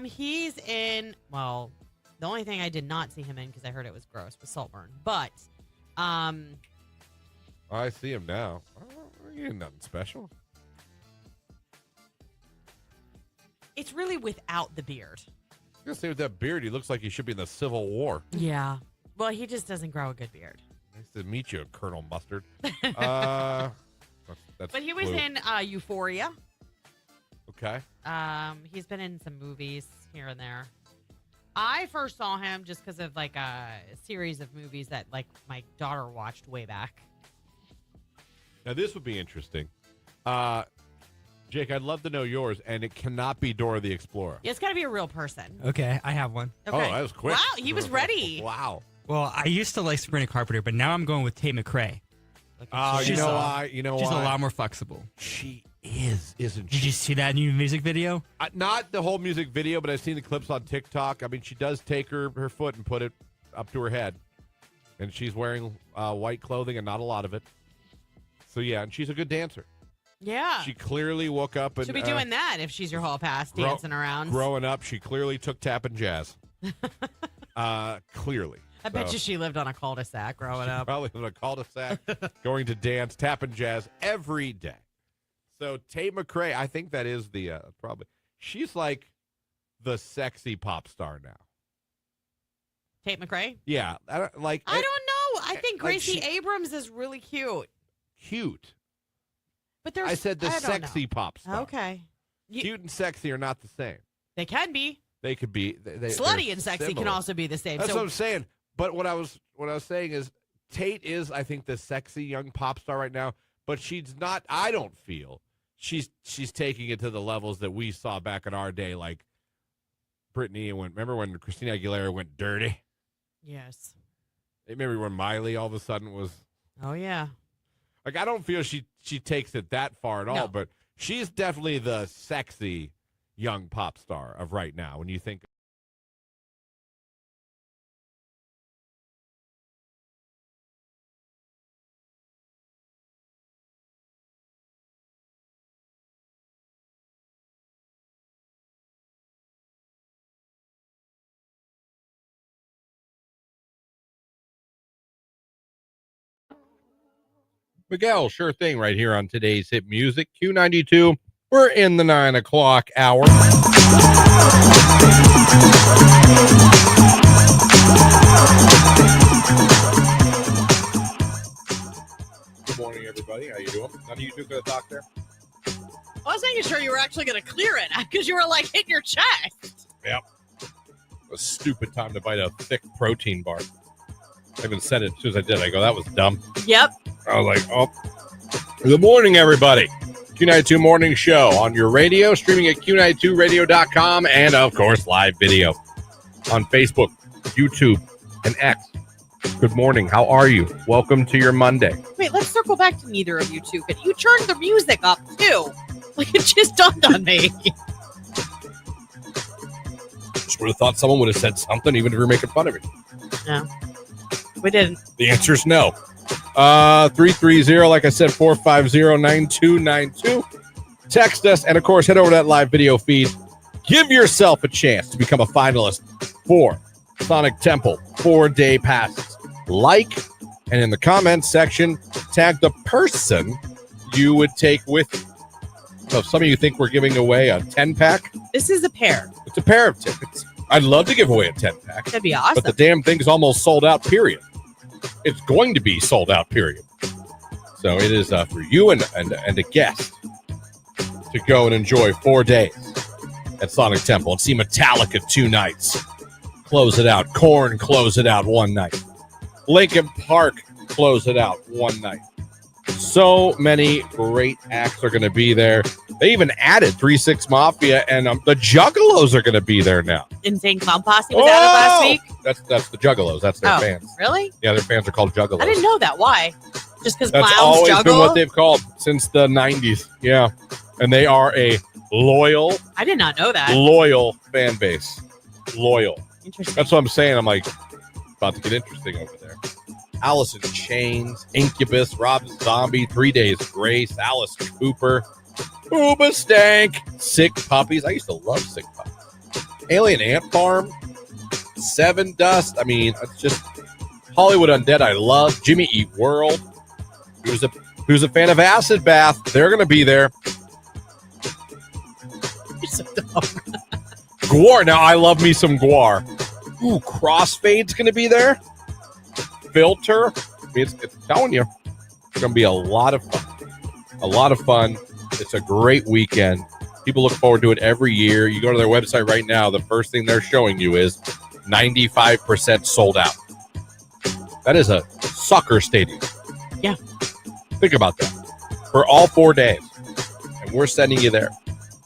He's in. Well, the only thing I did not see him in because I heard it was gross was Saltburn. But, I see him now. He ain't nothing special. it's really without the beard. I was gonna say with that beard, he looks like he should be in the Civil War. Yeah. Well, he just doesn't grow a good beard. Nice to meet you, Colonel Mustard. That's But he was blue. in Euphoria. Okay. He's been in some movies here and there. I first saw him just because of like a series of movies that like my daughter watched way back. Now this would be interesting. Jake, I'd love to know yours, and it cannot be Dora the Explorer. Yeah, it's got to be a real person. Okay, I have one. Okay. Oh, that was quick. Wow, he was ready. Wow. Well, I used to like Sabrina Carpenter, but now I'm going with Tate McRae. Oh, you She's know a- why? You know She's why? a lot more flexible. She is, isn't she? Did you see that new music video? Not the whole music video, but I've seen the clips on TikTok. I mean, she does take her foot and put it up to her head, and she's wearing white clothing and not a lot of it. So yeah, and she's a good dancer. Yeah. She clearly woke up and She'll be doing that if she's your hall pass, grow- dancing around. Growing up, she clearly took tap and jazz. Clearly. I bet you she lived on a cul-de-sac growing up. Probably in a cul-de-sac, going to dance, tap and jazz every day. So Tate McRae, I think that is the probably. She's like the sexy pop star now. Tate McRae? Yeah, I don't know. I think like Gracie she- Abrams is really cute. Cute. But there's I said the don't sexy know. pop star. Okay. Cute and sexy are not the same. They can be. They could be. They're Slutty and sexy can similar. also be the same. That's so what I'm saying. But what I was saying is Tate is, I think, the sexy young pop star right now. But she's not. I don't feel she's taking it to the levels that we saw back in our day, like Britney and remember when Christina Aguilera went dirty? yes. Maybe when Miley all of a sudden was. Oh yeah. Like, I don't feel she takes it that far at all, No. but she's definitely the sexy young pop star of right now. When you think. Miguel, sure thing, right here on today's Hit Music. Q92, we're in the 9 o'clock hour. Good morning, everybody. How you doing? None of you two going to talk there? I was making sure you were actually going to clear it because you were like hitting your chest. Yep. A stupid time to bite a thick protein bar. I even said it as soon as I did. I go, that was dumb. Yep. I was like, oh. Good morning, everybody. Q92 Morning Show on your radio, streaming at Q92radio.com, and, of course, live video on Facebook, YouTube, and X. Good morning. How are you? Welcome to your Monday. Wait, let's circle back to neither of you two. But you turned the music up too. Like it just dawned on me. Just would have thought someone would have said something, even if you're making fun of it. No, we didn't. The answer is no. 330, like I said, 450-9292. Text us, and of course, head over to that live video feed. Give yourself a chance to become a finalist for Sonic Temple 4-day passes. Like, and in the comments section, tag the person you would take with you. So if some of you think we're giving away a 10-pack, This is a pair. it's a pair of tickets. I'd love to give away a 10-pack, That'd be awesome. but the damn thing's almost sold out, period. it's going to be sold out, period. So it is for you and a guest to go and enjoy 4 days at Sonic Temple and see Metallica 2 nights. Close it out. Korn close it out 1 night. Linkin Park close it out 1 night. So many great acts are going to be there. They even added 3-6 Mafia, and the Juggalos are going to be there now. Insane Clown Posse was added last week. That's the Juggalos. That's their fans. Really? Yeah, their fans are called Juggalos. I didn't know that. Why? Just because clowns That's always juggle? been what they've called since the 90s. Yeah. And they are a loyal I did not know that. Loyal fan base. Loyal. Interesting. That's what I'm saying. I'm like, about to get interesting over there. Alice in Chains, Incubus, Rob Zombie, 3 Days Grace, Alice Cooper, Uba Stank, Sick Puppies. I used to love Sick Puppies. Alien Ant Farm, Seven Dust. I mean, it's just Hollywood Undead. I love Jimmy Eat World. Who's a fan of Acid Bath? They're going to be there. You're so dumb. Gwar. Now, I love me some Gwar. Ooh, Crossfade's going to be there. Filter. I mean, it's telling you, it's going to be a lot of fun. A lot of fun. It's a great weekend. People look forward to it every year. You go to their website right now, the first thing they're showing you is 95% sold out. That is a soccer stadium. Yeah. Think about that. For all 4 days. And we're sending you there.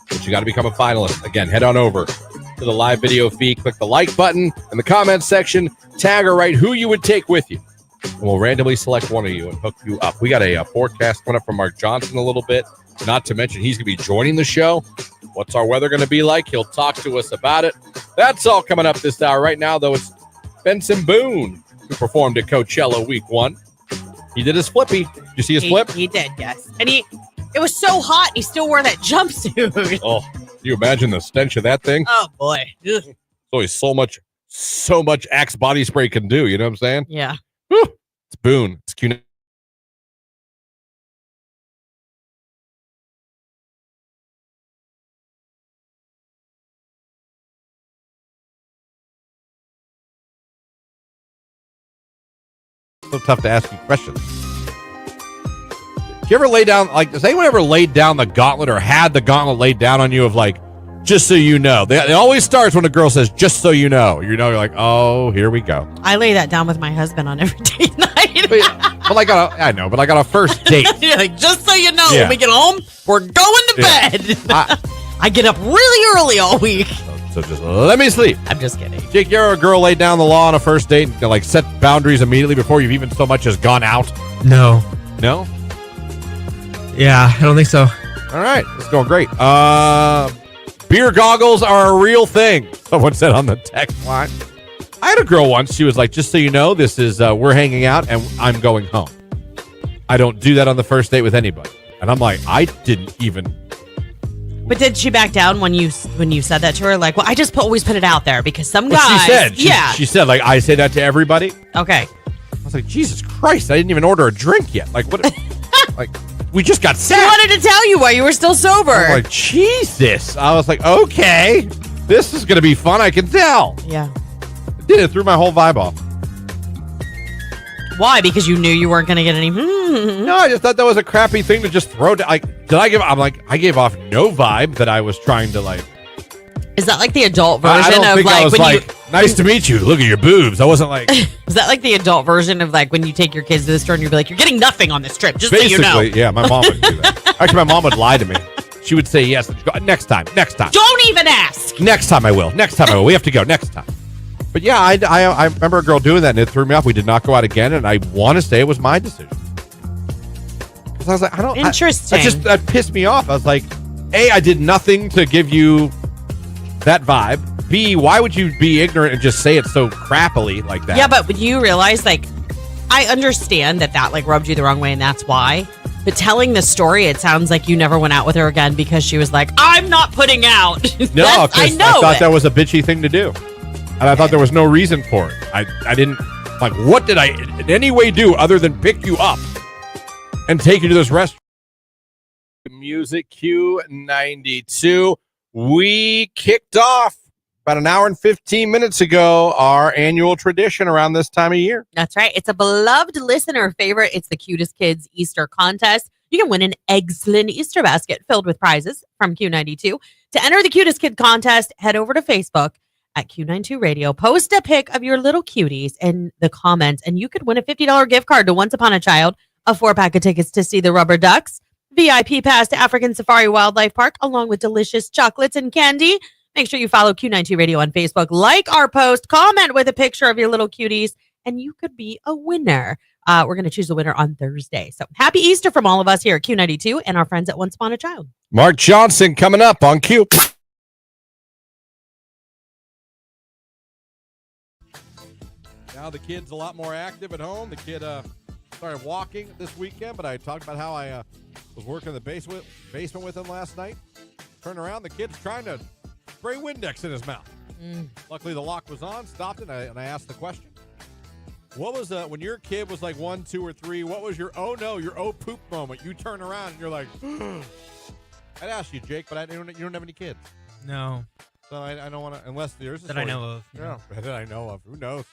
But you got to become a finalist. Again, head on over to the live video feed. Click the like button in the comments section. Tag or write who you would take with you. And we'll randomly select one of you and hook you up. We got a forecast coming up from Mark Johnson a little bit. Not to mention he's going to be joining the show. What's our weather going to be like? He'll talk to us about it. That's all coming up this hour. Right now, though, it's Benson Boone, who performed at Coachella Week 1. He did his flippy. Did you see his flip? He did, yes. And it was so hot, he still wore that jumpsuit. Oh, can you imagine the stench of that thing? Oh, boy. Ugh. There's only so much Axe body spray can do. You know what I'm saying? Yeah. Whew. It's Boone. It's Q92. So tough to ask you questions. Do you ever lay down, like, has anyone ever laid down the gauntlet or had the gauntlet laid down on you of, like, just so you know? It always starts when a girl says, just so you know. You know, you're like, oh, here we go. I lay that down with my husband on every date night. but like on a first date. You're like, just so you know, Yeah. when we get home, we're going to bed. I get up really early all week. So just let me sleep. I'm just kidding. Jake, you're a girl laid down the law on a first date and like set boundaries immediately before you've even so much as gone out? No. No? Yeah, I don't think so. All right. It's going great. Beer goggles are a real thing. Someone said on the text line. I had a girl once. She was like, just so you know, this is, we're hanging out and I'm going home. I don't do that on the first date with anybody. And I'm like, I didn't even. But did she back down when you said that to her? Like, well, I just always put it out there because some guys. She said, like, I say that to everybody. Okay. I was like, Jesus Christ, I didn't even order a drink yet. Like, what? Like, we just got set. She wanted to tell you why you were still sober. I'm like, Jesus. I was like, okay, this is going to be fun. I can tell. Yeah. It threw my whole vibe off. Why? Because you knew you weren't going to get any. No, I just thought that was a crappy thing to just throw down. Like, I gave off no vibe that I was trying to like. Is that like the adult version I don't of think like I was when like, nice to meet you. Look at your boobs. I wasn't like. Is that like the adult version of like when you take your kids to the store and you'd be like, you're getting nothing on this trip, just basically, so you know. Yeah, my mom would do that. Actually, my mom would lie to me. She would say yes. And she'd go, next time. Don't even ask. Next time I will. We have to go next time. But yeah, I remember a girl doing that and it threw me off. We did not go out again, and I want to say it was my decision. Because I was like, I don't. Interesting. That pissed me off. I was like, A, I did nothing to give you that vibe. B, why would you be ignorant and just say it so crappily like that? Yeah, but would you realize, like, I understand that like rubbed you the wrong way and that's why. But telling the story, it sounds like you never went out with her again because she was like, I'm not putting out. No, I thought that was a bitchy thing to do. And I thought there was no reason for it. I didn't, like, what did I in any way do other than pick you up and take you to this restaurant? Music Q92. We kicked off about an hour and 15 minutes ago, our annual tradition around this time of year. That's right. It's a beloved listener favorite. It's the Cutest Kids Easter contest. You can win an excellent Easter basket filled with prizes from Q92. To enter the Cutest Kid contest, head over to Facebook at Q92 Radio. Post a pic of your little cuties in the comments, and you could win a $50 gift card to Once Upon a Child, a 4-pack of tickets to see the rubber ducks, VIP pass to African Safari Wildlife Park, along with delicious chocolates and candy. Make sure you follow Q92 Radio on Facebook, like our post, comment with a picture of your little cuties, and you could be a winner. We're going to choose a winner on Thursday. So happy Easter from all of us here at Q92 and our friends at Once Upon a Child. Mark Johnson coming up on Q. Now the kid's a lot more active at home. The kid started walking this weekend, but I talked about how I was working in the basement with him last night. Turned around, the kid's trying to spray Windex in his mouth. Luckily, the lock was on, stopped it, and I asked the question. What was when your kid was like 1, 2, or 3, what was your your poop moment? You turn around and you're like, I'd ask you, Jake, but you don't have any kids. No. So I don't want to, unless there's a That I know of. Yeah, that I know of. Who knows?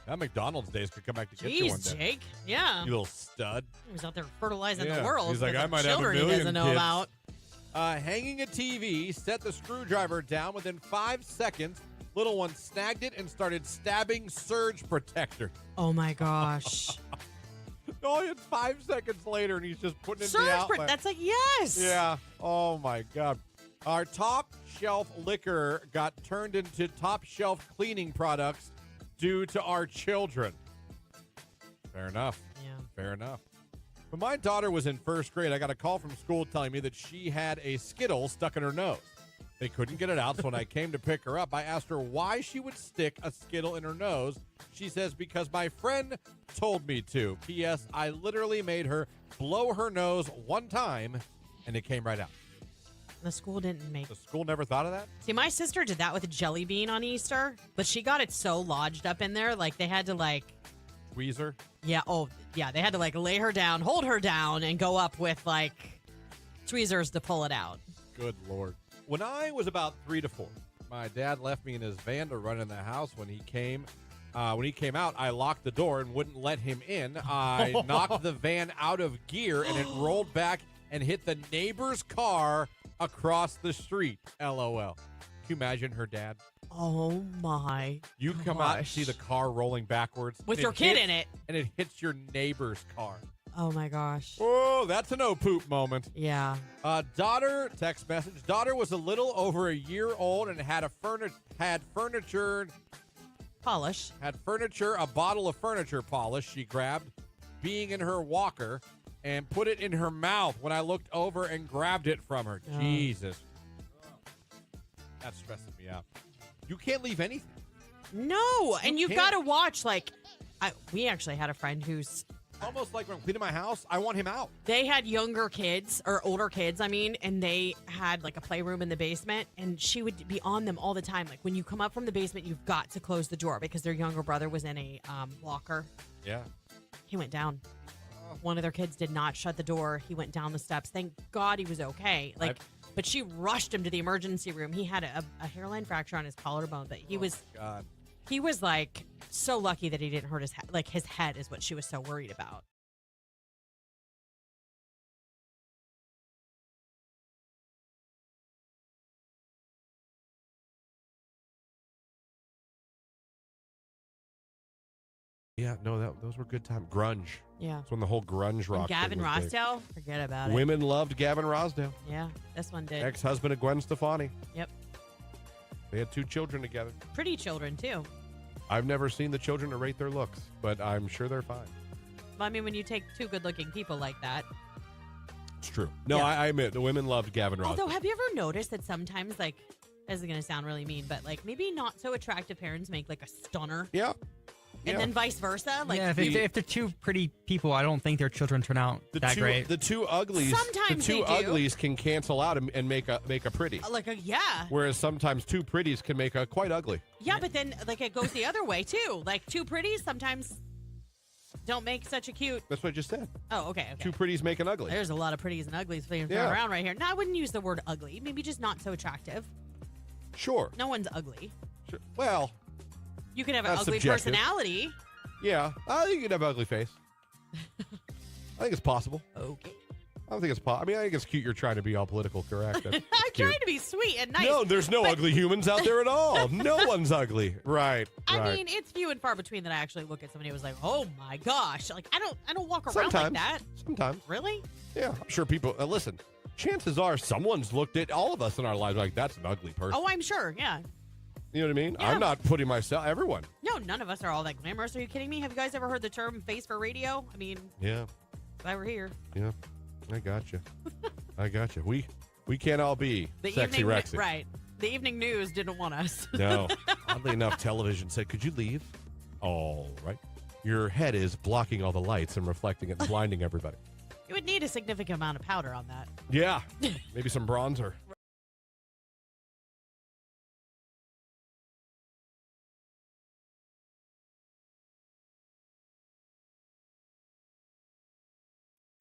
That McDonald's days could come back to get you one day. Jeez, Jake. Yeah. You little stud. He was out there fertilizing Yeah. the world. He's like, for I the might have a children million he doesn't know kids. about. Hanging a TV, set the screwdriver down. Within 5 seconds, little one snagged it and started stabbing surge protector. Oh, my gosh. Only 5 seconds later, and he's just putting it in Surge the outlet. That's like, yes. Yeah. Oh, my God. Our top shelf liquor got turned into top shelf cleaning products due to our children. Fair enough. Yeah. Fair enough. When my daughter was in first grade, I got a call from school telling me that she had a Skittle stuck in her nose. They couldn't get it out, so when I came to pick her up, I asked her why she would stick a Skittle in her nose. She says, because my friend told me to. P.S. I literally made her blow her nose one time, and it came right out. The school didn't make. The school never thought of that? See, my sister did that with a jelly bean on Easter, but she got it so lodged up in there, like they had to Tweezer? Yeah. Oh, yeah. They had to lay her down, hold her down, and go up with tweezers to pull it out. Good Lord. When I was about 3 to 4, my dad left me in his van to run in the house. When he came out, I locked the door and wouldn't let him in. I knocked the van out of gear, and it rolled back and hit the neighbor's car across the street. LOL. Can you imagine her dad? Oh, my You come out and see the car rolling backwards. with and your kid in it. And it hits your neighbor's car. Oh, my gosh. Oh, that's a no-poop moment. Yeah. Daughter, text message. Daughter was a little over a year old and had furniture, a bottle of furniture polish she grabbed, being in her walker, and put it in her mouth when I looked over and grabbed it from her. Oh. Jesus. That's stressing me out. You can't leave anything. No, and you've got can't. to watch. We actually had a friend who's Almost like when I'm cleaning my house, I want him out. They had younger kids, or older kids, and they had a playroom in the basement, and she would be on them all the time. Like when you come up from the basement, you've got to close the door because their younger brother was in a locker. Yeah. He went down. One of their kids did not shut the door. He went down the steps. Thank God he was okay. But she rushed him to the emergency room. He had a hairline fracture on his collarbone, but he was so lucky that he didn't hurt his head. His head is what she was so worried about. Yeah, no, those were good times. Grunge. Yeah. That's when the whole grunge rock. And Gavin thing was big. Rossdale, forget about it. Women loved Gavin Rossdale. Yeah, this one did. Ex-husband of Gwen Stefani. Yep. They had 2 children together. Pretty children, too. I've never seen the children to rate their looks, but I'm sure they're fine. Well, I mean, when you take 2 good-looking people like that. It's true. No, Yeah. I admit, the women loved Gavin Rossdale. Although, have you ever noticed that sometimes, this is going to sound really mean, but, maybe not so attractive parents make, a stunner? Yeah. And then vice versa? If they're 2 pretty people, I don't think their children turn out that great. The 2 uglies. Sometimes the 2 they do. uglies can cancel out and make a pretty. Yeah. Whereas sometimes 2 pretties can make a quite ugly. Yeah, but then, it goes the other way, too. 2 pretties sometimes don't make such a cute. That's what I just said. Oh, okay. 2 pretties make an ugly. There's a lot of pretties and uglies being thrown around right here. No, I wouldn't use the word ugly. Maybe just not so attractive. Sure. No one's ugly. Sure. Well, You can have an That's ugly subjective. personality. yeah. I think you can have an ugly face. I think it's possible. Okay. I don't think it's possible. I mean, I think it's cute you're trying to be all political correct. That's I'm cute. trying to be sweet and nice. No, there's no ugly humans out there at all. No one's ugly. Right. I right. mean, it's few and far between that I actually look at somebody who's like, "Oh my gosh!" Like I don't walk around Sometimes. like that. Sometimes. Really? Yeah, I'm sure people listen. Chances are someone's looked at all of us in our lives like that's an ugly person. Oh, I'm sure. Yeah. You know what I mean? Yeah. I'm not putting myself. Everyone. No, none of us are all that glamorous. Are you kidding me? Have you guys ever heard the term "face for radio"? I mean, Yeah. if I were here, Yeah. I got you. I got you. We can't all be the sexy evening Rexy. right? The evening news didn't want us. No. Oddly enough, television said, "Could you leave?" All right. Your head is blocking all the lights and reflecting it and blinding everybody. You would need a significant amount of powder on that. Yeah. Maybe some bronzer.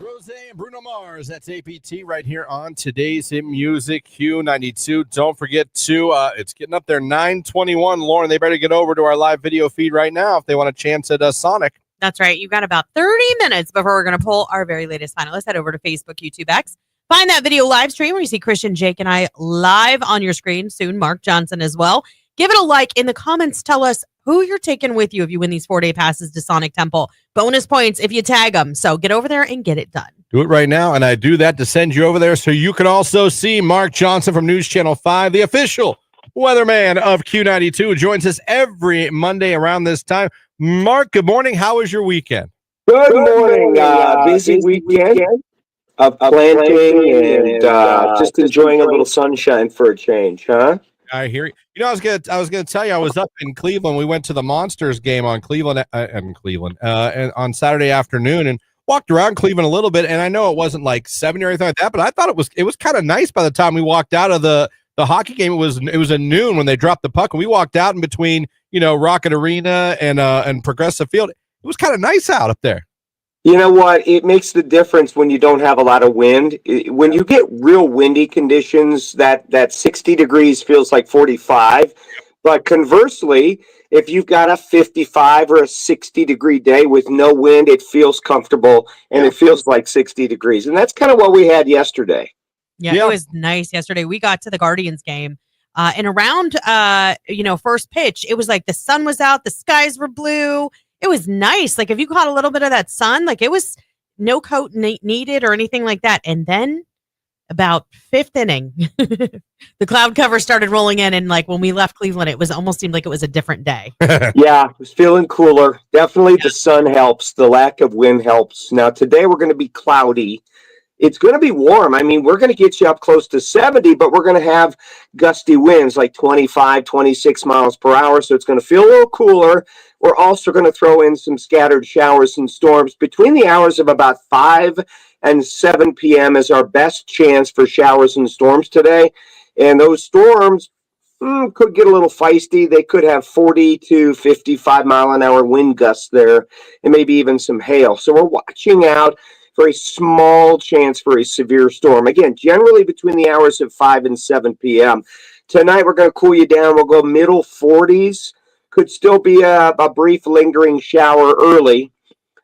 Rose and Bruno Mars. That's APT right here on today's Hit Music Q92. Don't forget to, it's getting up there, 9:21. Lauren, they better get over to our live video feed right now if they want a chance at Sonic. That's right. You've got about 30 minutes before we're going to pull our very latest finalist. Head over to Facebook, YouTube, X. Find that video live stream where you see Christian, Jake, and I live on your screen. Soon, Mark Johnson as well. Give it a like. In the comments, tell us who you're taking with you if you win these 4-day passes to Sonic Temple. Bonus points if you tag them. So get over there and get it done. Do it right now, and I do that to send you over there so you can also see Mark Johnson from News Channel 5, the official weatherman of Q92, who joins us every Monday around this time. Mark, good morning. How was your weekend? Good morning. Busy weekend of planting and just enjoying a little sunshine for a change, huh? I hear you. You know, I was gonna tell you, I was up in Cleveland. We went to the Monsters game on Cleveland and on Saturday afternoon, and walked around Cleveland a little bit. And I know it wasn't like 70 or anything like that, but I thought it was kind of nice by the time we walked out of the hockey game. It was at noon when they dropped the puck, and we walked out in between, Rocket Arena and Progressive Field. It was kind of nice out up there. You know what? It makes the difference when you don't have a lot of wind. When you get real windy conditions, that 60 degrees feels like 45. But conversely, if you've got a 55 or a 60 degree day with no wind, it feels comfortable and it feels like 60 degrees. And that's kind of what we had yesterday. Yeah, it was nice yesterday. We got to the Guardians game. And around, first pitch, it was like the sun was out, the skies were blue. It was nice. Like if you caught a little bit of that sun, like it was no coat needed or anything like that. And then about fifth inning, the cloud cover started rolling in. And like when we left Cleveland, it was almost seemed like it was a different day. Yeah, it was feeling cooler. Definitely the sun helps. The lack of wind helps. Now today we're going to be cloudy. It's going to be warm. I mean, we're going to get you up close to 70, but we're going to have gusty winds like 25, 26 miles per hour. So it's going to feel a little cooler. We're also going to throw in some scattered showers and storms between the hours of about 5 and 7 p.m. is our best chance for showers and storms today. And those storms could get a little feisty. They could have 40 to 55 mile an hour wind gusts there and maybe even some hail. So we're watching out for a small chance for a severe storm. Again, generally between the hours of 5 and 7 p.m. Tonight, we're going to cool you down. We'll go middle 40s. Could still be a brief lingering shower early.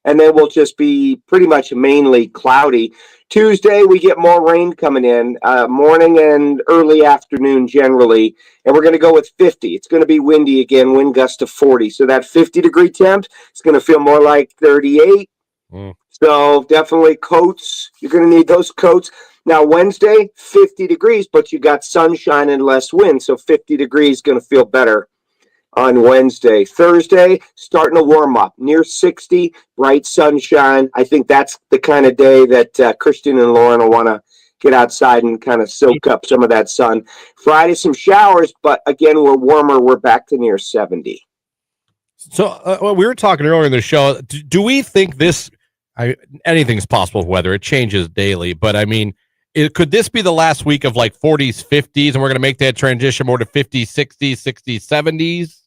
And then we'll just be pretty much mainly cloudy. Tuesday, we get more rain coming in, morning and early afternoon generally. And we're going to go with 50. It's going to be windy again, wind gust to 40. So that 50-degree temp is going to feel more like 38. So definitely coats. You're going to need those coats. Now, Wednesday, 50 degrees, but you got sunshine and less wind. So 50 degrees going to feel better on Wednesday. Thursday, starting to warm up. Near 60, bright sunshine. I think that's the kind of day that Christian and Lauren will want to get outside and kind of soak up some of that sun. Friday, some showers, but again, we're warmer. We're back to near 70. So we were talking earlier in the show. Do we think this... anything's possible with weather. It changes daily. But, I mean, could this be the last week of like 40s, 50s, and we're going to make that transition more to 50s, 60s, 60s, 70s?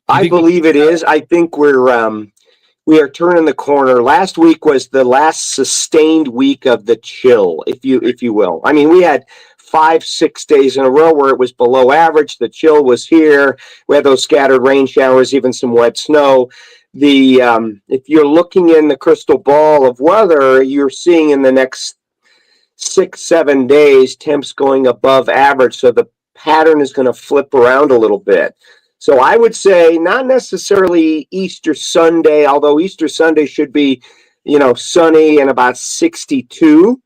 I believe it is. I think we are turning the corner. Last week was the last sustained week of the chill, if you will. I mean, we had 5-6 days in a row where it was below average. The chill was here. We had those scattered rain showers, even some wet snow. If you're looking in the crystal ball of weather, you're seeing in the next 6-7 days temps going above average. So the pattern is going to flip around a little bit. So I would say not necessarily Easter Sunday, although Easter Sunday should be, sunny and about 62,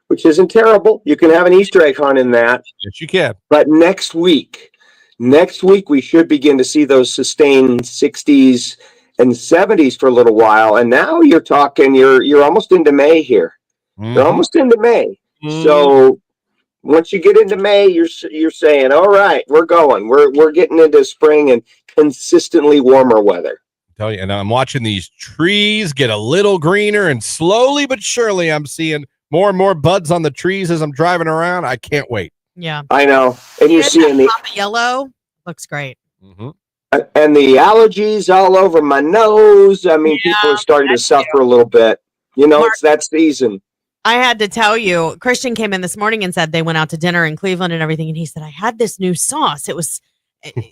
which isn't terrible. You can have an Easter egg hunt in that. Yes, you can. But next week we should begin to see those sustained 60s and 70s for a little while. And now you're talking, you're almost into May here. Mm-hmm. You're almost into May. Mm-hmm. So once you get into May, you're saying, all right, we're going. We're getting into spring and consistently warmer weather. Tell you, and I'm watching these trees get a little greener, and slowly but surely I'm seeing more and more buds on the trees as I'm driving around. I can't wait. Yeah, I know. And you're seeing the pop of yellow. Looks great. Mm-hmm. And the allergies all over my nose. I mean, people are starting to suffer a little bit. Mark, it's that season. I had to tell you, Christian came in this morning and said they went out to dinner in Cleveland and everything. And he said, I had this new sauce. It was,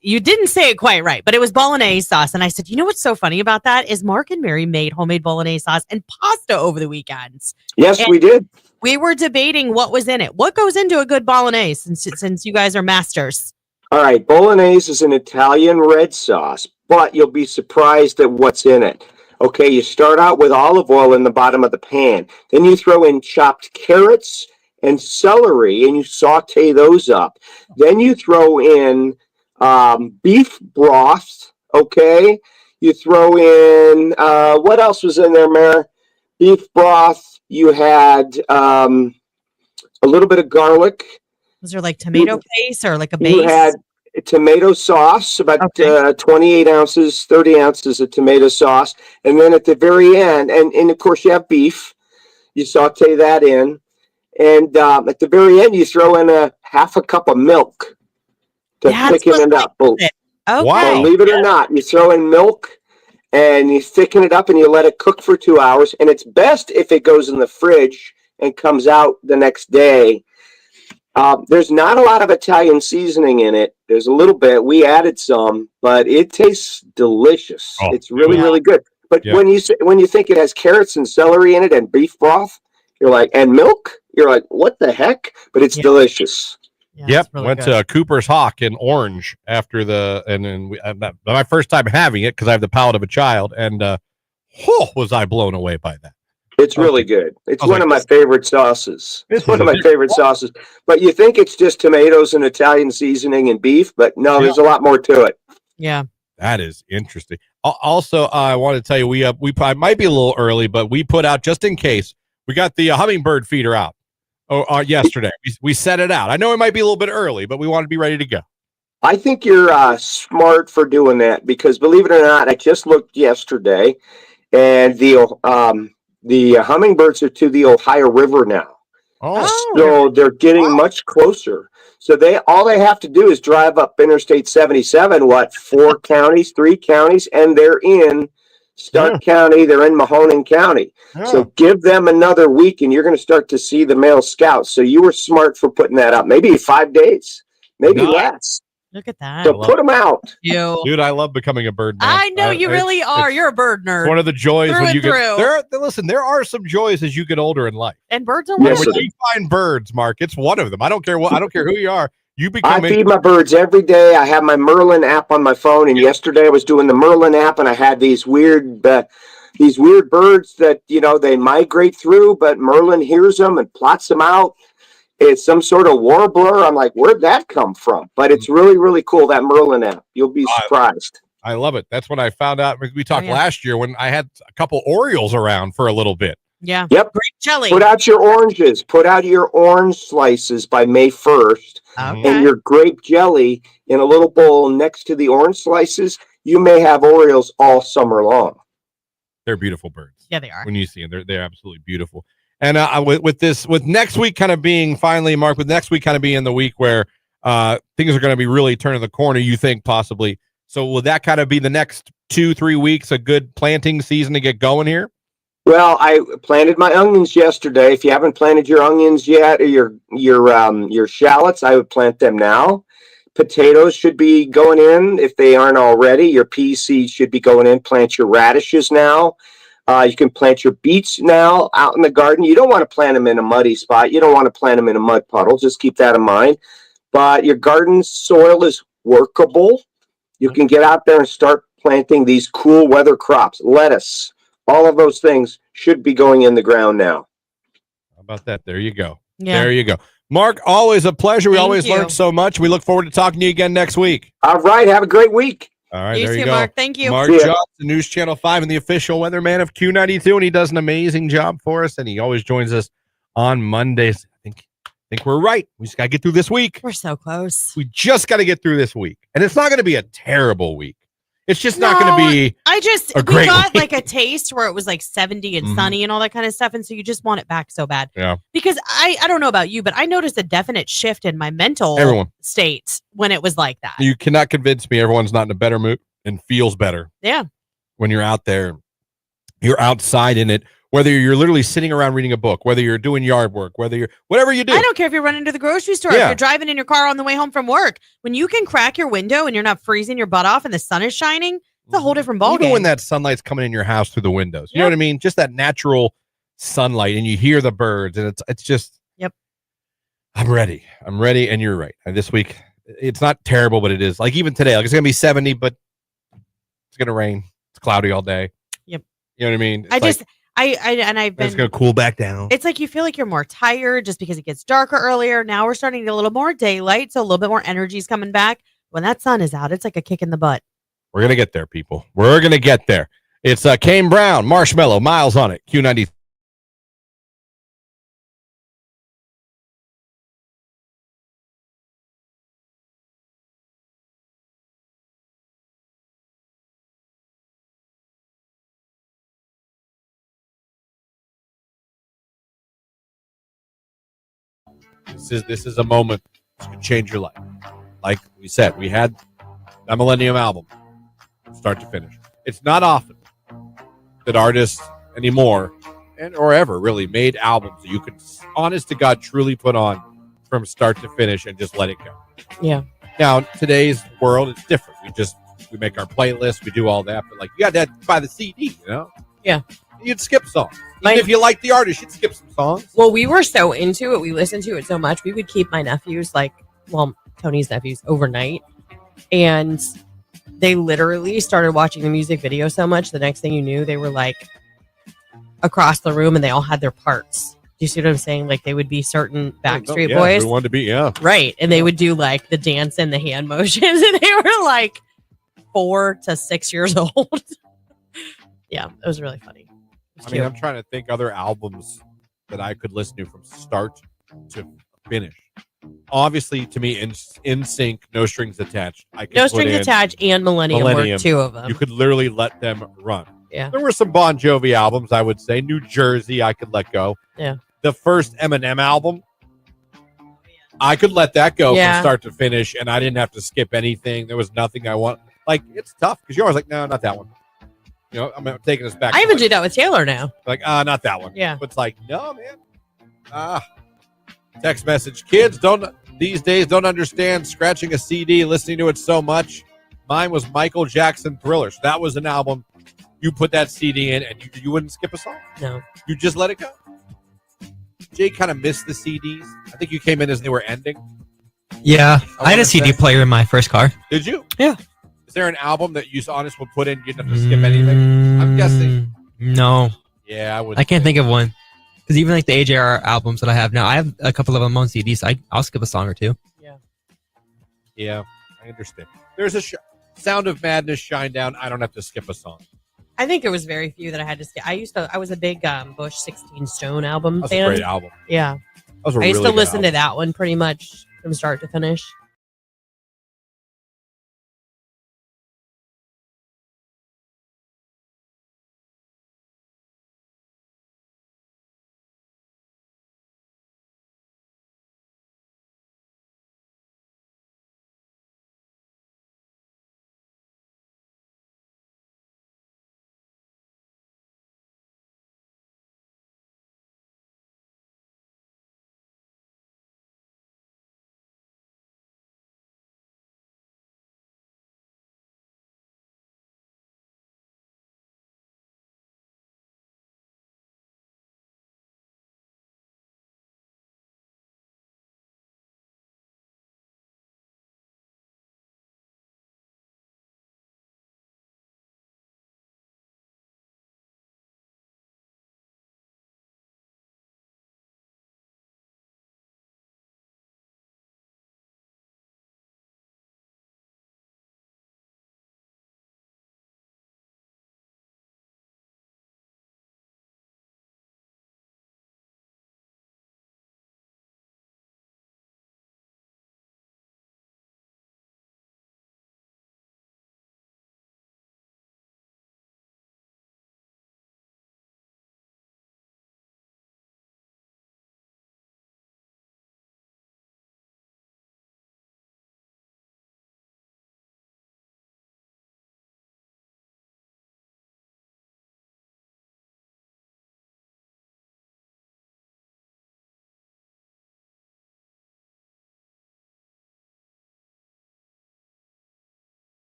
you didn't say it quite right, but it was bolognese sauce. And I said, what's so funny about that is Mark and Mary made homemade bolognese sauce and pasta over the weekends. Yes, we did. We were debating what was in it. What goes into a good bolognese since you guys are masters? All right. Bolognese is an Italian red sauce, but you'll be surprised at what's in it. Okay, you start out with olive oil in the bottom of the pan. Then you throw in chopped carrots and celery, and you saute those up. Then you throw in beef broth, okay? You throw in, what else was in there, Mare? Beef broth. You had a little bit of garlic. Was there like tomato paste or like a base? You had tomato sauce, about 28 ounces, 30 ounces of tomato sauce. And then at the very end, and of course you have beef, you saute that in. And at the very end, you throw in a half a cup of milk to thicken it up. Okay. Wow. Believe it or not, you throw in milk and you thicken it up and you let it cook for 2 hours. And it's best if it goes in the fridge and comes out the next day. There's not a lot of Italian seasoning in it. There's a little bit. We added some, but it tastes delicious. It's really, really good. But when you think it has carrots and celery in it and beef broth, you're like, and milk, you're like, what the heck? But it's delicious. Yeah, really went to Cooper's Hawk in Orange after my first time having it because I have the palate of a child, and was I blown away by that. It's really good. It's one of my favorite sauces. It's one of my favorite sauces. But you think it's just tomatoes and Italian seasoning and beef, but no, there's a lot more to it. Yeah. That is interesting. Also, I want to tell you, we probably might be a little early, but we put out, just in case, we got the hummingbird feeder out yesterday. We set it out. I know it might be a little bit early, but we want to be ready to go. I think you're smart for doing that because, believe it or not, I just looked yesterday, and the hummingbirds are to the Ohio River now. So they're getting much closer. So all they have to do is drive up Interstate 77, 3 counties, and they're in Stark County, they're in Mahoning County. So give them another week and you're going to start to see the male scouts. So you were smart for putting that up. Maybe 5 days, maybe less. Look at that. So put them out. Dude, I love becoming a bird nerd. I know you really are. You're a bird nerd. It's one of the joys when you get there are some joys as you get older in life. And birds are wonderful. When you find birds, Mark, it's one of them. I don't care who you are. I feed my birds every day. I have my Merlin app on my phone, and yesterday I was doing the Merlin app, and I had these weird birds that they migrate through, but Merlin hears them and plots them out. It's some sort of warbler. I'm like, where'd that come from? But it's really, really cool, that Merlin app. You'll be surprised. I love it. That's when I found out. We talked last year when I had a couple Orioles around for a little bit. Yeah. Yep. Grape jelly. Put out your oranges. Put out your orange slices by May 1st. Okay. And your grape jelly in a little bowl next to the orange slices. You may have Orioles all summer long. They're beautiful birds. Yeah, they are. When you see them, they're absolutely beautiful. And with next week kind of being finally, Mark, with next week kind of being the week where things are going to be really turning the corner, you think possibly. So will that kind of be the next 2-3 weeks a good planting season to get going here? Well, I planted my onions yesterday. If you haven't planted your onions yet, or your shallots, I would plant them now. Potatoes should be going in if they aren't already. Your pea seeds should be going in. Plant your radishes now. You can plant your beets now out in the garden. You don't want to plant them in a muddy spot. You don't want to plant them in a mud puddle. Just keep that in mind. But your garden soil is workable. You can get out there and start planting these cool weather crops. Lettuce, all of those things should be going in the ground now. How about that? There you go. Yeah. There you go. Mark, always a pleasure. We Thank always you. learn so much. We look forward to talking to you again next week. All right. Have a great week. All right, You there too, you go. Mark. Thank you. Mark See ya. Johnson, News Channel 5, and the official weatherman of Q92, and he does an amazing job for us, and he always joins us on Mondays. I think we're right. We just got to get through this week. We're so close. We just got to get through this week. And it's not going to be a terrible week. It's just not going to be we got got like a taste where it was like 70 and sunny and all that kind of stuff. And so you just want it back so bad. Yeah. Because I don't know about you, but I noticed a definite shift in my mental state when it was like that. You cannot convince me everyone's not in a better mood and feels better. Yeah. When you're out there, you're outside in it, whether you're literally sitting around reading a book, whether you're doing yard work, whatever you do. I don't care if you're running to the grocery store, if you're driving in your car on the way home from work. When you can crack your window and you're not freezing your butt off and the sun is shining, it's a whole different ballgame. Even when that sunlight's coming in your house through the windows. You know what I mean? Just that natural sunlight, and you hear the birds, and it's just. Yep. I'm ready, and you're right. And this week, it's not terrible, but it is. Like even today, like it's gonna be 70, but it's gonna rain. It's cloudy all day. Yep. You know what I mean? It's gonna cool back down. It's like you feel like you're more tired just because it gets darker earlier. Now we're starting to get a little more daylight, so a little bit more energy is coming back. When that sun is out, it's like a kick in the butt. We're going to get there, people. We're going to get there. It's Kane Brown, Marshmallow, Miles on it, Q92. This is a moment that could change your life. Like we said, we had a Millennium album, start to finish. It's not often that artists anymore, or ever really, made albums that you could, honest to God, truly put on from start to finish and just let it go. Yeah. Now, today's world, it's different. We make our playlist, we do all that, but like you got to buy the CD, you know? Yeah. You'd skip songs. Even if you like the artist, you'd skip some songs. Well, we were so into it. We listened to it so much. We would keep my nephews, Tony's nephews, overnight. And they literally started watching the music video so much. The next thing you knew, they were like across the room and they all had their parts. Do you see what I'm saying? Like they would be certain Backstreet Boys. They wanted to be, yeah. Right. And they would do like the dance and the hand motions. And they were like 4 to 6 years old. Yeah, it was really funny. I mean, I'm trying to think other albums that I could listen to from start to finish. Obviously, to me, in sync, No Strings Attached. No Strings Attached and Millennium were two of them. You could literally let them run. Yeah. There were some Bon Jovi albums, I would say. New Jersey, I could let go. Yeah. The first Eminem album, I could let that go from start to finish, and I didn't have to skip anything. There was nothing I want. Like, it's tough because you're always like, no, not that one. You know, I'm taking us back. I even do that with Taylor now. Like, not that one. Yeah. But it's like, no, man. Text message. Kids these days don't understand scratching a CD, listening to it so much. Mine was Michael Jackson Thriller. So that was an album. You put that CD in and you wouldn't skip a song. No. You just let it go. Jay kind of missed the CDs. I think you came in as they were ending. Yeah. I had a CD player in my first car. Did you? Yeah. Is there an album that you honest would put in? You didn't have to skip anything? I'm guessing. No. Yeah, I would. I can't think of one. Because even like the AJR albums that I have now, I have a couple of them on CDs. I'll skip a song or two. Yeah, I understand. There's a Sound of Madness, Shinedown. I don't have to skip a song. I think there was very few that I had to skip. I was a big Bush 16 Stone album That's fan. a great album. Yeah. I used to listen to that one pretty much from start to finish.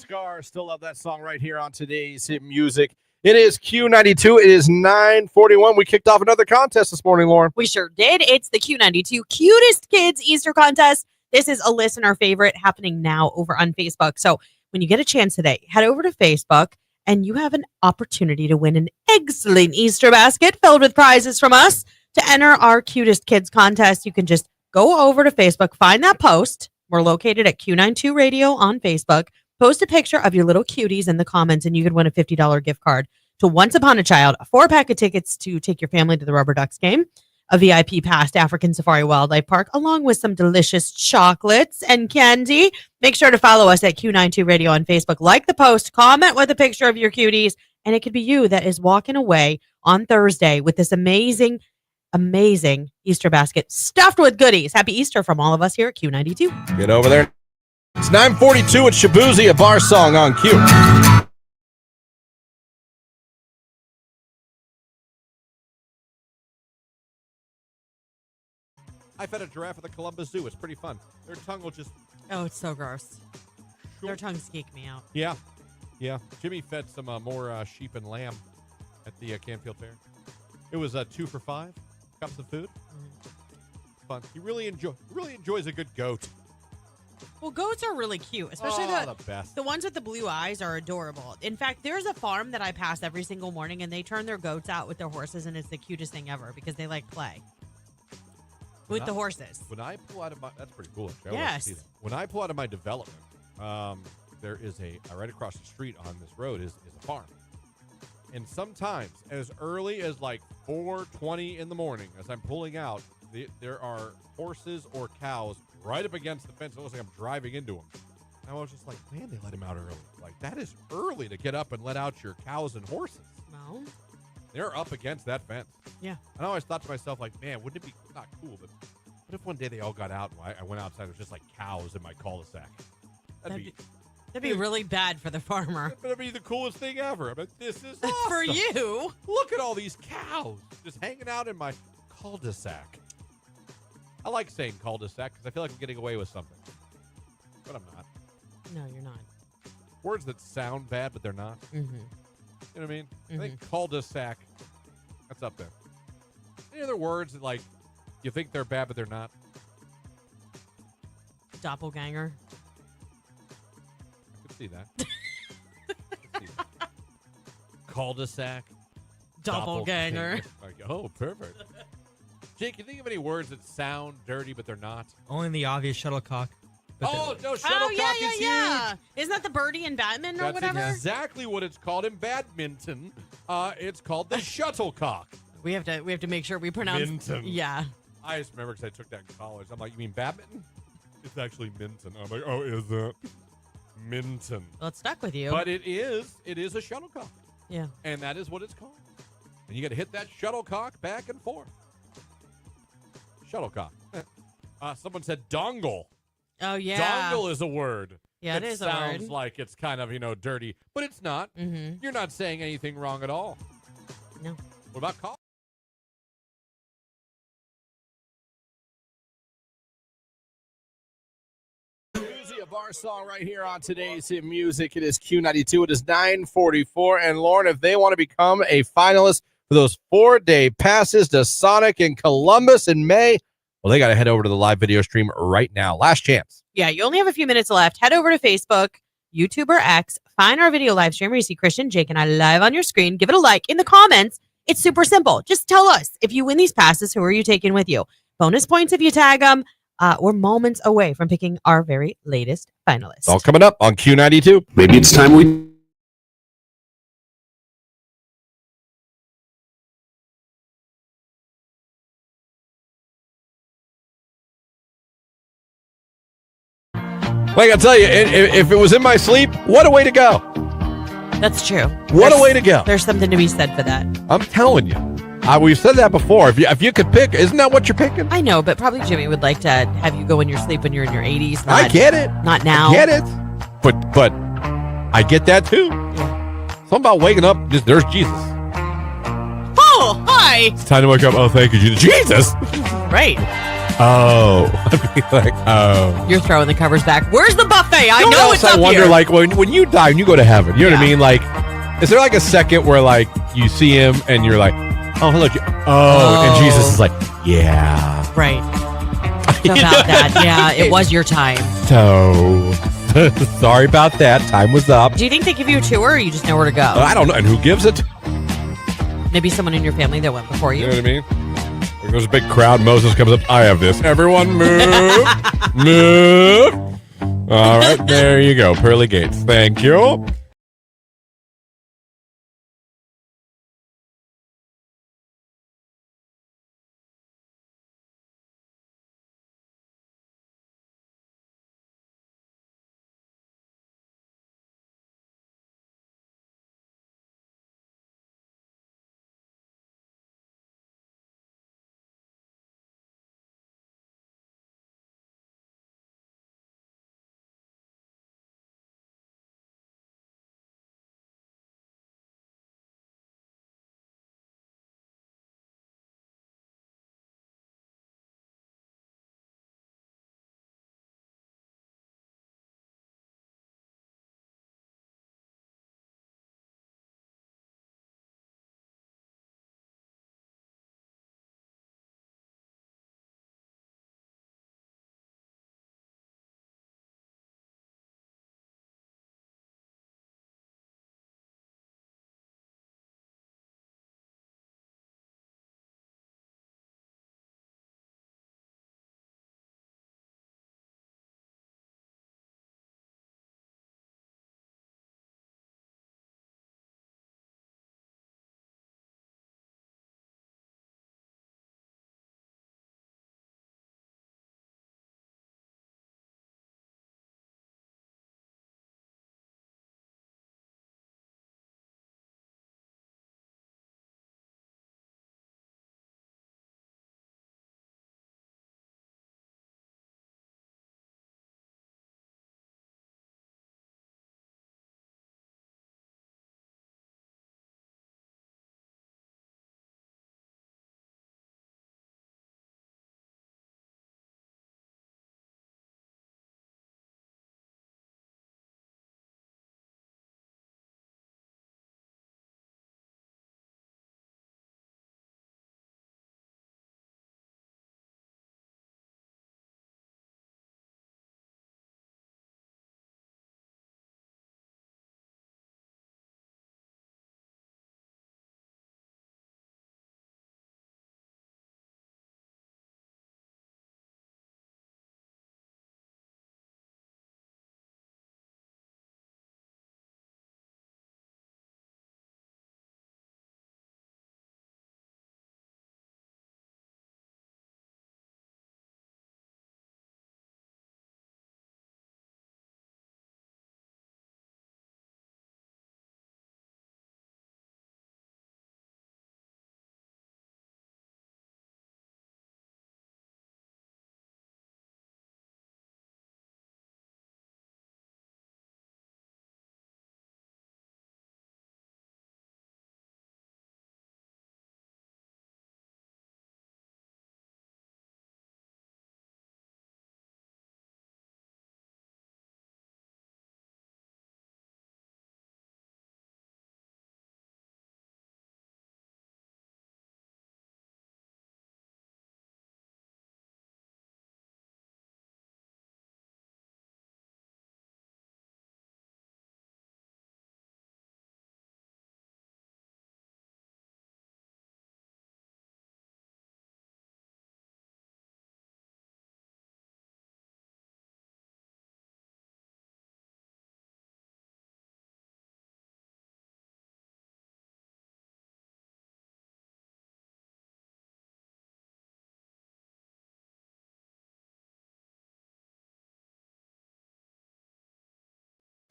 Scar. Still love that song right here on today's Hit Music. It is Q92. It is 9:41. We kicked off another contest this morning, Lauren. We sure did. It's the Q92 Cutest Kids Easter Contest. This is a listener favorite happening now over on Facebook. So when you get a chance today, head over to Facebook and you have an opportunity to win an excellent Easter basket filled with prizes from us. To enter our Cutest Kids Contest, you can just go over to Facebook, find that post. We're located at Q92 Radio on Facebook. Post a picture of your little cuties in the comments, and you could win a $50 gift card to Once Upon a Child, a 4-pack of tickets to take your family to the Rubber Ducks game, a VIP pass to African Safari Wildlife Park, along with some delicious chocolates and candy. Make sure to follow us at Q92 Radio on Facebook. Like the post, comment with a picture of your cuties, and it could be you that is walking away on Thursday with this amazing Easter basket stuffed with goodies. Happy Easter from all of us here at Q92. Get over there. It's 9:42. It's Shabuzi, a bar song on Q. I fed a giraffe at the Columbus Zoo. It's pretty fun. Their tongue will just... Oh, it's so gross. Their tongues geek me out. Yeah. Jimmy fed some more sheep and lamb at the Canfield Fair. It was 2 for $5 cups of food. Fun. He really enjoys a good goat. Well, goats are really cute, especially the best. The ones with the blue eyes are adorable. In fact, there's a farm that I pass every single morning, and they turn their goats out with their horses, and it's the cutest thing ever because they play with the horses. When I pull out of my, that's pretty cool. Actually. Yes. See that. When I pull out of my development, there is right across the street on this road is a farm. And sometimes, as early as 4:20 in the morning, as I'm pulling out, there are horses or cows right up against the fence. It looks like I'm driving into them. And I was just like, man, they let him out early. That is early to get up and let out your cows and horses. No. They're up against that fence. Yeah. And I always thought to myself, man, wouldn't it be not cool, but what if one day they all got out and I went outside, it was just cows in my cul-de-sac? That'd be really bad for the farmer. That'd be the coolest thing ever. This is awesome. For you. Look at all these cows just hanging out in my cul-de-sac. I like saying cul-de-sac because I feel like I'm getting away with something. But I'm not. No, you're not. Words that sound bad, but they're not. Mm-hmm. You know what I mean? I think cul-de-sac, that's up there. Any other words that, you think they're bad, but they're not? Doppelganger. I could see that. Cul-de-sac. Doppelganger. Oh, perfect. Jake, you think of any words that sound dirty, but they're not? Only the obvious shuttlecock. Shuttlecock is huge. Isn't that the birdie in badminton or whatever? That's exactly what it's called in badminton. It's called the shuttlecock. We have to make sure we pronounce. Minton. Yeah. I just remember because I took that in college. I'm like, you mean badminton? It's actually Minton. I'm like, oh, is it Minton? Well, it stuck with you. But it is a shuttlecock. Yeah. And that is what it's called. And you got to hit that shuttlecock back and forth. Shuttlecock. Someone said dongle. Oh, yeah. Dongle is a word. Yeah, it is a word. Sounds like it's kind of, dirty, but it's not. Mm-hmm. You're not saying anything wrong at all. No. What about call? A bar song right here on today's Hit Music. It is Q92. It is 9:44. And Lauren, if they want to become a finalist for those 4-day passes to Sonic in Columbus in May, well, they got to head over to the live video stream right now. Last chance. Yeah, you only have a few minutes left. Head over to Facebook, YouTube, or X. Find our video live stream where you see Christian, Jake, and I live on your screen. Give it a like in the comments. It's super simple. Just tell us if you win these passes, who are you taking with you? Bonus points if you tag them. We're moments away from picking our very latest finalist. It's all coming up on Q92. Maybe it's time we... Like I tell you, if it was in my sleep, what a way to go. That's true. What a way to go. There's something to be said for that. I'm telling you. We've said that before. If you could pick, isn't that what you're picking? I know, but probably Jimmy would like to have you go in your sleep when you're in your 80s. I get it. Not now. I get it. But I get that too. Yeah. Something about waking up, just there's Jesus. Oh, hi. It's time to wake up. Oh, thank you, Jesus. Right. oh. I'd be like, oh. You're throwing the covers back. Where's the buffet? I You know it's I up wonder, here. like, when you die and you go to heaven, you know what I mean? Like, is there like a second where, like, you see him and you're like, oh, hello. And Jesus is like, yeah. Right. About that. Yeah, it was your time. So, sorry about that. Time was up. Do you think they give you a tour or you just know where to go? I don't know. And who gives it? Maybe someone in your family that went before you. You know what I mean? Like, there's a big crowd. Moses comes up. I have this. Everyone move. Move. All right. There you go. Pearly Gates. Thank you.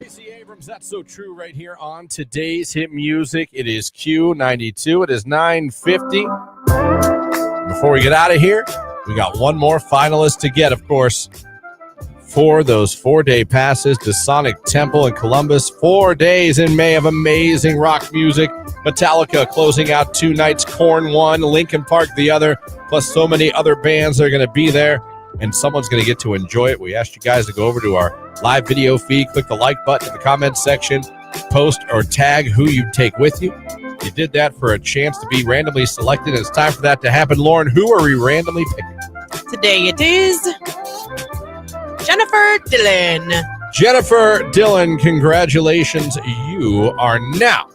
Casey Abrams, that's so true right here on today's hit music. It is Q92. It is 9:50. Before we get out of here, we got one more finalist to get, of course, for those 4-day passes to Sonic Temple in Columbus. 4 days in May of amazing rock music. Metallica closing out 2 nights. Korn 1, Linkin Park the other. plus so many other bands that are going to be there, and someone's going to get to enjoy it. We asked you guys to go over to our live video feed, click the like button in the comments section, post or tag who you'd take with you. You did that for a chance to be randomly selected, and it's time for that to happen. Lauren, who are we randomly picking? Today it is Jennifer Dillon. Jennifer Dillon, congratulations. You are now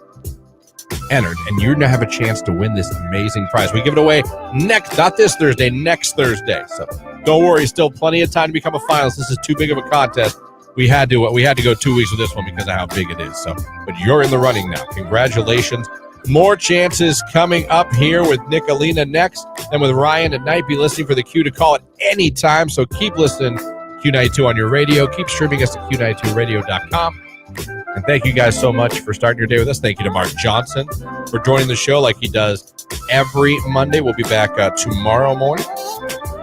entered, and you're going to have a chance to win this amazing prize. We give it away not this Thursday, next Thursday. So don't worry, still plenty of time to become a finalist. This is too big of a contest. We had to go 2 weeks with this one because of how big it is. So, but you're in the running now. Congratulations. More chances coming up here with Nicolina next. Then with Ryan at night, be listening for the Q to call at any time. So keep listening. Q92 on your radio. Keep streaming us at Q92radio.com. And thank you guys so much for starting your day with us. Thank you to Mark Johnson for joining the show like he does every Monday. We'll be back tomorrow morning.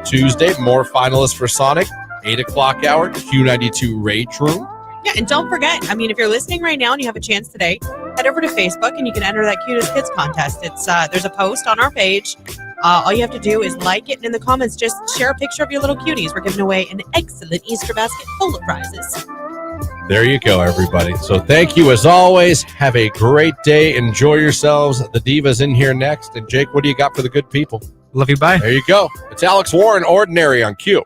Tuesday, more finalists for Sonic. 8 o'clock hour, Q92 Rage Room. Yeah, and don't forget, if you're listening right now and you have a chance today, head over to Facebook and you can enter that Cutest Kids contest. It's there's a post on our page. All you have to do is like it, and in the comments, just share a picture of your little cuties. We're giving away an excellent Easter basket full of prizes. There you go, everybody. So thank you as always. Have a great day. Enjoy yourselves. The Diva's in here next. And Jake, what do you got for the good people? Love you. Bye. There you go. It's Alex Warren, Ordinary on Q.